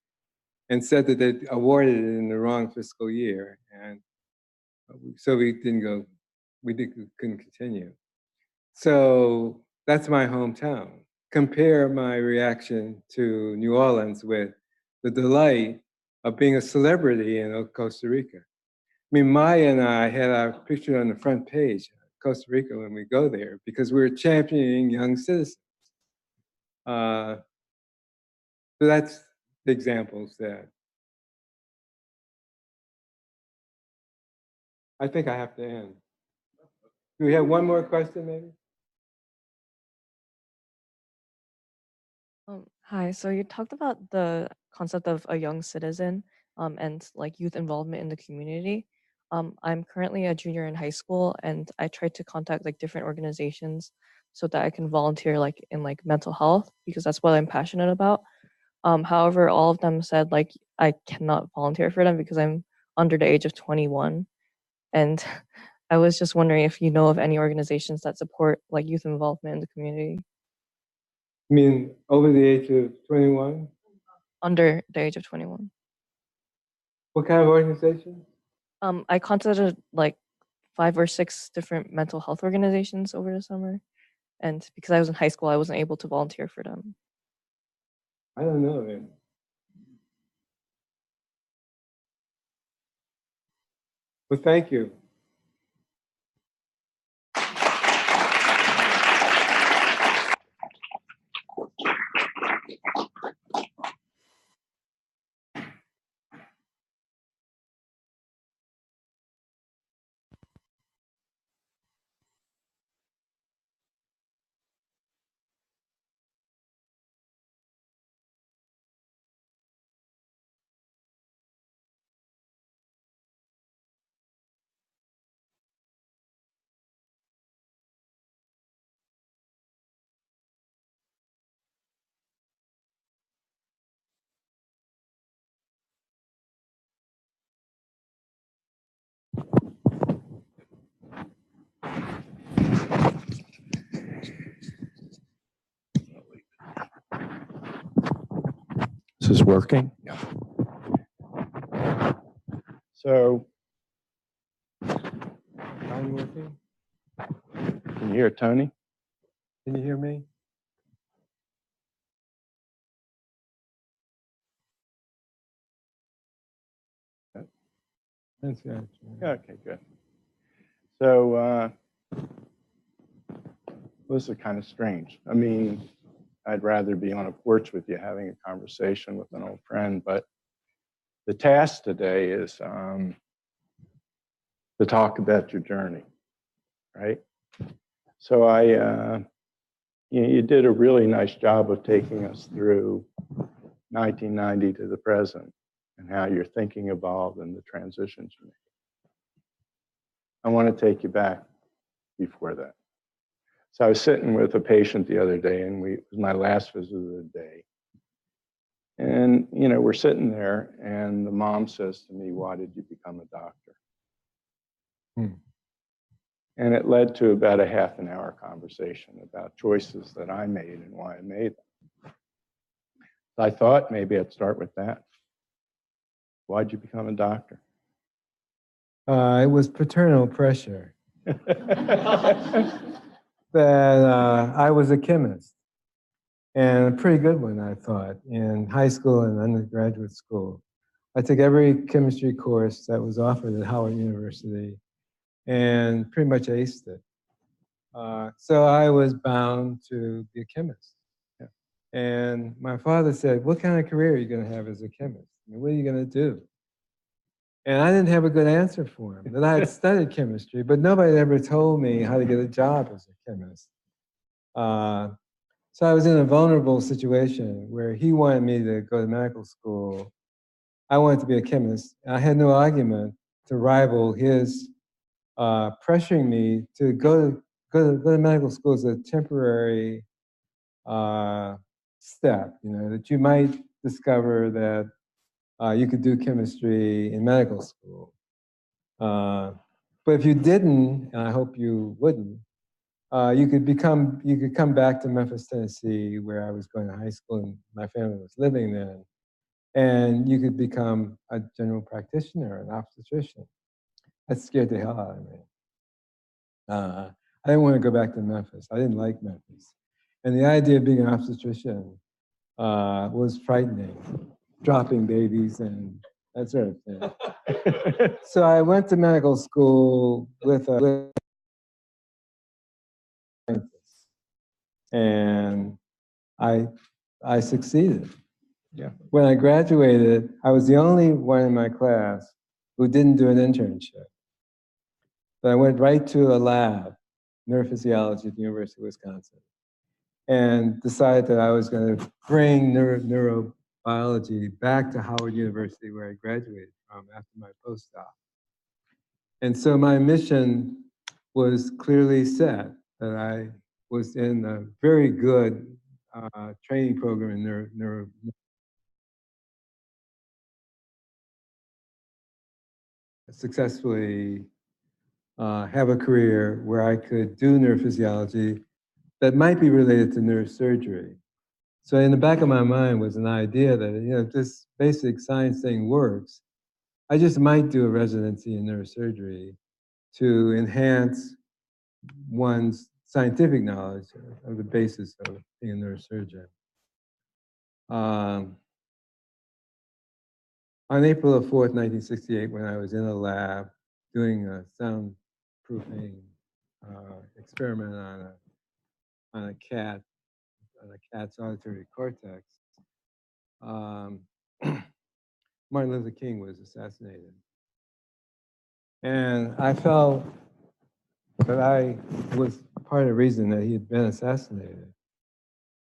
and said that they awarded it in the wrong fiscal year. And so we couldn't continue. So that's my hometown. Compare my reaction to New Orleans with the delight of being a celebrity in Costa Rica. I mean, Maya and I had our picture on the front page of Costa Rica when we go there because we're championing young citizens. So that's the examples that I think I have to end. Do we have one more question, maybe? Hi, so you talked about the concept of a young citizen and like youth involvement in the community. I'm currently a junior in high school, and I try to contact like different organizations so that I can volunteer like in like mental health because that's what I'm passionate about. However, all of them said like I cannot volunteer for them because I'm under the age of 21. And I was just wondering if you know of any organizations that support like youth involvement in the community. I mean, over the age of 21? Under the age of 21. What kind of organization? I contacted like 5 or 6 different mental health organizations over the summer. And because I was in high school, I wasn't able to volunteer for them. I don't know, man. Well, thank you. Is this working? Yeah. So, I'm working. Can you hear Tony? Can you hear me? That's good. Okay, good. So, this is kind of strange. I mean, I'd rather be on a porch with you having a conversation with an old friend, but the task today is to talk about your journey, right? So you did a really nice job of taking us through 1990 to the present and how your thinking evolved and the transitions you made. I want to take you back before that. So I was sitting with a patient the other day, and it was my last visit of the day. And, you know, we're sitting there, and the mom says to me, "Why did you become a doctor?" And it led to about a half an hour conversation about choices that I made and why I made them. So I thought maybe I'd start with that. Why'd you become a doctor? It was paternal pressure that I was a chemist, and a pretty good one, I thought, in high school and undergraduate school. I took every chemistry course that was offered at Howard University and pretty much aced it. So I was bound to be a chemist. Yeah. And my father said, "What kind of career are you going to have as a chemist? I mean, what are you going to do?" And I didn't have a good answer for him. That I had studied chemistry, but nobody ever told me how to get a job as a chemist. So I was in a vulnerable situation where he wanted me to go to medical school. I wanted to be a chemist. I had no argument to rival his pressuring me to go to medical school as a temporary step, you know, that you might discover that you could do chemistry in medical school. But if you didn't, and I hope you wouldn't, you could come back to Memphis, Tennessee, where I was going to high school and my family was living then, and you could become a general practitioner, an obstetrician. That scared the hell out of me. I didn't want to go back to Memphis. I didn't like Memphis. And the idea of being an obstetrician was frightening, dropping babies and that sort of thing. So I went to medical school with a scientist, and I succeeded. Yeah. When I graduated, I was the only one in my class who didn't do an internship. But I went right to a lab, neurophysiology at the University of Wisconsin, and decided that I was going to bring neurobiology back to Howard University, where I graduated from after my postdoc. And so my mission was clearly set, that I was in a very good training program in neuro successfully have a career where I could do neurophysiology that might be related to neurosurgery. So in the back of my mind was an idea that, you know, if this basic science thing works, I just might do a residency in neurosurgery to enhance one's scientific knowledge of the basis of being a neurosurgeon. On April 4th, 1968, when I was in a lab doing a soundproofing experiment on a cat's auditory cortex, Martin Luther King was assassinated. And I felt that I was part of the reason that he had been assassinated,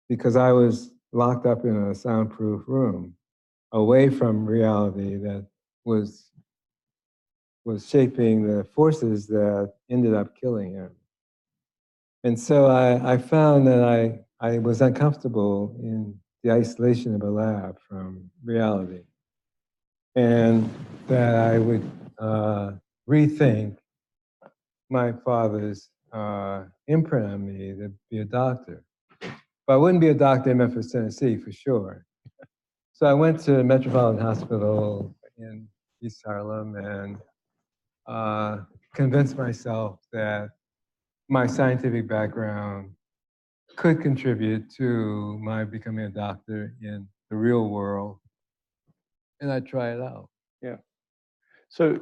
because I was locked up in a soundproof room away from reality that was shaping the forces that ended up killing him. And so I found that I was uncomfortable in the isolation of a lab from reality, and that I would rethink my father's imprint on me to be a doctor. But I wouldn't be a doctor in Memphis, Tennessee, for sure. So I went to Metropolitan Hospital in East Harlem and convinced myself that my scientific background could contribute to my becoming a doctor in the real world. And I try it out. Yeah. So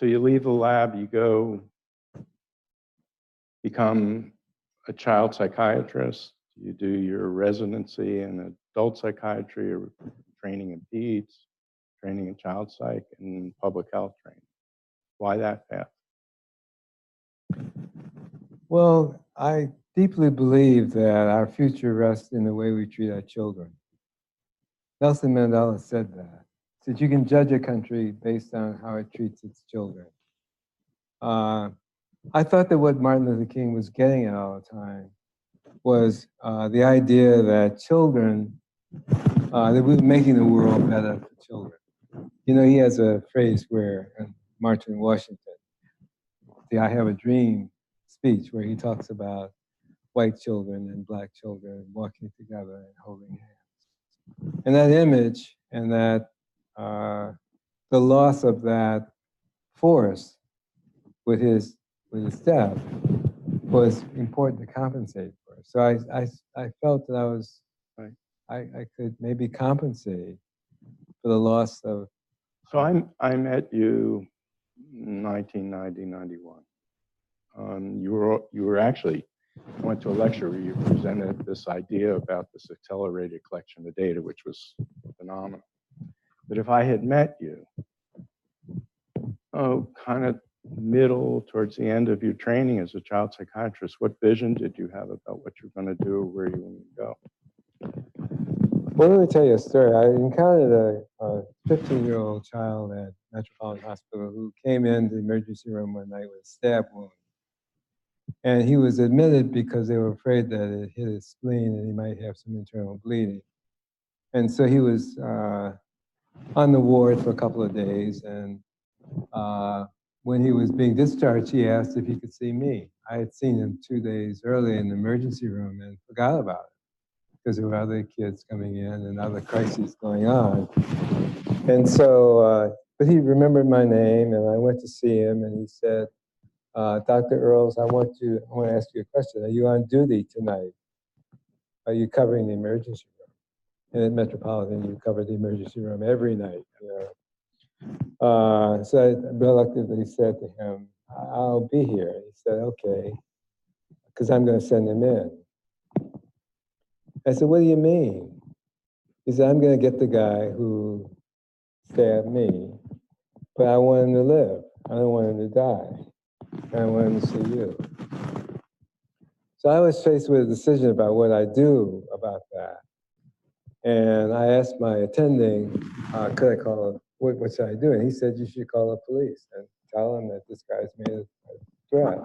you leave the lab, you go become a child psychiatrist, you do your residency in adult psychiatry or training in peds, training in child psych, and public health training. Why that path? Well, I deeply believe that our future rests in the way we treat our children. Nelson Mandela said that. He said you can judge a country based on how it treats its children. I thought that what Martin Luther King was getting at all the time was the idea that children, that we were making the world better for children. You know, he has a phrase where, Martin Washington, the I Have a Dream speech, where he talks about white children and black children walking together and holding hands. And that image and that, the loss of that force with his death was important to compensate for. So I felt that I was, I could maybe compensate for the loss of. So I met you in 1990, 91. You were actually, I went to a lecture where you presented this idea about this accelerated collection of data, which was phenomenal. But if I had met you, kind of middle towards the end of your training as a child psychiatrist, what vision did you have about what you're going to do or where you want to go? Well, let me tell you a story. I encountered a 15-year-old child at Metropolitan Hospital who came into the emergency room one night with a stab wound. And he was admitted because they were afraid that it hit his spleen and he might have some internal bleeding. And so he was on the ward for a couple of days. And when he was being discharged, he asked if he could see me. I had seen him 2 days earlier in the emergency room and forgot about it because there were other kids coming in and other crises going on. And so, but he remembered my name and I went to see him and he said, Dr. Earls, I want to ask you a question. Are you on duty tonight? Are you covering the emergency room? And at Metropolitan, you cover the emergency room every night. You know? So I reluctantly said to him, I'll be here. He said, okay, because I'm going to send him in. I said, what do you mean? He said, I'm going to get the guy who stabbed me, but I want him to live. I don't want him to die. I want him to see you. So I was faced with a decision about what I do about that. And I asked my attending, could I call him? What should I do? And he said, you should call the police and tell them that this guy's made a threat.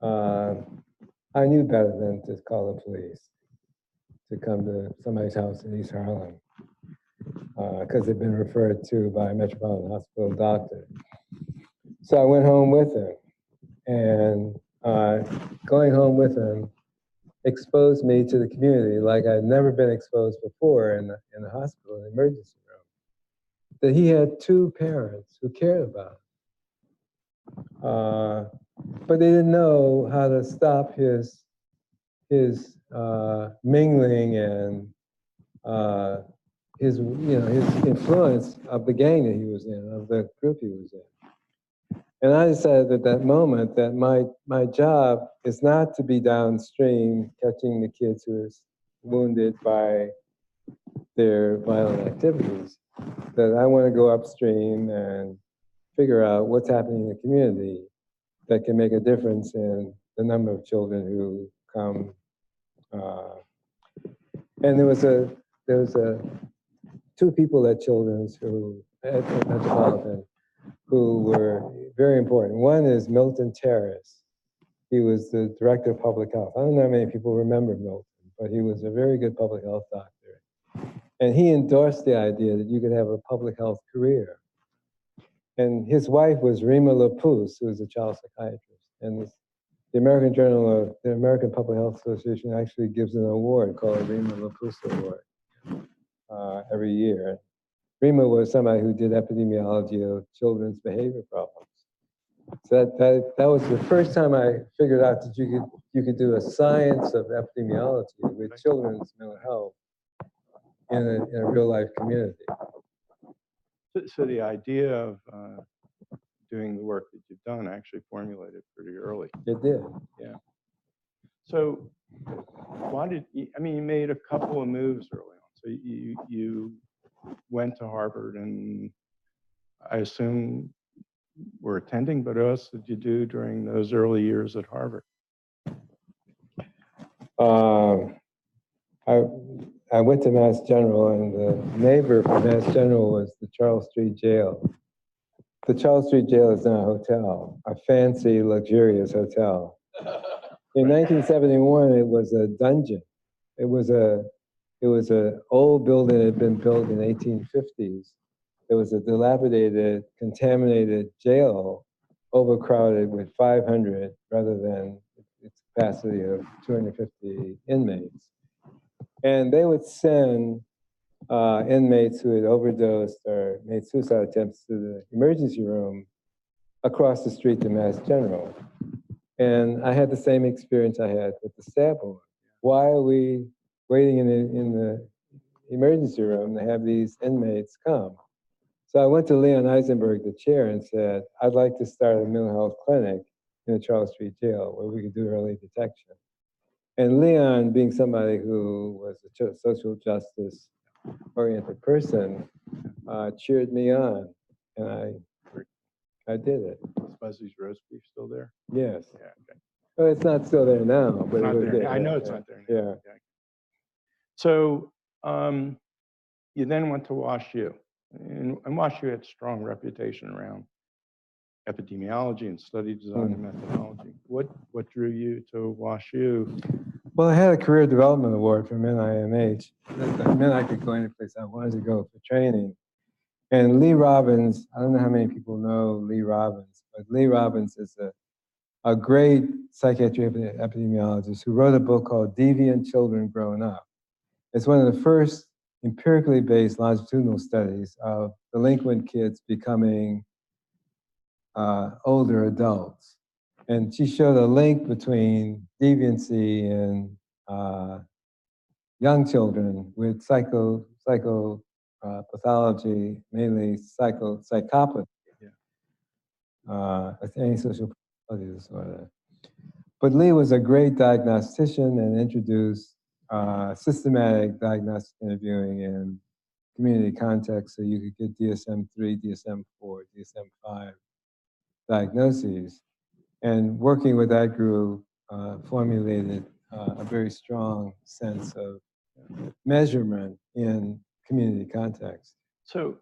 I knew better than to call the police to come to somebody's house in East Harlem because they'd been referred to by a Metropolitan Hospital doctor. So I went home with him, and going home with him exposed me to the community like I'd never been exposed before in the hospital, in the emergency room. That he had two parents who cared about him, but they didn't know how to stop his mingling and his influence of the gang that he was in, of the group he was in. And I decided at that moment that my job is not to be downstream catching the kids who are wounded by their violent activities, that I want to go upstream and figure out what's happening in the community that can make a difference in the number of children who come. And there was two people at Children's who at Metropolitan who were very important. One is Milton Terrace. He was the director of public health. I don't know how many people remember Milton, but he was a very good public health doctor. And he endorsed the idea that you could have a public health career. And his wife was Rima Lapousse, who was a child psychiatrist. And the American Journal of the American Public Health Association actually gives an award called the Rima Lapousse Award. every year. Rima was somebody who did epidemiology of children's behavior problems. So that was the first time I figured out that you could do a science of epidemiology with children's mental health in a real life community. So the idea of doing the work that you've done actually formulated pretty early. It did. Yeah. So why did you, I mean, you made a couple of moves early on. So you went to Harvard, and I assume were attending, but what else did you do during those early years at Harvard? I went to Mass General, and the neighbor for Mass General was the Charles Street Jail. The Charles Street Jail is now a hotel, a fancy, luxurious hotel. In 1971, it was a dungeon. It was an old building that had been built in the 1850s. It was a dilapidated, contaminated jail, overcrowded with 500 rather than its capacity of 250 inmates. And they would send inmates who had overdosed or made suicide attempts to the emergency room across the street to Mass General. And I had the same experience I had with the stab wound. Why are we waiting in the emergency room to have these inmates come? So I went to Leon Eisenberg, the chair, and said, I'd like to start a mental health clinic in the Charles Street Jail where we could do early detection. And Leon, being somebody who was a social justice oriented person, cheered me on, and I did it. Is Fuzzy's roast beef still there? Yes. Yeah, okay. Well, it's not still there now, but It's not it was there. there. I know it's not there now. Yeah. Okay. So you then went to WashU. And WashU had a strong reputation around epidemiology and study design and methodology. What drew you to WashU? Well, I had a career development award from NIMH. That meant I could go any place I wanted to go for training. And Lee Robbins, I don't know how many people know Lee Robbins, but Lee Robbins is a great psychiatric epidemiologist who wrote a book called Deviant Children Growing Up. It's one of the first empirically based longitudinal studies of delinquent kids becoming older adults. And she showed a link between deviancy in young children with pathology, mainly psychopathy, antisocial personality disorder. But Lee was a great diagnostician and introduced systematic diagnostic interviewing in community context, so you could get DSM-3, DSM-4, DSM-5 diagnoses. And working with that group formulated a very strong sense of measurement in community context. So,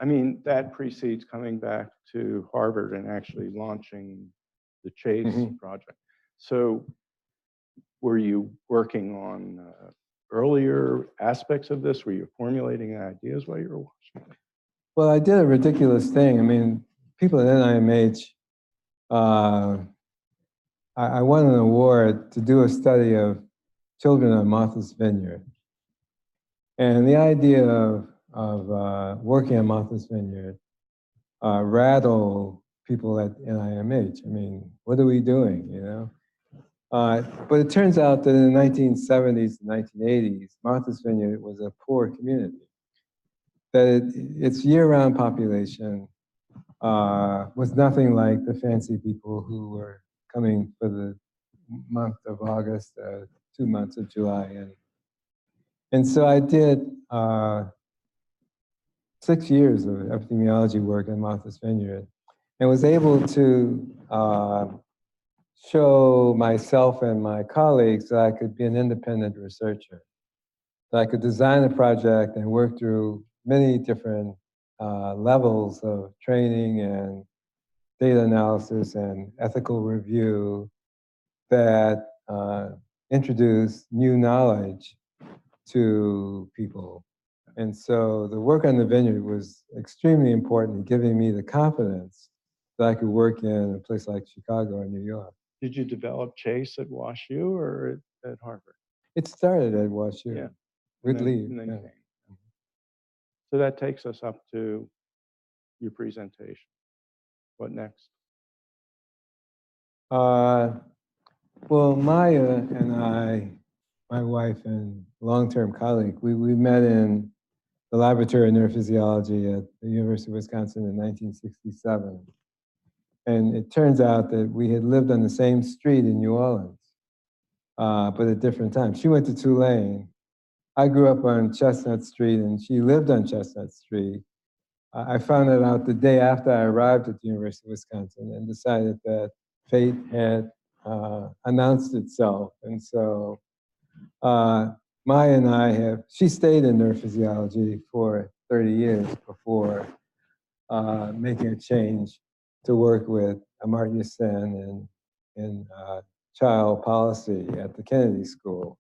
I mean, that precedes coming back to Harvard and actually launching the Chase project. So were you working on earlier aspects of this? Were you formulating ideas while you were watching? Well, I did a ridiculous thing. I mean, people at NIMH, I won an award to do a study of children on Martha's Vineyard. And the idea of working on Martha's Vineyard rattled people at NIMH. I mean, what are we doing, you know? But it turns out that in the 1970s and 1980s, Martha's Vineyard was a poor community. That its year-round population was nothing like the fancy people who were coming for the month of August, 2 months of July. And so I did 6 years of epidemiology work in Martha's Vineyard and was able to show myself and my colleagues that I could be an independent researcher, that I could design a project and work through many different levels of training and data analysis and ethical review that introduce new knowledge to people. And so the work on the vineyard was extremely important in giving me the confidence that I could work in a place like Chicago or New York. Did you develop Chase at WashU or at Harvard? It started at WashU with Lee. And then Yeah. came. So that takes us up to your presentation. What next? Well, Maya and I, my wife and long-term colleague, we met in the Laboratory of Neurophysiology at the University of Wisconsin in 1967. And it turns out that we had lived on the same street in New Orleans, but at different times. She went to Tulane. I grew up on Chestnut Street, and she lived on Chestnut Street. I found it out the day after I arrived at the University of Wisconsin and decided that fate had announced itself. And so Maya and I she stayed in neurophysiology for 30 years before making a change to work with Amartya Sen in child policy at the Kennedy School.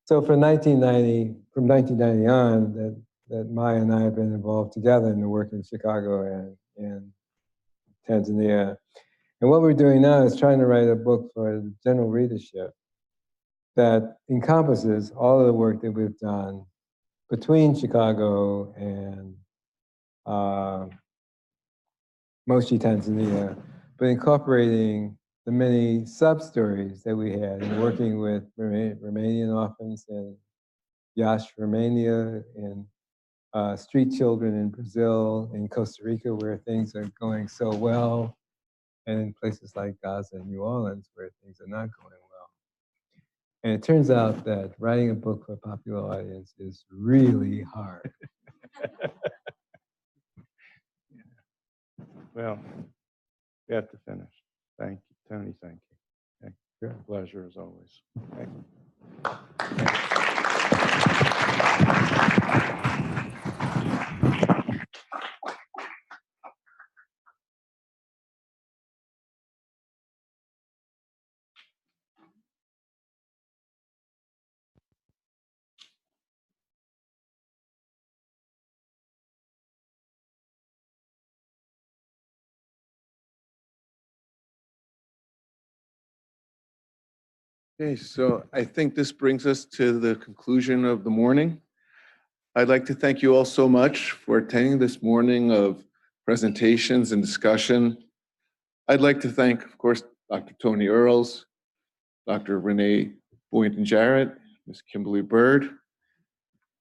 So from 1990 on, that Maya and I have been involved together in the work in Chicago and Tanzania. And what we're doing now is trying to write a book for the general readership that encompasses all of the work that we've done between Chicago and Moshi, Tanzania, but incorporating the many sub-stories that we had in working with Romanian orphans and Yash, Romania, and street children in Brazil, in Costa Rica, where things are going so well, and in places like Gaza and New Orleans, where things are not going well. And it turns out that writing a book for a popular audience is really hard. Well, we have to finish. Thank you, Tony. Thank you. Thank you. Sure. Pleasure as always. Thank you. Okay, so I think this brings us to the conclusion of the morning. I'd like to thank you all so much for attending this morning of presentations and discussion. I'd like to thank, of course, Dr. Tony Earls, Dr. Renee Boynton-Jarrett, Ms. Kimberly Byrd,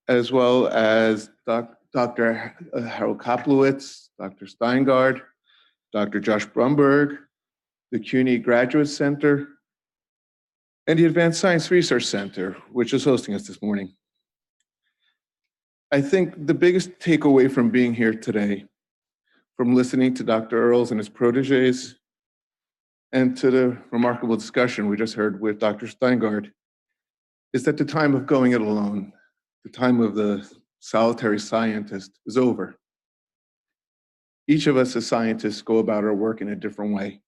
as well as Dr. Harold Koplewicz, Dr. Steingard, Dr. Josh Brumberg, the CUNY Graduate Center, and the Advanced Science Research Center, which is hosting us this morning. I think the biggest takeaway from being here today, from listening to Dr. Earls and his proteges, and to the remarkable discussion we just heard with Dr. Steingard, is that the time of going it alone, the time of the solitary scientist is over. Each of us as scientists go about our work in a different way.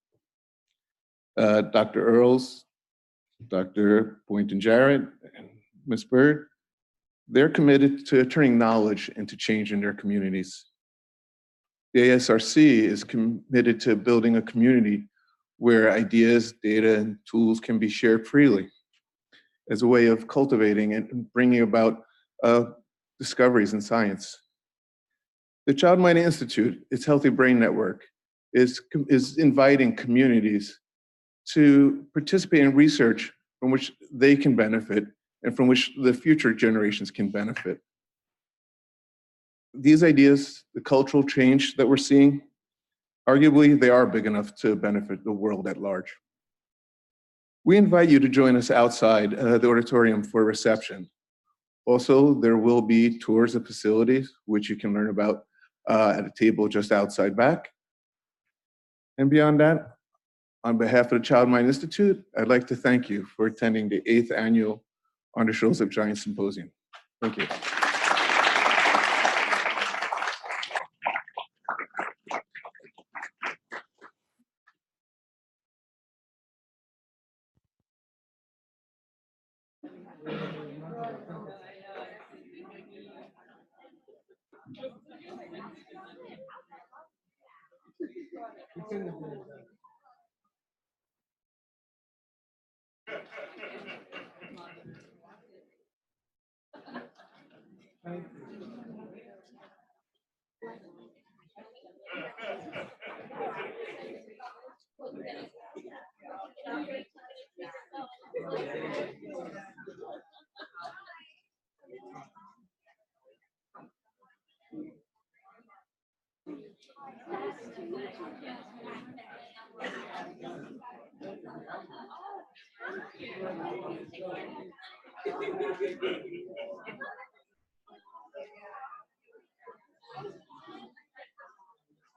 Dr. Earls, Dr. Boynton-Jarrett, and Ms. Byrd, they're committed to turning knowledge into change in their communities. The ASRC is committed to building a community where ideas, data, and tools can be shared freely as a way of cultivating and bringing about discoveries in science. The Child Mind Institute, its Healthy Brain Network, is inviting communities to participate in research from which they can benefit and from which the future generations can benefit. These ideas, the cultural change that we're seeing, arguably they are big enough to benefit the world at large. We invite you to join us outside the auditorium for a reception. Also, there will be tours of facilities, which you can learn about at a table just outside back. And beyond that, on behalf of the Child Mind Institute, I'd like to thank you for attending the 8th annual On the Shoulders of Giants Symposium. Thank you.